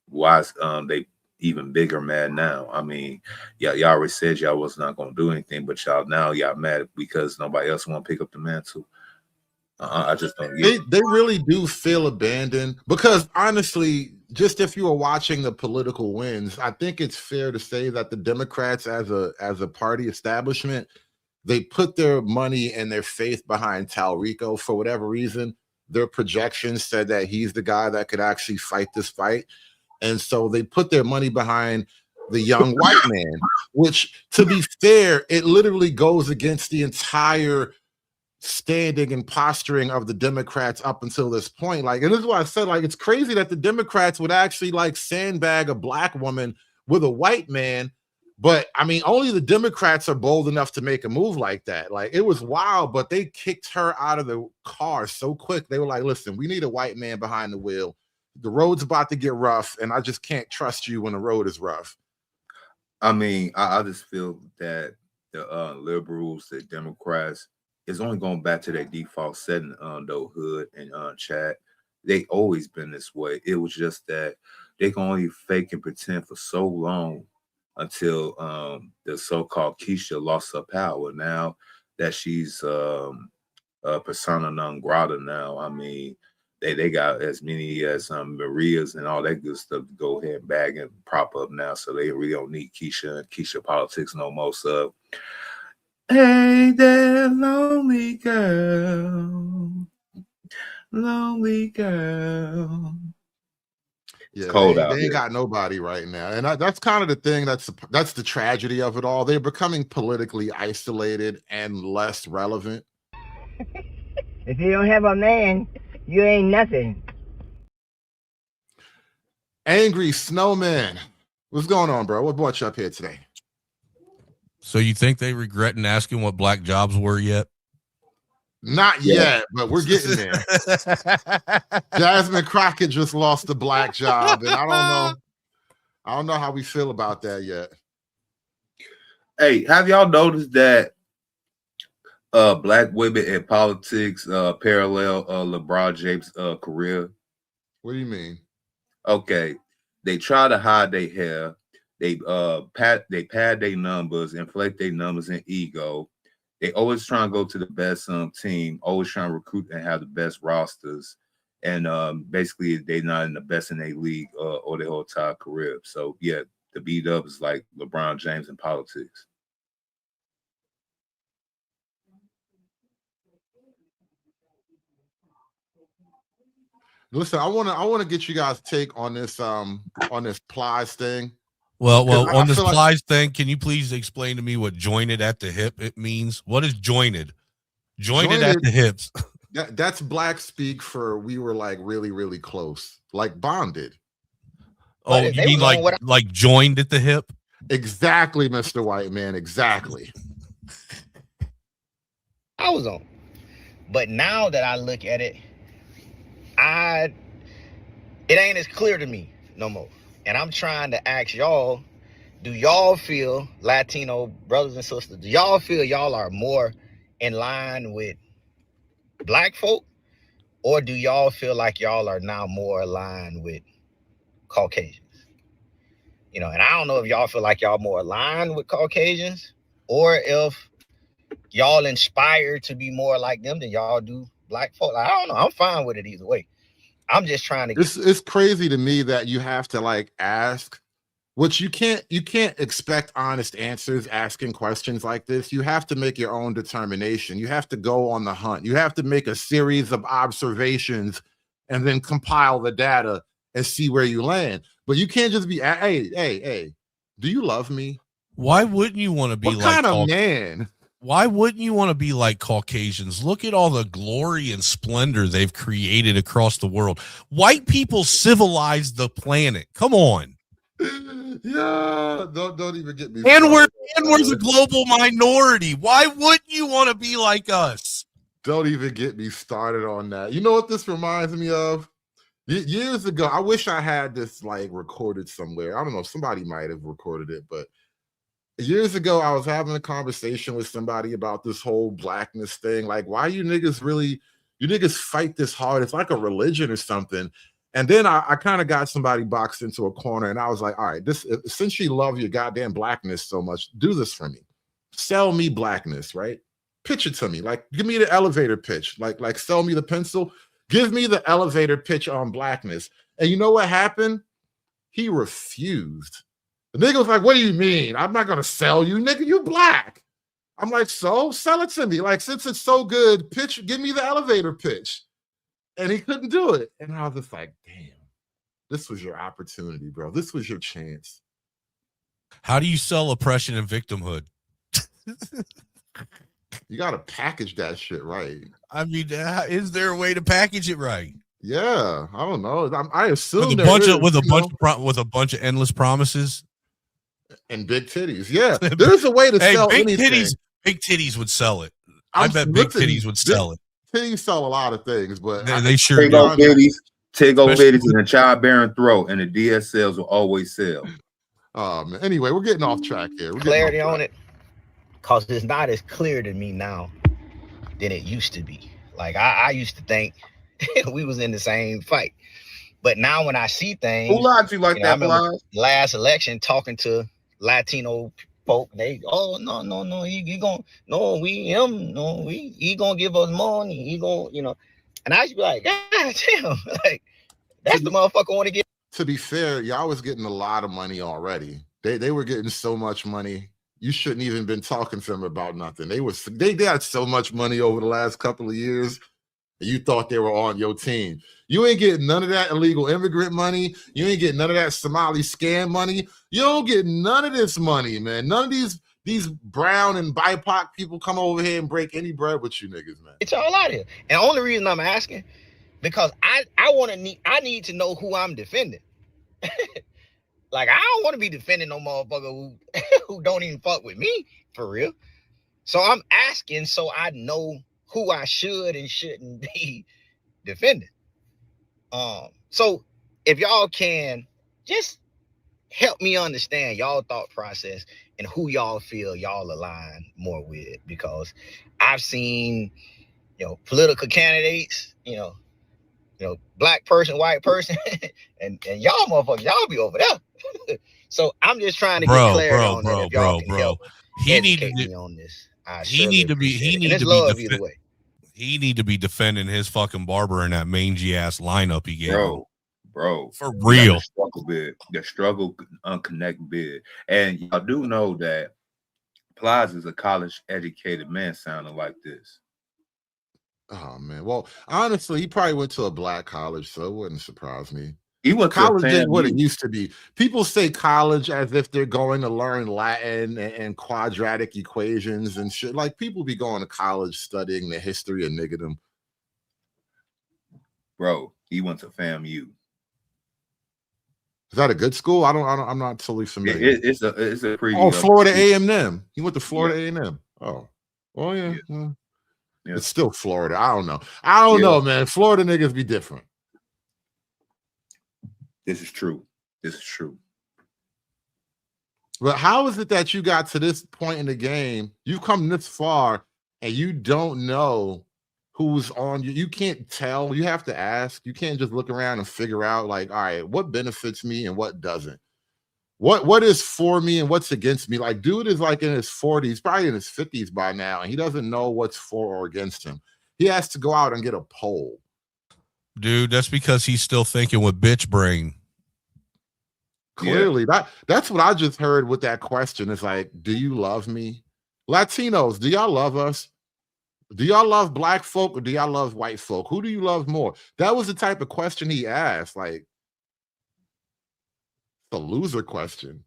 why is they even bigger mad now? I mean, y'all already said y'all was not gonna do anything, but y'all mad because nobody else want to pick up the mantle. I just don't get it. They really do feel abandoned because honestly, just if you were watching the political wins, I think it's fair to say that the Democrats as a party establishment, they put their money and their faith behind Talrico for whatever reason. Their projections said that he's the guy that could actually fight this fight. And so they put their money behind the young white man, which, to be fair, it literally goes against the entire standing and posturing of the Democrats up until this point. Like, and this is why I said, like, it's crazy that the Democrats would actually like sandbag a black woman with a white man. But I mean, only the Democrats are bold enough to make a move like that. Like, it was wild, but they kicked her out of the car so quick. They were like, listen, we need a white man behind the wheel. The road's about to get rough, and I just can't trust you when the road is rough. I mean, I just feel that the liberals, the Democrats, is only going back to their default setting, though, Hood and Chad. They always been this way. It was just that they can only fake and pretend for so long until the so-called Keisha lost her power. Now that she's persona non grata now, I mean, they got as many as Marias and all that good stuff to go ahead and bag and prop up now, so they really don't need Keisha and Keisha politics no more. So, hey there, lonely girl. Yeah, cold they out ain't here. got nobody right now, and that's kind of the thing. That's the tragedy of it all. They're becoming politically isolated and less relevant. If you don't have a man, you ain't nothing. Angry Snowman, what's going on, bro? What brought you up here today? So you think they regretting asking what black jobs were yet? Not yet, but we're getting there. Jasmine Crockett just lost the black job, and I don't know how we feel about that yet. Hey, have y'all noticed that black women in politics parallel LeBron James' career? What do you mean? Okay, they try to hide their hair. They pad their numbers, inflate their numbers and ego. They always try to go to the best team, always trying to recruit and have the best rosters. And basically, they're not in the best in their league or their whole entire career. So, yeah, the B-Dub is like LeBron James in politics. Listen, I want to get you guys' take on this plies thing. Well, on this plies thing, can you please explain to me what jointed at the hip it means? What is jointed? Jointed at the hips. That's black speak for we were like really, really close, like bonded. Oh, you mean like joined at the hip? Exactly, Mr. White Man. Exactly. I was on. But now that I look at it, it ain't as clear to me no more. And I'm trying to ask y'all, do y'all feel, Latino brothers and sisters, do y'all feel y'all are more in line with black folk? Or do y'all feel like y'all are now more aligned with Caucasians? You know, and I don't know if y'all feel like y'all more aligned with Caucasians or if y'all inspired to be more like them than y'all do black folk. I don't know. I'm fine with it either way. I'm just trying to get. It's crazy to me that you have to like ask, which you can't expect honest answers asking questions like this. You have to make your own determination. You have to go on the hunt. You have to make a series of observations and then compile the data and see where you land. But you can't just be, hey, do you love me? Why wouldn't you want to be what like kind of man? Why wouldn't you want to be like Caucasians? Look at all the glory and splendor they've created across the world. White people civilized the planet. Come on. Yeah, don't even get me. And we're the global minority. Why wouldn't you want to be like us? Don't even get me started on that. You know what this reminds me of? Years ago, I wish I had this like recorded somewhere. I don't know, somebody might have recorded it, but years ago, I was having a conversation with somebody about this whole blackness thing. Like, why you niggas fight this hard? It's like a religion or something. And then I kind of got somebody boxed into a corner, and I was like, all right, since you love your goddamn blackness so much, do this for me. Sell me blackness, right? Pitch it to me. Like, give me the elevator pitch. Like sell me the pencil. Give me the elevator pitch on blackness. And you know what happened? He refused. The nigga was like, what do you mean? I'm not going to sell you, nigga. You black. I'm like, so sell it to me. Like, since it's so good, give me the elevator pitch. And he couldn't do it. And I was just like, damn, this was your opportunity, bro. This was your chance. How do you sell oppression and victimhood? You got to package that shit right. I mean, is there a way to package it right? Yeah, I don't know. I assume with a bunch of endless promises and big titties. Yeah, there's a way to sell big anything. Titties. Big titties would sell it. I bet big titties would sell it. Titties sell a lot of things, but they sure do. Tego titties in a childbearing throat, and the DSLs will always sell. Man. Anyway, we're getting off track here. Clarity on it, because it's not as clear to me now than it used to be. Like I used to think we was in the same fight, but now when I see things, who lied to you like that? I remember last election talking to Latino folk, they no, he gonna give us money, he gonna, and I used to be like, God damn, like that's the motherfucker want to get. To be fair, y'all was getting a lot of money already. They were getting so much money. You shouldn't even been talking to them about nothing. They got so much money over the last couple of years. You thought they were on your team. You ain't getting none of that illegal immigrant money. You ain't getting none of that Somali scam money. You don't get none of this money, man. None of these brown and BIPOC people come over here and break any bread with you niggas, man. It's all out of here. And the only reason I'm asking, because I need to know who I'm defending. Like, I don't want to be defending no motherfucker who don't even fuck with me, for real. So I'm asking so I know who I should and shouldn't be defending. So if y'all can just help me understand y'all thought process and who y'all feel y'all align more with, because I've seen, political candidates, black person, white person, and y'all motherfuckers, y'all be over there. So I'm just trying to get clarity on that. If y'all can help educate me on this. He need to be defending his fucking barber in that mangy ass lineup he gave. Bro, for real. The struggle unconnect bid. And y'all do know that Plaza's a college educated man sounding like this. Oh man. Well, honestly, he probably went to a black college, so it wouldn't surprise me. He went to college ain't what it used to be. People say college as if they're going to learn Latin and quadratic equations and shit. Like, people be going to college studying the history of niggerdom. Bro, he went to FAMU. Is that a good school? I'm not totally familiar. It's a pretty. Oh, Florida A&M. He went to Florida A&M. Oh, well, yeah. It's still Florida. I don't know, man. Florida niggas be different. This is true. But how is it that you got to this point in the game? You've come this far and you don't know who's on you. You can't tell. You have to ask. You can't just look around and figure out, like, all right, what benefits me and what doesn't? What is for me and what's against me? Like, dude is like in his 40s, probably in his 50s by now, and he doesn't know what's for or against him. He has to go out and get a poll. dude. That's because he's still thinking with bitch brain. Clearly, that's what I just heard with that question. It's like, do you love me? Latinos, do y'all love us? Do y'all love black folk or do y'all love white folk? Who do you love more? That was the type of question he asked. Like, a loser question.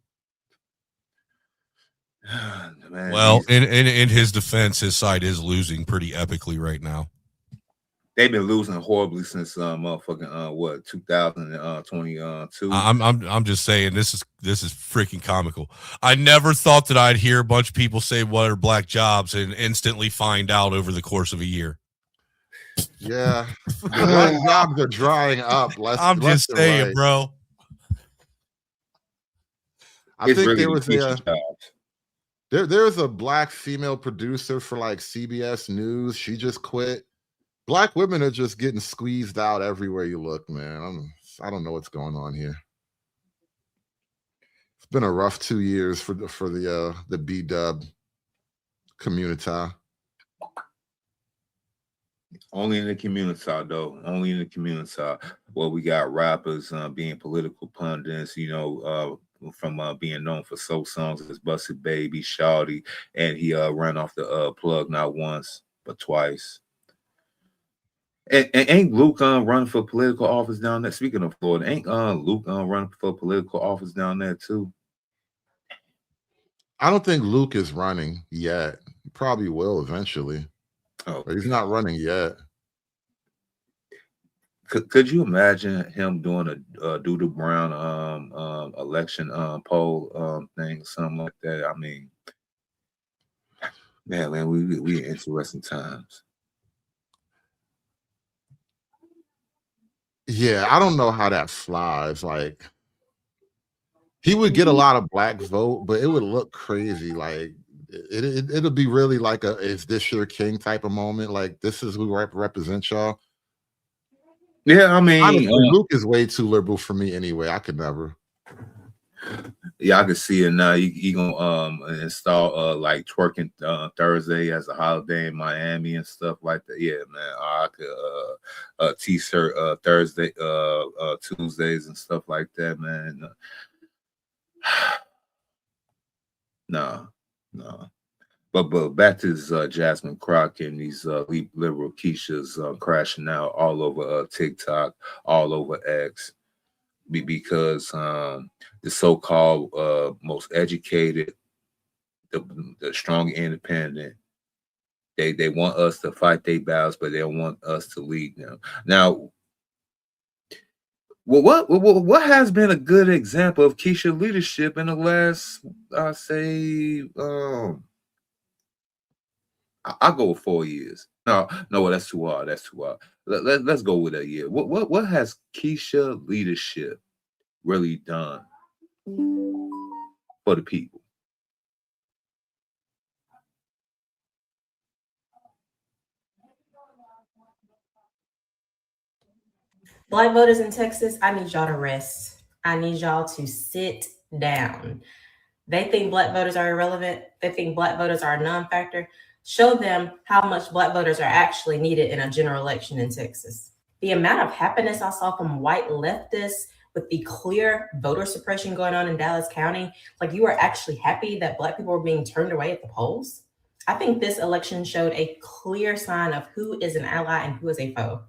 Man, Well, in his defense, his side is losing pretty epically right now. They've been losing horribly since motherfucking 2022. I'm just saying this is freaking comical. I never thought that I'd hear a bunch of people say what are black jobs and instantly find out over the course of a year. Yeah, the black jobs are drying up. I'm just saying, right. bro. I think really there's a black female producer for like CBS News. She just quit. Black women are just getting squeezed out everywhere you look, man. I don't know what's going on here. It's been a rough 2 years for the B-dub community. Only in the community, though. Only in the community. Well, we got rappers being political pundits, from being known for soul songs as Busted Baby, Shawty, and he ran off the plug not once but twice. And ain't Luke running for political office down there? Speaking of Florida, ain't Luke running for political office down there too? I don't think Luke is running yet. He probably will eventually. Oh, but he's not running yet. Could you imagine him doing a Doodle Brown election poll thing, something like that? I mean, man, we in interesting times. Yeah, I don't know how that flies. Like, he would get a lot of black vote, but it would look crazy. Like, it'll be really like is this your king type of moment? Like, this is who represents y'all. Yeah, I mean, honestly, Luke is way too liberal for me anyway. I could never. Yeah, I can see it now. You gonna install like twerking Thursday as a holiday in Miami and stuff like that. Yeah, man. I could t-shirt Thursday, Tuesdays and stuff like that, man. No. But back to this Jasmine Crockett and these liberal Keishas crashing out all over TikTok, all over X, because the so-called most educated, the strong, independent, they want us to fight their battles, but they don't want us to lead them. Now, what has been a good example of Keisha leadership in the last, I'll say, I'll go with 4 years. No, that's too hard. That's too hard. Let's go with a year. What has Keisha leadership really done for the people? Black voters in Texas, I need y'all to rest. I need y'all to sit down. They think black voters are irrelevant. They think black voters are a non-factor. Show them how much black voters are actually needed in a general election in Texas. The amount of happiness I saw from white leftists with the clear voter suppression going on in Dallas County, like you were actually happy that black people were being turned away at the polls. I think this election showed a clear sign of who is an ally and who is a foe.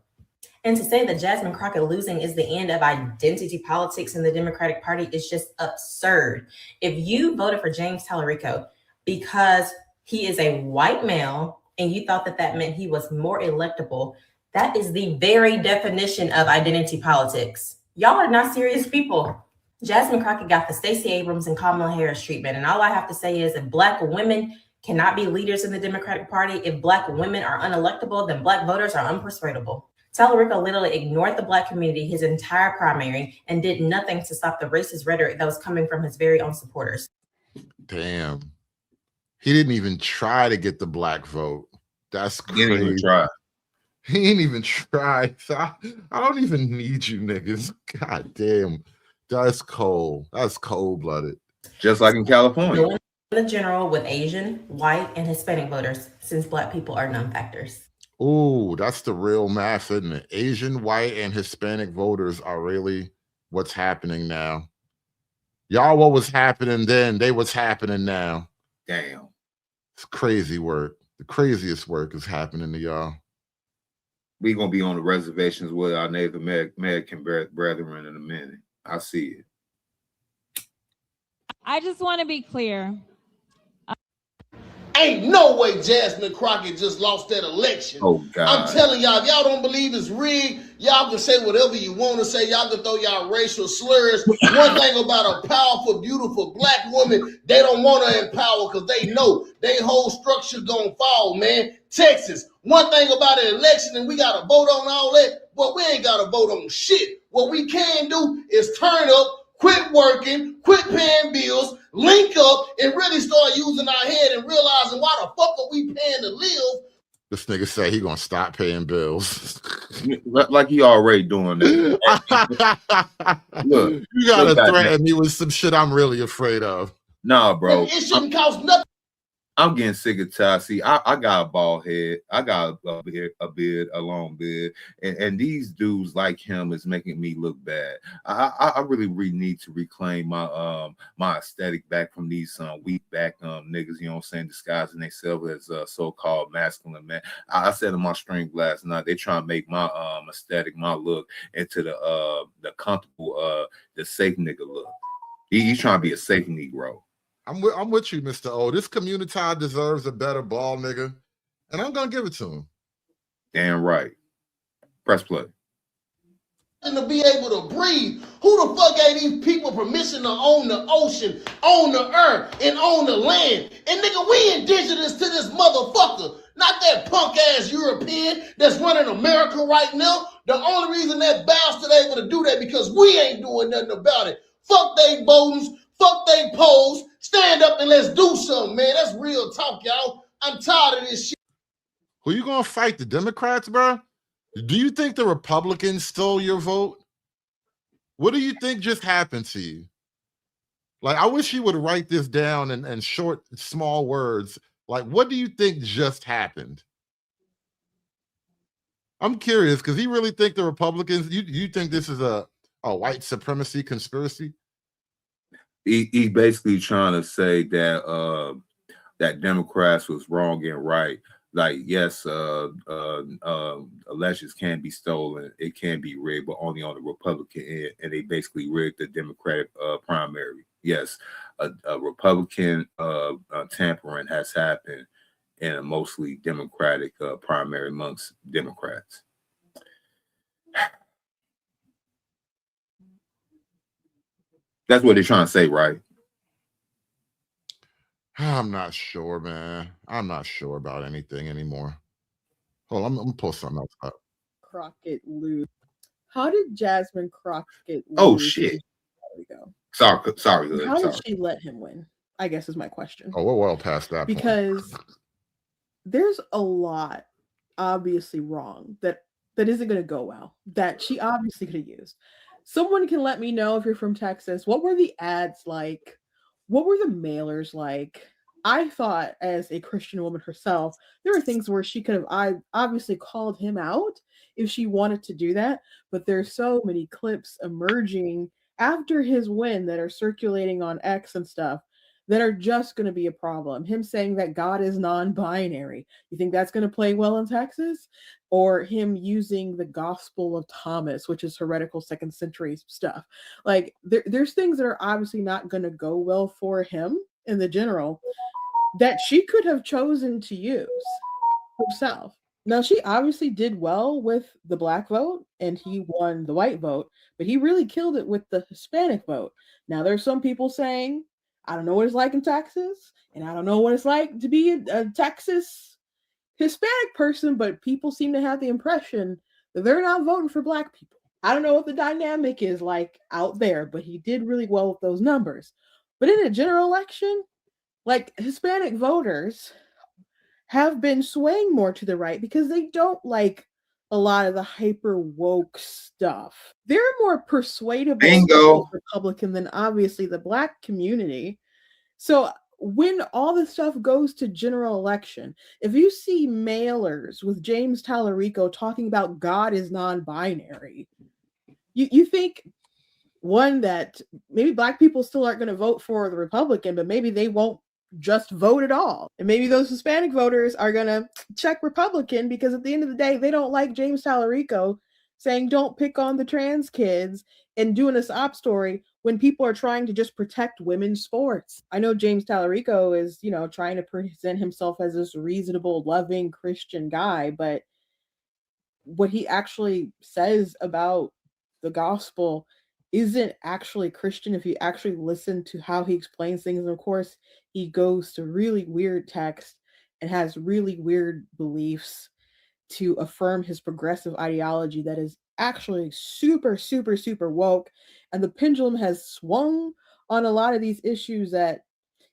And to say that Jasmine Crockett losing is the end of identity politics in the Democratic Party is just absurd. If you voted for James Tallarico because he is a white male and you thought that that meant he was more electable, that is the very definition of identity politics. Y'all are not serious people. Jasmine Crockett got the Stacey Abrams and Kamala Harris treatment. And all I have to say is if black women cannot be leaders in the Democratic Party, if black women are unelectable, then black voters are unpersuadable. Tallarico literally ignored the black community his entire primary and did nothing to stop the racist rhetoric that was coming from his very own supporters. Damn. He didn't even try to get the black vote. That's crazy. He didn't even try. He didn't even try. I don't even need you niggas. God damn. That's cold. That's cold-blooded. Just like in California. In the general with Asian, white, and Hispanic voters, since black people are non-factors. Ooh, that's the real math, isn't it? Asian, white, and Hispanic voters are really what's happening now. Y'all, what was happening then, they what's happening now. Damn. It's crazy work. The craziest work is happening to y'all. We gonna be on the reservations with our Native American brethren in a minute. I see it. I just want to be clear. Ain't no way Jasmine Crockett just lost that election. Oh, God. I'm telling y'all, if y'all don't believe it's rigged, y'all can say whatever you want to say. Y'all can throw y'all racial slurs. One thing about a powerful, beautiful black woman, they don't want her in power because they know their whole structure gonna fall, man. Texas, one thing about an election, and we got to vote on all that, but we ain't got to vote on shit. What we can do is turn up, quit working, quit paying bills, link up, and really start using our head and realizing why the fuck are we paying to live? This nigga say he gonna stop paying bills. Like he already doing that. Look, you gotta threaten me with some shit I'm really afraid of. Nah, bro. It shouldn't cost nothing. I'm getting sick of tired. See, I got a bald head. I got a beard, a long beard, and these dudes like him is making me look bad. I really need to reclaim my my aesthetic back from these weak back niggas. You know what I'm saying? Disguising themselves as so-called masculine man. I said in my stream last night, they trying to make my aesthetic, my look into the comfortable, the safe nigga look. He's trying to be a safe Negro. I'm with you, Mr. O. This community deserves a better ball, nigga. And I'm gonna give it to him. Damn right. Press play. And to be able to breathe. Who the fuck gave these people permission to own the ocean, own the earth, and own the land? And nigga, we indigenous to this motherfucker. Not that punk ass European that's running America right now. The only reason that bastard able to do that because we ain't doing nothing about it. Fuck they voters. Fuck they polls. Stand up and let's do something, man. That's real talk, y'all. I'm tired of this shit. Who you gonna fight? The Democrats, bro? Do you think the Republicans stole your vote? What do you think just happened to you? Like, I wish you would write this down in short, small words. Like, what do you think just happened? I'm curious, because he really think the Republicans, you think this is a white supremacy conspiracy? He basically trying to say that that Democrats was wrong and right. Like, yes, elections can be stolen, it can be rigged, but only on the Republican end, and they basically rigged the Democratic primary. Yes, a Republican tampering has happened in a mostly Democratic primary amongst Democrats. That's what they're trying to say, right? I'm not sure, man. I'm not sure about anything anymore. Hold on, I'm gonna pull something else up. Crockett lose. How did Jasmine Crockett lose? Oh shit. There we go. Sorry. How did she let him win? I guess is my question. Oh, we're well past that point. Because there's a lot obviously wrong that isn't going to go well, that she obviously could have used. Someone can let me know if you're from Texas. What were the ads like? What were the mailers like? I thought, as a Christian woman herself, there were things where she could have obviously called him out if she wanted to do that. But there's so many clips emerging after his win that are circulating on X and stuff that are just going to be a problem. Him saying that God is non-binary. You think that's going to play well in Texas? Or him using the Gospel of Thomas, which is heretical second century stuff. Like, there's things that are obviously not going to go well for him in the general that she could have chosen to use herself. Now, she obviously did well with the black vote and he won the white vote, but he really killed it with the Hispanic vote. Now, there's some people saying, I don't know what it's like in Texas, and I don't know what it's like to be a Texas Hispanic person, but people seem to have the impression that they're not voting for black people. I don't know what the dynamic is like out there, but he did really well with those numbers. But in a general election, like, Hispanic voters have been swaying more to the right because they don't like a lot of the hyper woke stuff. They're more persuadable Republican than obviously the black community. So when all this stuff goes to general election, if you see mailers with James Tallarico talking about God is non-binary, you think, one, that maybe Black people still aren't going to vote for the Republican, but maybe they won't just vote at all. And maybe those Hispanic voters are going to check Republican because at the end of the day, they don't like James Tallarico saying don't pick on the trans kids and doing a sob story when people are trying to just protect women's sports. I know James Tallarico is, trying to present himself as this reasonable, loving Christian guy, but what he actually says about the gospel isn't actually Christian if you actually listen to how he explains things. And of course, he goes to really weird texts and has really weird beliefs to affirm his progressive ideology that is actually super, super, super woke. And the pendulum has swung on a lot of these issues that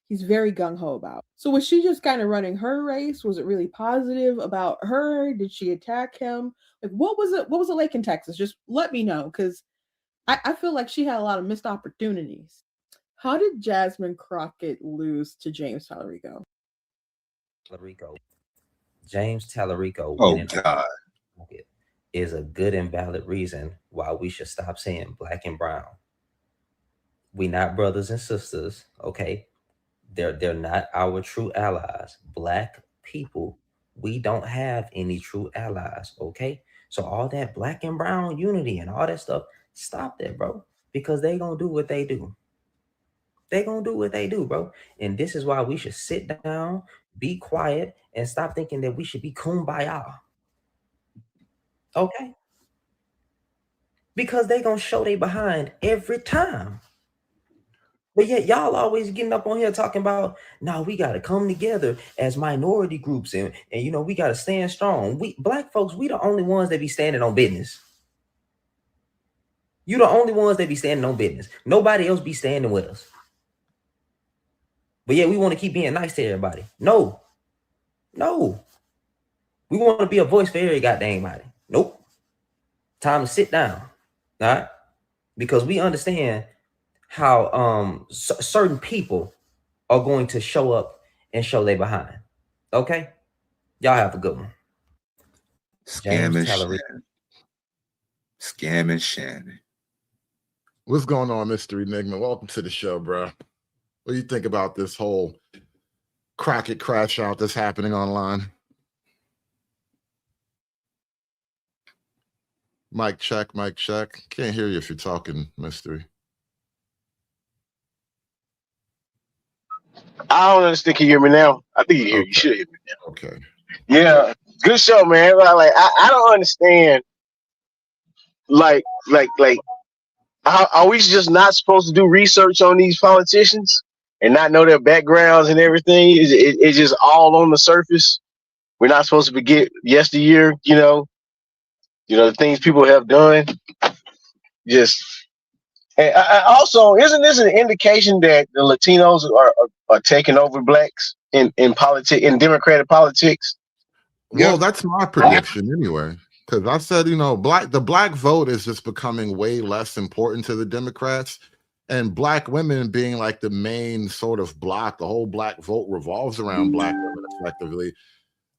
he's very gung-ho about. So was she just kind of running her race? Was it really positive about her? Did she attack him? Like, what was it like in Texas? Just let me know, because I feel like she had a lot of missed opportunities. How did Jasmine Crockett lose to James Tallarico? James Tallarico is a good and valid reason why we should stop saying Black and brown. We not brothers and sisters, okay? They're not our true allies. Black people, we don't have any true allies, okay? So all that Black and brown unity and all that stuff, stop that, bro, because they gonna do what they do. They gonna do what they do, bro. And this is why we should sit down, be quiet, and stop thinking that we should be kumbaya. Okay? Because they gonna show they behind every time. But yet y'all always getting up on here talking about, no, we gotta come together as minority groups and we gotta stand strong. We Black folks, we the only ones that be standing on business. You the only ones that be standing on business. Nobody else be standing with us. But yeah, we want to keep being nice to everybody. No. We want to be a voice for every goddamn body. Nope. Time to sit down. All right? Because we understand how certain people are going to show up and show they behind. Okay? Y'all have a good one. Scamming Shannon. What's going on, Mr. Enigma? Welcome to the show, bro. What do you think about this whole Crockett crash out that's happening online? Mic check, mic check. Can't hear you if you're talking, Mystery. I don't understand. Can you hear me now? I think you hear. Okay. You should hear me now. Okay. Yeah, good show, man. I don't understand. Are we just not supposed to do research on these politicians and not know their backgrounds and everything? It's just all on the surface. We're not supposed to forget yesteryear, the things people have done. And also, isn't this an indication that the Latinos are taking over Blacks in Democratic politics? Well, that's my prediction anyway. Because I said, the black vote is just becoming way less important to the Democrats, and Black women being like the main sort of block, the whole Black vote revolves around Black women effectively.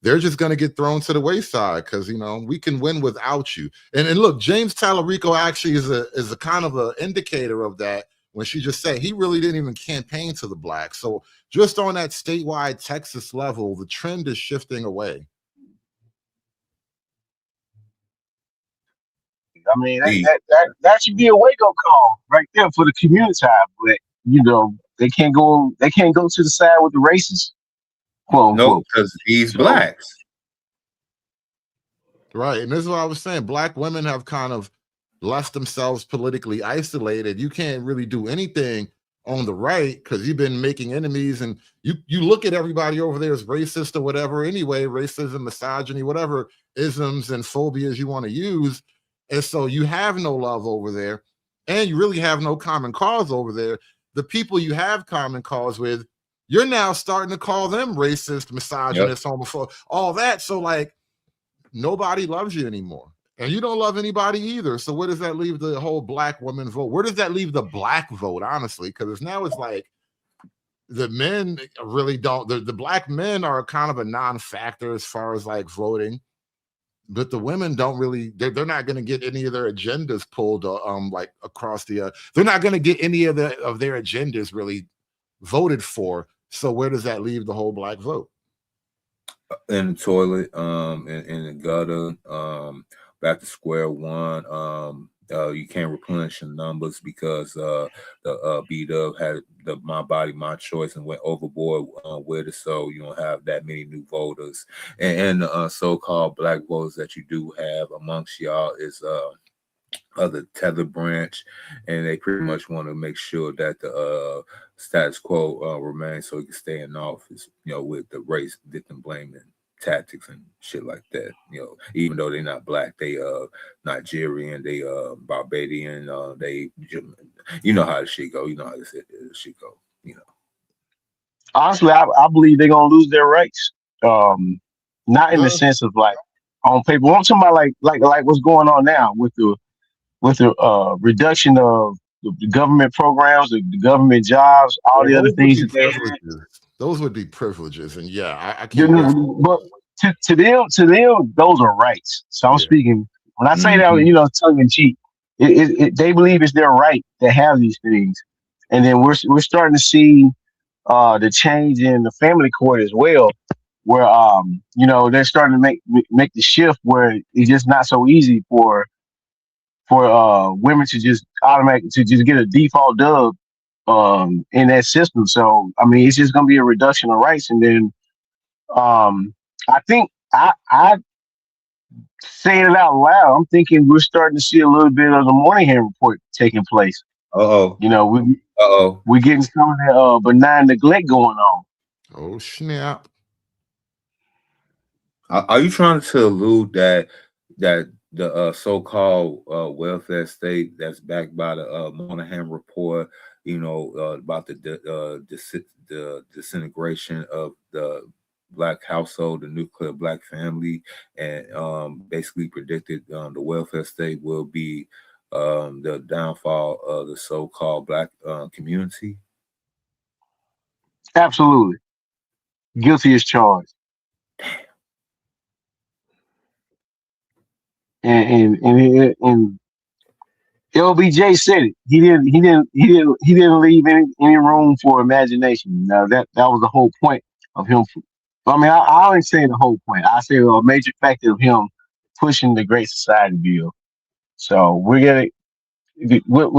They're just going to get thrown to the wayside because, we can win without you. And look, James Tallarico actually is a kind of an indicator of that when she just said he really didn't even campaign to the Blacks. So just on that statewide Texas level, the trend is shifting away. I mean, that should be a wake-up call right there for the community. But they can't go to the side with the racists. No, because he's Blacks. Right. And this is what I was saying. Black women have kind of left themselves politically isolated. You can't really do anything on the right because you've been making enemies, and you look at everybody over there as racist or whatever anyway, racism, misogyny, whatever isms and phobias you want to use. And so you have no love over there, and you really have no common cause over there. The people you have common cause with, you're now starting to call them racist, misogynist, homophobic, all that. So nobody loves you anymore, and you don't love anybody either. So where does that leave the whole Black woman vote? Where does that leave the Black vote, honestly? Because now it's the men really don't. The black men are kind of a non-factor as far as like voting, but the women don't really. They're not going to get any of their agendas pulled like across the. They're not going to get any of their agendas really voted for. So where does that leave the whole black vote? In the toilet, in the gutter, back to square one. You can't replenish the numbers because the B-Dub had the My Body, My Choice and went overboard with it. So you don't have that many new voters. And the so-called black voters that you do have amongst y'all is the tether branch, and they pretty much want to make sure that the status quo remains so he can stay in office, with the race victim blaming tactics and shit like that. Even though they're not black, they Nigerian, they Barbadian, they how the shit go, how the shit go, Honestly, I believe they're gonna lose their rights. Not in the sense of like on paper. I'm talking about like what's going on now with the reduction of the government programs, the government jobs, all the other things that they have. Those would be privileges, and yeah, I can't. But to them, those are rights. So I'm speaking when I say that, tongue in cheek. They believe it's their right to have these things, and then we're starting to see the change in the family court as well, where they're starting to make the shift where it's just not so easy for women to just get a default dub in that system. So I mean, it's just gonna be a reduction of rights, and then I think I saying it out loud, I'm thinking we're starting to see a little bit of the Moynihan report taking place. We're getting some of that benign neglect going on. Oh snap! Are you trying to allude that the so-called welfare state that's backed by the Moynihan report, about the disintegration of the black household, the nuclear black family, and basically predicted the welfare state will be the downfall of the so-called black community? Absolutely. Guilty as charged. And LBJ said it. He didn't leave any room for imagination. Now that was the whole point of him. I mean, I don't say the whole point. I say a major factor of him pushing the Great Society bill. So we're gonna what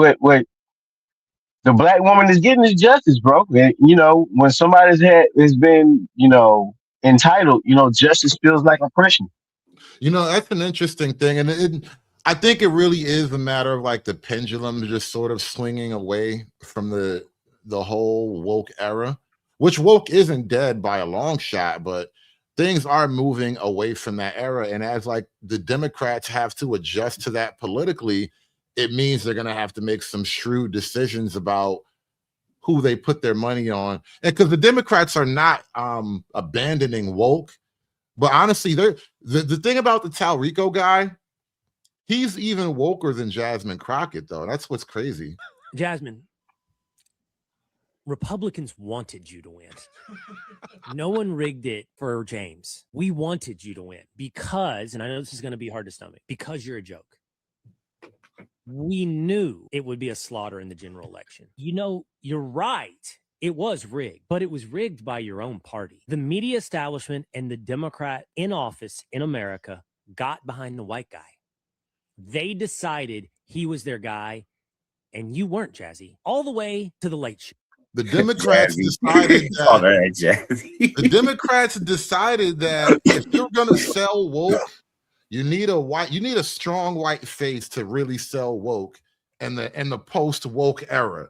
the black woman is getting is justice, bro. And when somebody's has been entitled, justice feels like oppression. That's an interesting thing, and I think it really is a matter of like the pendulum just sort of swinging away from the whole woke era, which woke isn't dead by a long shot, but things are moving away from that era. And as like the Democrats have to adjust to that politically, it means they're going to have to make some shrewd decisions about who they put their money on. And because the Democrats are not abandoning woke, but honestly, the thing about the Talrico guy, he's even woker than Jasmine Crockett, though. That's what's crazy. Jasmine, Republicans wanted you to win. No one rigged it for James. We wanted you to win because, and I know this is going to be hard to stomach, because you're a joke. We knew it would be a slaughter in the general election. You're right. It was rigged, but it was rigged by your own party. The media establishment and the Democrat in office in America got behind the white guy. They decided he was their guy, and you weren't, Jazzy, all the way to the late show. The Democrats decided that the Democrats decided that if you're gonna sell woke, you need a strong white face to really sell woke in the post-woke era.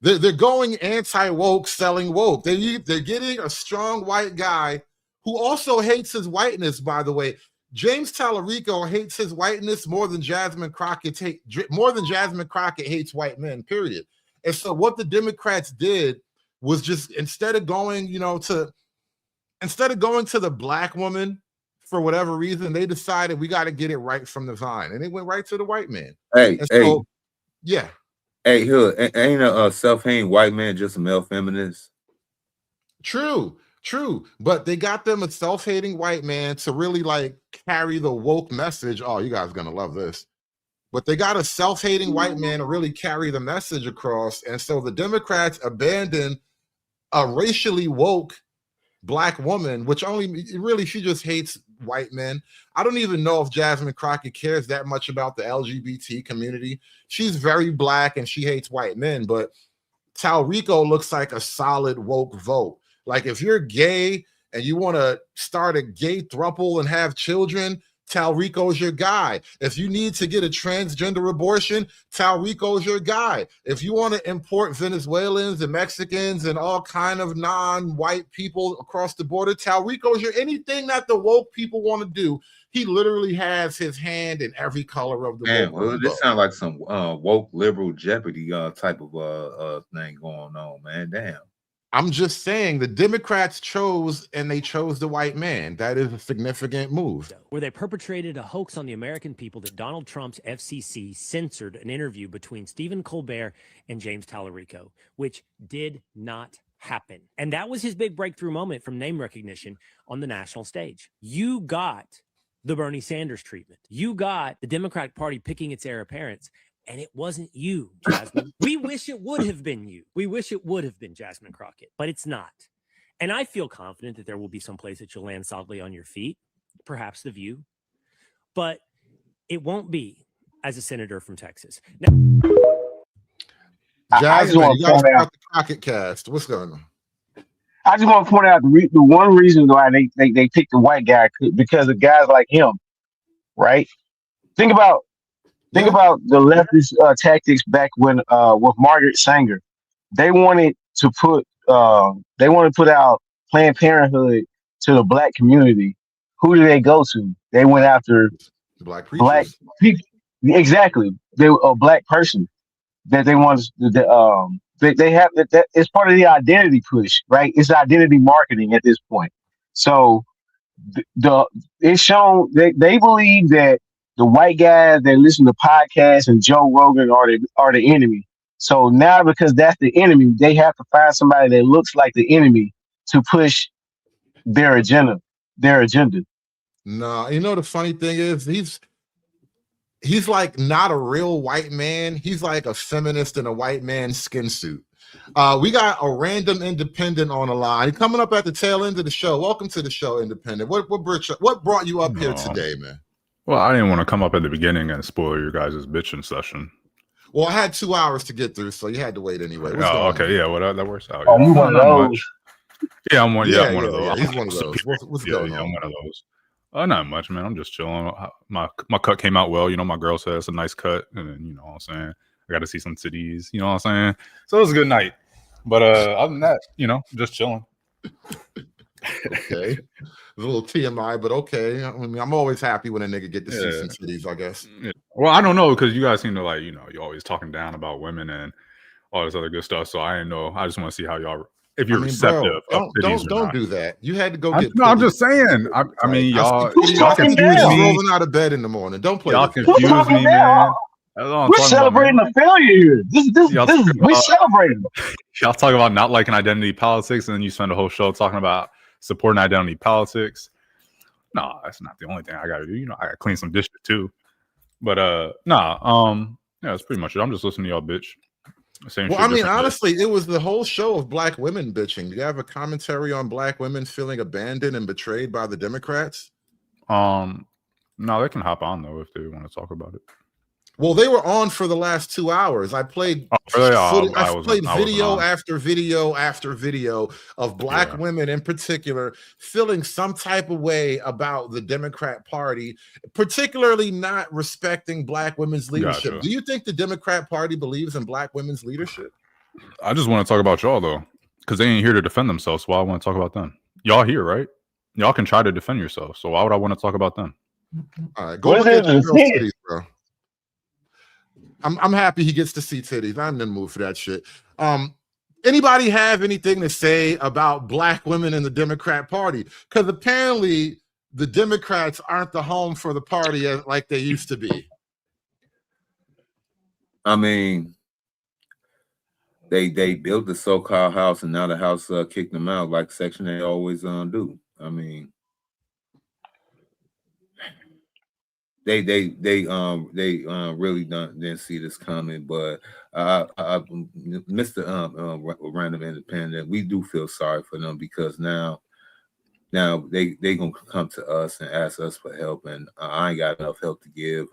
They're going anti-woke, selling woke. They're getting a strong white guy who also hates his whiteness, by the way. James Talarico hates his whiteness more than Jasmine Crockett hates white men, period. And so what the Democrats did was just instead of going to the black woman for whatever reason, they decided we got to get it right from the vine, and they went right to the white man. Yeah. Hey, Hood, ain't a self-hating white man just a male feminist? True. But they got them a self-hating white man to really like carry the woke message. Oh, you guys are gonna love this. But they got a self-hating white man to really carry the message across. And so the Democrats abandoned a racially woke Black woman, which she just hates white men. I don't even know if Jasmine Crockett cares that much about the LGBT community. She's very Black and she hates white men, but Talrico looks like a solid woke vote. Like if you're gay and you want to start a gay throuple and have children, Talrico's your guy. If you need to get a transgender abortion, Talrico's your guy. If you want to import Venezuelans and Mexicans and all kind of non-white people across the border, Talrico's your anything that the woke people want to do. He literally has his hand in every color of the Man, woke. well, this sounds like some woke liberal Jeopardy type of thing going on, man. Damn. I'm just saying the Democrats chose the white man. That is a significant move. Where they perpetrated a hoax on the American people that Donald Trump's FCC censored an interview between Stephen Colbert and James Talarico, which did not happen. And that was his big breakthrough moment from name recognition on the national stage. You got the Bernie Sanders treatment. You got the Democratic Party picking its heir apparents. And it wasn't you, Jasmine. We wish it would have been you. We wish it would have been Jasmine Crockett, but it's not. And I feel confident that there will be some place that you'll land solidly on your feet, perhaps The View, but it won't be as a senator from Texas. Now, Jasmine, you guys got the Crockett cast. What's going on? I just want to point out the one reason why they picked the white guy, because of guys like him, right? Think about the leftist tactics back when with Margaret Sanger. They wanted to put out Planned Parenthood to the Black community. Who did they go to? They went after the Black preachers. People. Exactly. They were a Black person that they wanted. They have that. It's part of the identity push, right? It's identity marketing at this point. So it's shown they believe that the white guys that listen to podcasts and Joe Rogan are the enemy. So now, because that's the enemy, they have to find somebody that looks like the enemy to push their agenda. No, you know the funny thing is he's like not a real white man. He's like a feminist in a white man's skin suit. We got a random independent on the line coming up at the tail end of the show. Welcome to the show, Independent. What brought you up here today, man? Well, I didn't want to come up at the beginning and spoil your guys' bitching session. Well, I had 2 hours to get through, so you had to wait anyway. Okay, yeah, well, that works out. Oh, you one of those? Yeah, I'm one. Yeah, I'm one of those. Yeah, he's one of those. What's going on? I'm one of those. Not much, man. I'm just chilling. My cut came out well. You know, my girl said it's a nice cut, and then, you know what I'm saying, I got to see some titties. You know what I'm saying? So it was a good night. But other than that, you know, just chilling. Okay. A little TMI, but okay. I mean, I'm always happy when a nigga get to see some titties, I guess. Yeah. Well, I don't know, because you guys seem to, like, you know, you're always talking down about women and all this other good stuff. So I didn't know. I just want to see how y'all, if you're receptive. Bro, don't do that. You had to go get. No, I'm just saying. I mean, y'all confuse me. Rolling out of bed in the morning. Don't play. Y'all confuse me, man. We're celebrating a failure here. We're celebrating. Y'all talk about not liking identity politics, and then you spend a whole show talking about supporting identity politics. No, that's not the only thing I gotta do. You know, I gotta clean some dishes too. But yeah, that's pretty much it. I'm just listening to y'all bitch. Well, I mean, honestly, it was the whole show of Black women bitching. Do you have a commentary on Black women feeling abandoned and betrayed by the Democrats? No, they can hop on though if they want to talk about it. Well, they were on for the last 2 hours. I played video after video after video of Black women in particular feeling some type of way about the Democrat Party, particularly not respecting Black women's leadership. Gotcha. Do you think the Democrat Party believes in Black women's leadership? I just want to talk about y'all though, because they ain't here to defend themselves. So why I want to talk about them? Y'all here, right? Y'all can try to defend yourselves. So why would I want to talk about them? All right, go look at your girl's titties, bro. I'm happy he gets to see titties. I'm in the mood for that shit. Anybody have anything to say about Black women in the Democrat Party? Because apparently the Democrats aren't the home for the party like they used to be. I mean, They built the so-called house, and now the house kicked them out, like Section 8 always do. I mean, they really didn't see this coming. But Mr. Random Independent, we do feel sorry for them, because now they gonna come to us and ask us for help, and I ain't got enough help to give.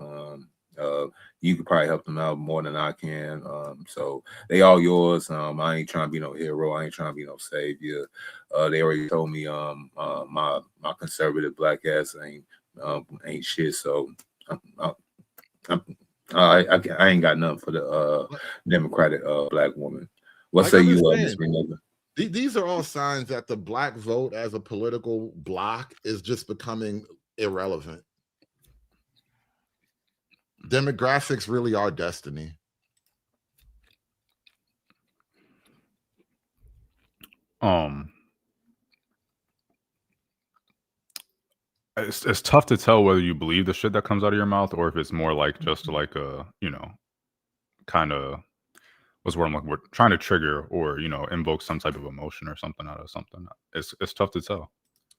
You could probably help them out more than I can. So they all yours. I ain't trying to be no hero. I ain't trying to be no savior. They already told me my conservative black ass ain't shit. So I ain't got nothing for the Democratic black woman. What say you, Ms. Renova? These are all signs that the black vote as a political bloc is just becoming irrelevant. Demographics really are destiny. It's tough to tell whether you believe the shit that comes out of your mouth, or if it's more like just like a, kind of, what's what I'm looking for, trying to trigger or, invoke some type of emotion or something out of something. It's tough to tell.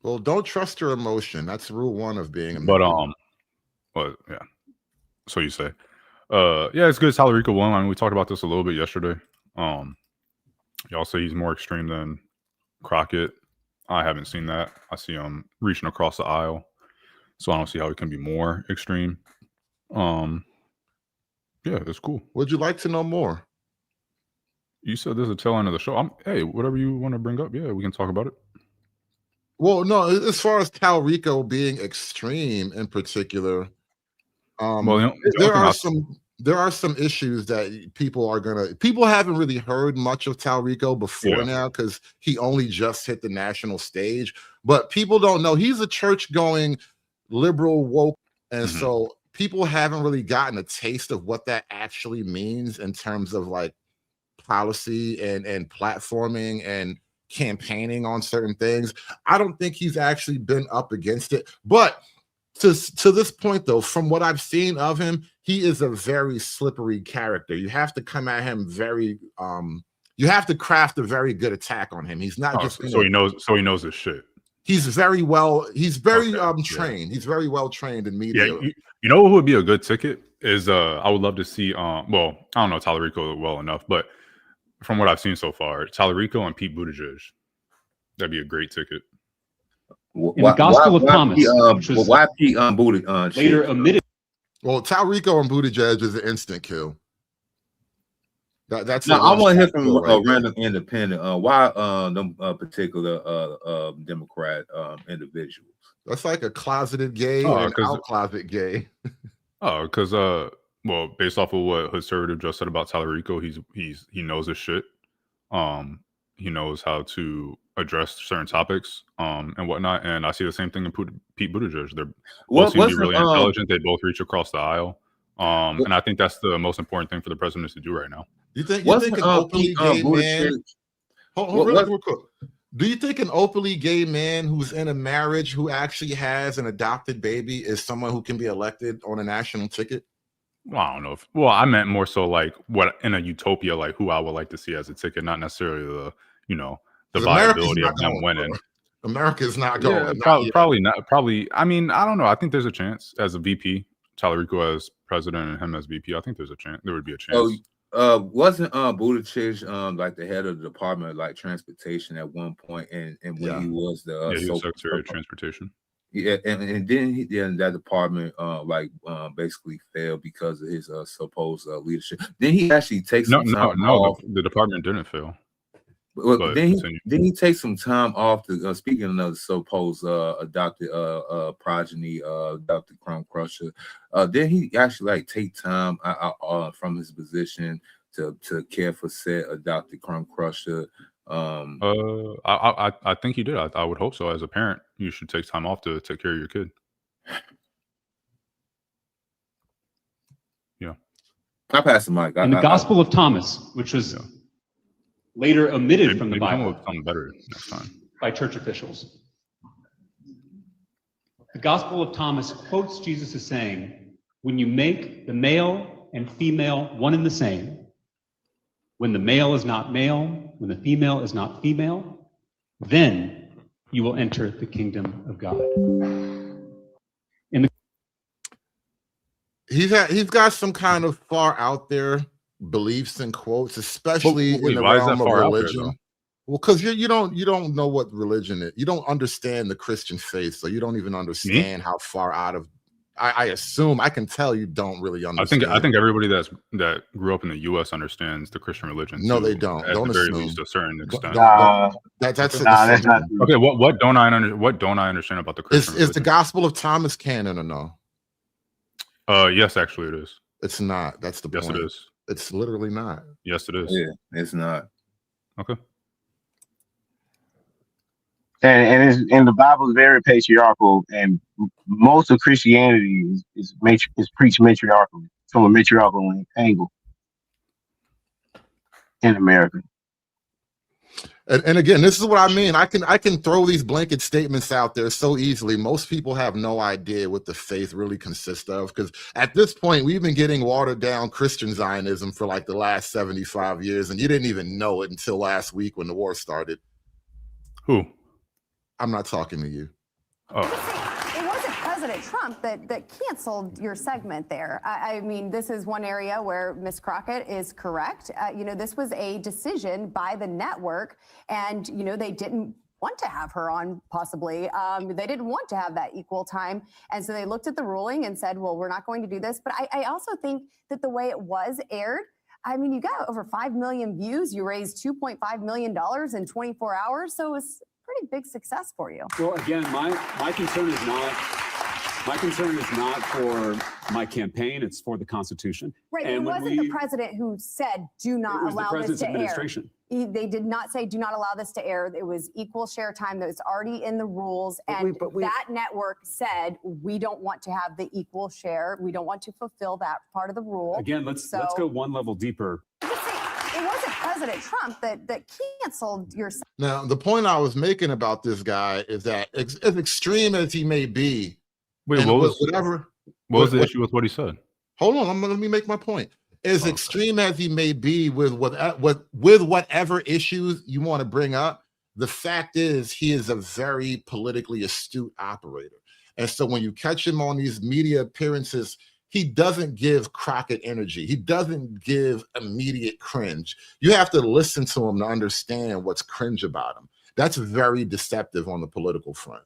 Well, don't trust your emotion. That's rule one of being a man. But yeah. So you say. Yeah, it's good Talarico won. I mean, we talked about this a little bit yesterday. Y'all say he's more extreme than Crockett. I haven't seen that. I see him reaching across the aisle, so I don't see how he can be more extreme. Yeah, it's cool. Would you like to know more? You said this is the tail end of the show. Hey, whatever you want to bring up, yeah, we can talk about it. Well, no, as far as Talarico being extreme in particular, there are some issues that people haven't really heard much of Talarico before now, because he only just hit the national stage. But people don't know he's a church-going liberal woke, and so people haven't really gotten a taste of what that actually means in terms of like policy and platforming and campaigning on certain things. I don't think he's actually been up against it, but to this point, though, from what I've seen of him, he is a very slippery character. You have to come at him very you have to craft a very good attack on him. He's not just so he knows his shit. He's very trained. He's very well trained in media. Yeah, you know what would be a good ticket is I would love to see well, I don't know Talarico well enough, but from what I've seen so far, Talarico and Pete Buttigieg. That'd be a great ticket. In the Gospel of Thomas, why Pete Buttigieg later omitted. Well, Talarico and Buttigieg is an instant kill. That's. No, I want to hear from a random independent. Why them particular Democrat individuals? That's like a closeted gay or an out closet gay. Because well, based off of what Conservative just said about Talarico, he knows his shit. He knows how to address certain topics and whatnot, and I see the same thing in Pete Buttigieg. They're both seem to be really intelligent. They both reach across the aisle, and I think that's the most important thing for the president to do right now. You think an openly gay man? Hold real quick. Do you think an openly gay man who's in a marriage who actually has an adopted baby is someone who can be elected on a national ticket? Well, I don't know. Well, I meant more so like what in a utopia, like who I would like to see as a ticket, not necessarily the viability of them winning. America's not going. Yeah, probably not. Probably. I mean, I don't know. I think there's a chance as a VP, Talarico as president and him as VP. I think there's a chance. There would be a chance. Wasn't Buttigieg like the head of the Department of like Transportation at one point, and when he was the he was Secretary of Transportation. Yeah, and then that department basically failed because of his supposed leadership. Then he actually takes some time off. The department didn't fail. Well, then he takes some time off to speaking of the supposed adopted progeny, adopted crumb crusher. Then he actually take time from his position to care for said adopted crumb crusher. I think he did. I would hope so. As a parent, you should take time off to take care of your kid. Yeah. I pass the mic. In the Gospel of Thomas, which was later omitted from the Bible better next time by church officials. The Gospel of Thomas quotes Jesus as saying, "When you make the male and female one and the same, When the male is not male, when the female is not female, then you will enter the kingdom of God. He's got some kind of far out there beliefs and quotes, especially in the why is that realm of far out there, religion. though? Well, because you don't know what religion is. You don't understand the Christian faith, so you don't even understand how far out of. I assume I can tell you don't really understand. I think everybody that grew up in the U.S. understands the Christian religion. No, too, they don't. At Don't the very assume. least, to a certain extent. That's not. Okay, what don't I understand about the Christian Is the religion? Gospel of Thomas canon or no? Yes, actually, it is. It's not. That's the point. Yes, it is. It's literally not. Yes, it is. Yeah, it's not. Okay. And the Bible is very patriarchal, and most of Christianity is preached matriarchally from a matriarchal angle in America. And again, this is what I mean. I can throw these blanket statements out there so easily. Most people have no idea what the faith really consists of, because at this point, we've been getting watered down Christian Zionism for like the last 75 years, and you didn't even know it until last week when the war started. Who? I'm not talking to you. Oh. It wasn't President Trump that canceled your segment there. I mean, this is one area where Ms. Crockett is correct. This was a decision by the network, and, they didn't want to have her on, possibly. They didn't want to have that equal time. And so they looked at the ruling and said, well, we're not going to do this. But I also think that the way it was aired, I mean, you got over 5 million views. You raised $2.5 million in 24 hours. So it was pretty big success for you. Well, again, my concern is not for my campaign, it's for the Constitution. Right, and it wasn't the president who said, do not allow this to air. They did not say, do not allow this to air. It was equal share time that was already in the rules. And that network said, we don't want to have the equal share. We don't want to fulfill that part of the rule. Again, let's go one level deeper. It wasn't President Trump that canceled your. Now, the point I was making about this guy is that as extreme as he may be, Wait, what was the issue with what he said? Hold on, let me make my point. As extreme as he may be with whatever issues you want to bring up, the fact is he is a very politically astute operator. And so when you catch him on these media appearances, he doesn't give Crockett energy. He doesn't give immediate cringe. You have to listen to him to understand what's cringe about him. That's very deceptive on the political front.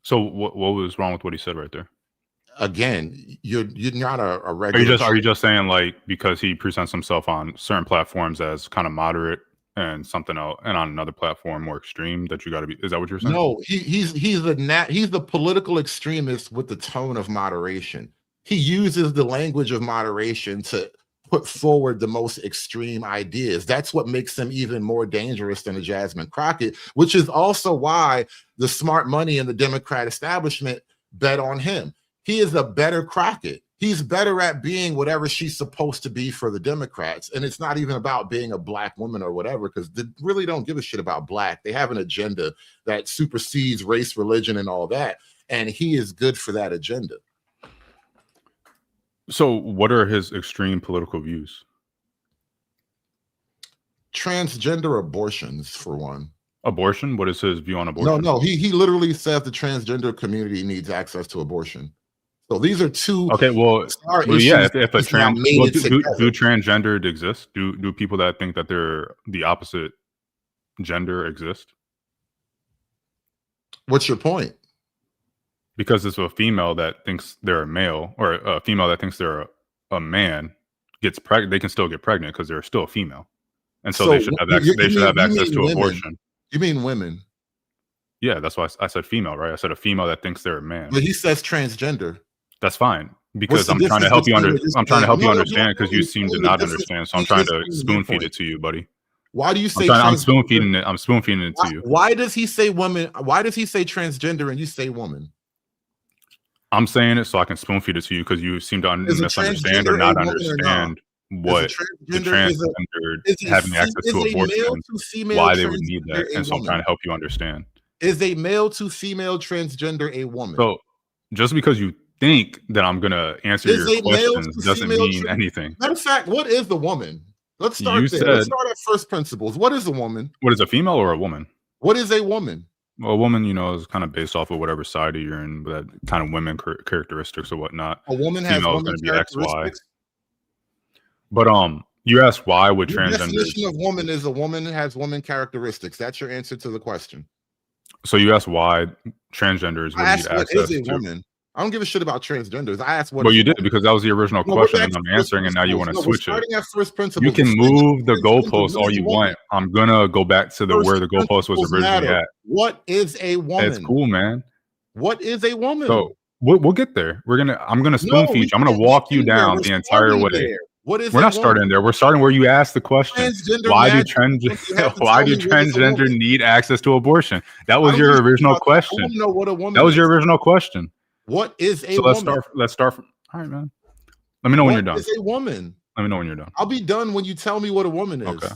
So what was wrong with what he said right there? Again, you're not a regular. Are you just saying, like, because he presents himself on certain platforms as kind of moderate and something else, and on another platform more extreme, that you got to be? Is that what you're saying? No, he's the political extremist with the tone of moderation. He uses the language of moderation to put forward the most extreme ideas. That's what makes him even more dangerous than a Jasmine Crockett, which is also why the smart money in the Democrat establishment bet on him. He is a better Crockett. He's better at being whatever she's supposed to be for the Democrats. And it's not even about being a black woman or whatever, because they really don't give a shit about black. They have an agenda that supersedes race, religion, and all that. And he is good for that agenda. So what are his extreme political views? Transgender abortions, for one. Abortion? What is his view on abortion? No, he literally says the transgender community needs access to abortion. So these are two. Okay, well yeah. If a trans, do transgendered exist? Do people that think that they're the opposite gender exist? What's your point? Because it's a female that thinks they're a male, or a female that thinks they're a man gets pregnant, they can still get pregnant because they're still a female, and so they should have access to abortion. You mean women? Yeah, that's why I said female, right? I said a female that thinks they're a man. But he says transgender. That's fine, because I'm trying to help you understand, because you seem to not understand. So I'm trying to spoon feed it to you, buddy. Why do you say I'm spoon feeding it to you? Why does he say woman? Why does he say transgender and you say woman? I'm saying it so I can spoon feed it to you, because you seem to misunderstand or not understand what the transgender having access to abortion, why they would need that. And so I'm trying to help you understand. Is a male to female transgender a woman? So just because you think that I'm gonna answer Is your a male questions to doesn't female mean true? anything. Matter of fact, what is the woman? Let's start You there. Let's said, start at first principles. What is a woman? what is a female or a woman? What is a woman? Well, a woman, is kind of based off of whatever side you're in, that kind of women characteristics or whatnot. A woman has Female is woman going to be X, Y. characteristics. But you asked why would Your transgender? definition of woman is a woman that has woman characteristics. That's your answer to the question. So you asked why transgenders would I asked need what access is a to. woman. I don't give a shit about transgenders. I asked what. Well, is you a did woman. because that was the original No, we're question, back and to I'm first answering, and now you want to principles. No, we're switch it. starting at first principles. You can This nigga move the is transgender. goalposts What all is a you woman? want. I'm gonna go back to First where the goalpost was principles originally matter. at. What is a woman? It's cool, man. What is a woman? So we'll get there. I'm gonna spoon No, feed we you. I'm gonna can't walk you get there. down We're the entire starting way. there. What is We're a not woman? starting there. We're starting where you asked the question. Transgender Why do magic. You have to why tell do me what is a transgender woman. need access to abortion? That I was don't your give a shit original about that. I question. want to know what a woman That was your is. original question. What is a So woman? let's start from all right, man. Let me know when you're What done. is a woman? Let me know when you're done. I'll be done when you tell me what a woman is. Okay.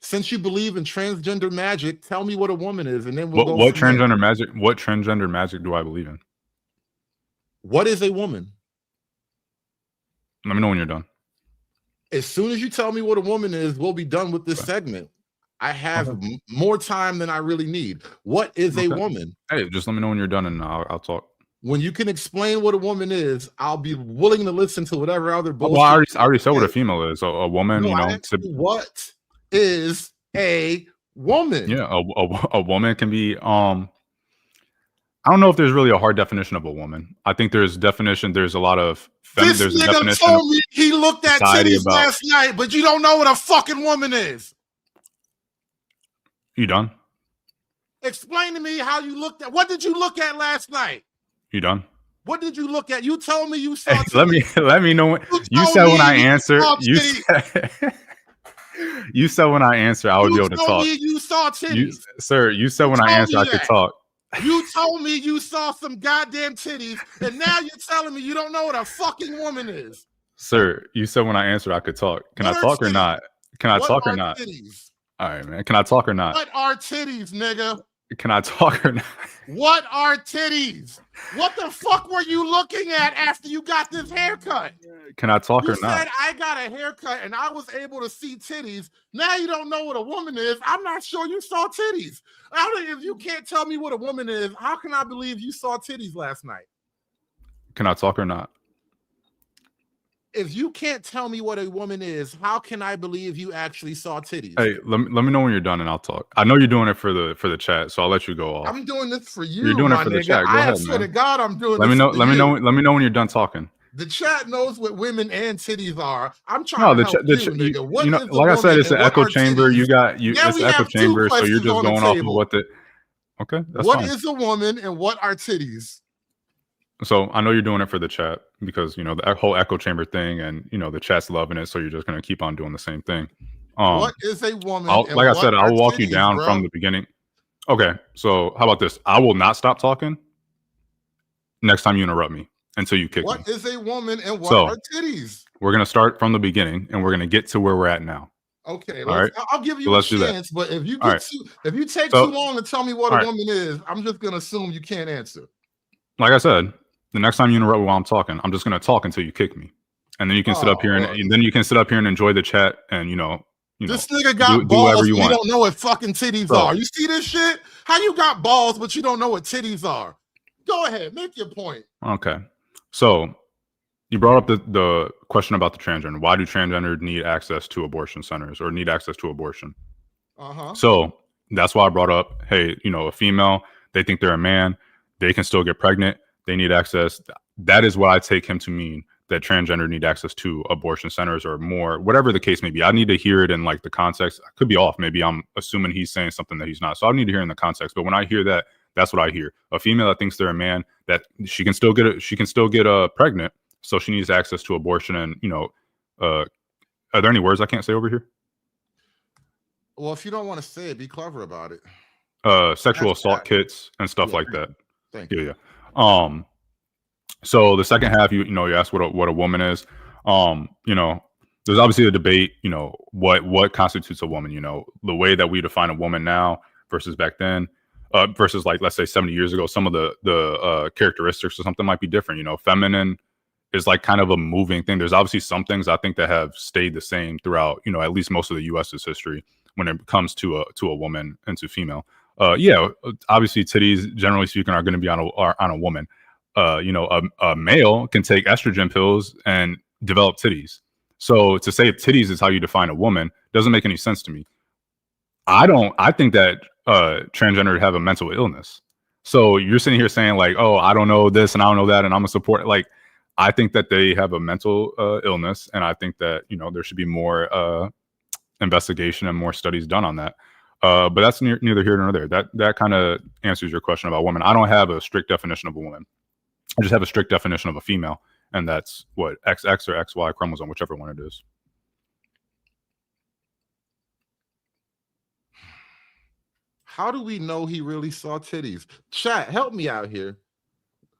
Since you believe in transgender magic, tell me what a woman is, and then we'll go What from there. transgender magic? What transgender magic do I believe in? What is a woman? Let me know when you're done. As soon as you tell me what a woman is, we'll be done with this segment. I have more time than I really need. What is a Okay. woman? Hey, just let me know when you're done, and I'll talk. When you can explain what a woman is, I'll be willing to listen to whatever other bullshit. Well, I already said what a female is. So a woman, No, I asked you, what is a woman? Yeah, a woman can be. I don't know if there's really a hard definition of a woman. I think there's definition. There's a lot of. This There's a nigga definition. told me he looked at society titties about- last night, but you don't know what a fucking woman is. You done? Explain to me how you looked at. What did you look at last night? You done? What did you look at? You told me you saw. Hey, let me know when you told said when me I you answer. saw You titties. said, you said when I answer I would be able to told talk. me you saw You, titties. sir, you said when I told answer me I could that. talk. You told me you saw some goddamn titties, and now you're telling me you don't know what a fucking woman is. Sir, you said when I answered I could talk. Can What I are talk or titties? not? Can I What talk or are not? titties? All right, man. Can I talk or not? What are titties, nigga? Can I talk or not? What are titties? What the fuck were you looking at after you got this haircut? Can I talk You or not? said I got a haircut and I was able to see titties. Now you don't know what a woman is. I'm not sure you saw titties. If you can't tell me what a woman is, how can I believe you saw titties last night? Can I talk or not? If you can't tell me what a woman is, how can I believe you actually saw titties? Hey, let me know when you're done and I'll talk. I know you're doing it for the chat, so I'll let you go off. I'm doing this for you. You're doing it my for the nigga. chat. Go I ahead, swear man. to God, I'm doing Let this me know. for Let me you. know. Let me know when you're done talking. The chat knows what women and titties are. I'm trying No, to the help chat. you, nigga. What You know, is a like I said, woman it's and an what echo are chamber. titties? You got you. Now It's we an echo have two chamber, so you're questions just on the going off of table. what the. Okay, that's What fine. is a woman and what are titties? So I know you're doing it for the chat because the whole echo chamber thing, and the chat's loving it. So you're just gonna keep on doing the same thing. What is a woman? And Like I what said, are I'll walk you titties, down bro? from the beginning. Okay, so how about this? I will not stop talking next time you interrupt me until you kick me. What is a woman and what So are titties? we're gonna start from the beginning, and we're gonna get to where we're at now. Okay, All right. I'll give So you a let's do that. chance, but if you All get right. if you take So- too long to tell me what all a right. woman is, I'm just gonna assume you can't answer. Like I said, the next time you interrupt me while I'm talking, I'm just gonna talk until you kick me, and then you can sit up here and then you can sit up here and enjoy the chat, and This nigga got do balls, whatever but you he want. don't know what fucking titties Bro. are. You see this shit? How you got balls, but you don't know what titties are? Go ahead, make your point. Okay, so you brought up the question about the transgender. Why do transgender need access to abortion centers or need access to abortion? So that's why I brought up, hey, a female, they think they're a man, they can still get pregnant, they need access. That is what I take him to mean, that transgender need access to abortion centers or more, whatever the case may be. I need to hear it in like the context. I could be off. Maybe I'm assuming he's saying something that he's not. So I need to hear in the context. But when I hear that, that's what I hear. A female that thinks they're a man, that she can still get pregnant. So she needs access to abortion. And, are there any words I can't say over here? Well, if you don't want to say it, be clever about it. Sexual That's assault that. kits and stuff like that. Thank you. Yeah. So the second half, you asked what a woman is. There's obviously a debate, what constitutes a woman, the way that we define a woman now versus back then. versus like, let's say 70 years ago, some of the characteristics or something might be different. You know, feminine is like kind of a moving thing. There's obviously some things I think that have stayed the same throughout, you know, at least most of the US's history when it comes to a woman and to female. Yeah, obviously titties, generally speaking, are going to be on a woman. You know, a male can take estrogen pills and develop titties. So to say titties is how you define a woman doesn't make any sense to me. I think that transgender have a mental illness. So you're sitting here saying like, oh, I don't know this and I don't know that, and I'm a support. Like, I think that they have a mental illness, and I think that, you know, there should be more investigation and more studies done on that. But that's neither here nor there. That kind of answers your question about women. I don't have a strict definition of a woman. I just have a strict definition of a female, and that's what XX or XY chromosome, whichever one it is. How do we know he really saw titties? Chat, help me out here.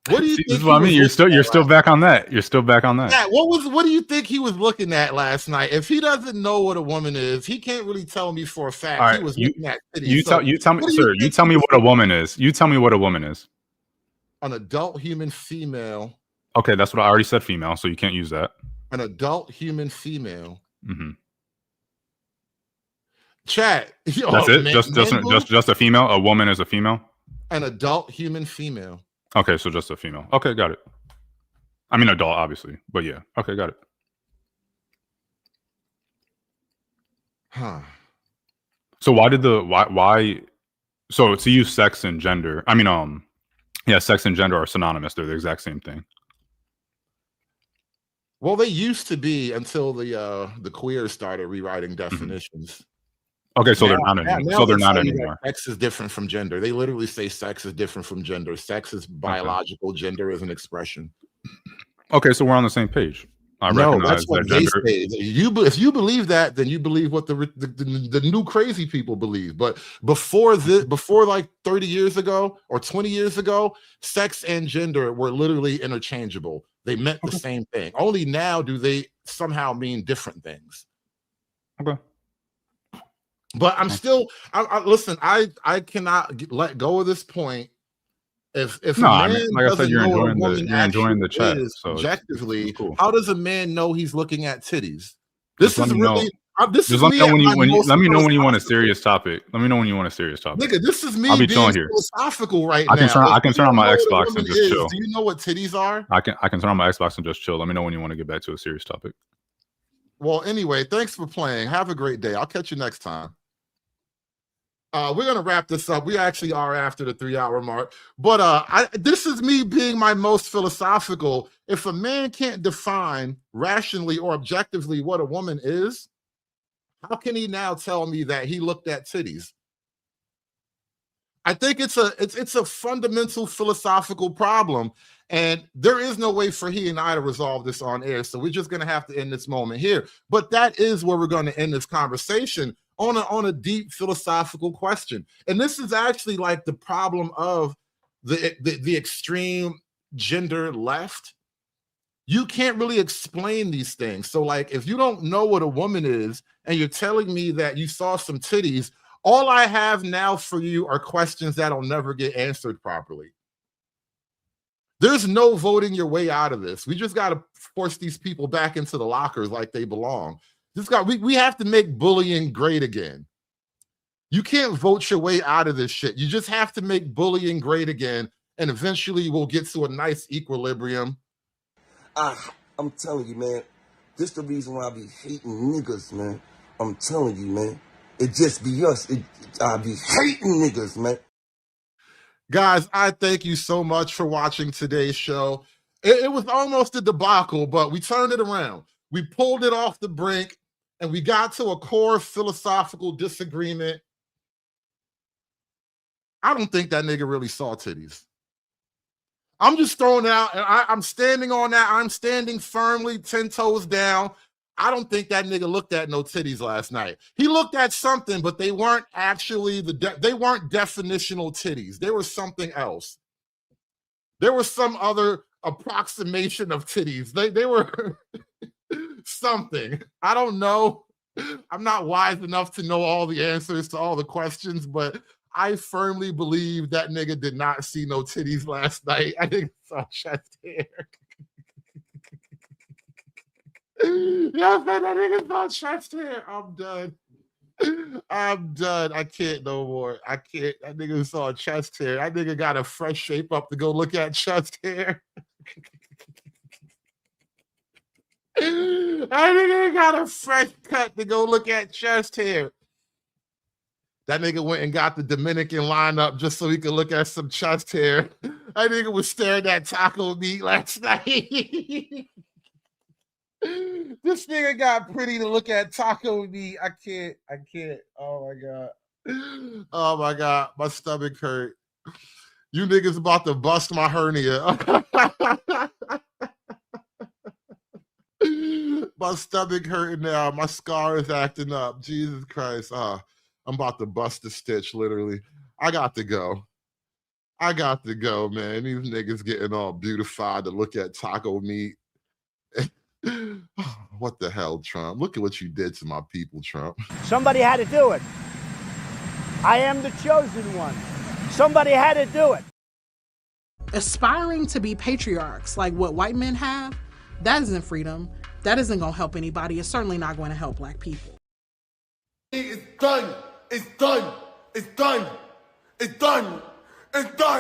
What do you think? This is what I mean. You're still back on that. You're still back on that. Yeah, what do you think he was looking at last night? If he doesn't know what a woman is, he can't really tell me for a fact. All right, he was looking at titties. You tell me, sir. You tell me what a woman is. You tell me what a woman is. An adult human female. Okay, that's what I already said. Female, so you can't use that. An adult human female. Mm-hmm. Chat. That's it. Just a female. A woman is a female. An adult human female. Okay, so just a female. Okay, got it. I mean, adult, obviously, but yeah. Okay, got it. Huh. So why? So to use sex and gender, I mean, yeah, sex and gender are synonymous. They're the exact same thing. Well, they used to be until the queers started rewriting definitions. Okay, so they're not anymore. So they're not anymore. Sex is different from gender. They literally say sex is different from gender. Sex is biological. Okay. Gender is an expression. Okay, so we're on the same page. I recognize that's what that gender. Say. If you believe that, then you believe what the new crazy people believe. But before like 30 years ago or 20 years ago, sex and gender were literally interchangeable. They meant the same thing. Only now do they somehow mean different things. Okay. But I'm still. Listen. I cannot let go of this point. If no, a man I mean, like I said, you're enjoying the chat. So objectively, cool. How does a man know he's looking at titties? This is really. This is let me. Let me know when you want a serious topic. Let me know when you want a serious topic. Nigga, this is me I'll be being here. philosophical right I can now. I can turn on my Xbox and just chill. Do you know what titties are? I can turn on my Xbox and just chill. Let me know when you want to get back to a serious topic. Well, anyway, thanks for playing. Have a great day. I'll catch you next time. We're going to wrap this up. We actually are after the 3-hour mark. But this is me being my most philosophical. If a man can't define rationally or objectively what a woman is, how can he now tell me that he looked at titties? I think it's a fundamental philosophical problem. And there is no way for he and I to resolve this on air. So we're just going to have to end this moment here. But that is where we're going to end this conversation. On a deep philosophical question. And this is actually like the problem of the extreme gender left. You can't really explain these things. So like, if you don't know what a woman is and you're telling me that you saw some titties, all I have now for you are questions that'll never get answered properly. There's no voting your way out of this. We just got to force these people back into the lockers like they belong. We have to make bullying great again. You can't vote your way out of this shit. You just have to make bullying great again, and eventually we'll get to a nice equilibrium. I'm telling you, man, this the reason why I be hating niggas, man. I'm telling you, man. It just be us. I be hating niggas, man. Guys, I thank you so much for watching today's show. It was almost a debacle, but we turned it around. We pulled it off the brink. And we got to a core philosophical disagreement. I don't think that nigga really saw titties. I'm just throwing it out. And I'm standing on that. I'm standing firmly, 10 toes down. I don't think that nigga looked at no titties last night. He looked at something, but they weren't actually they weren't definitional titties. They were something else. There was some other approximation of titties. They were something. I don't know. I'm not wise enough to know all the answers to all the questions, but I firmly believe that nigga did not see no titties last night. I think saw chest hair. Yeah, man, that nigga saw chest hair. I'm done. I'm done. I can't no more. I can't. That nigga saw chest hair. That nigga got a fresh shape up to go look at chest hair. That nigga got a fresh cut to go look at chest hair. That nigga went and got the Dominican lineup just so he could look at some chest hair. That nigga was staring at taco meat last night. This nigga got pretty to look at taco meat. I can't. Oh my God. Oh my God. My stomach hurt. You niggas about to bust my hernia. My stomach hurting now. My scar is acting up. Jesus Christ. I'm about to bust a stitch, literally. I got to go. Man. These niggas getting all beautified to look at taco meat. What the hell, Trump? Look at what you did to my people, Trump. Somebody had to do it. I am the chosen one. Somebody had to do it. Aspiring to be patriarchs like what white men have, that isn't freedom. That isn't going to help anybody. It's certainly not going to help black people. It's done. It's done. It's done. It's done. It's done.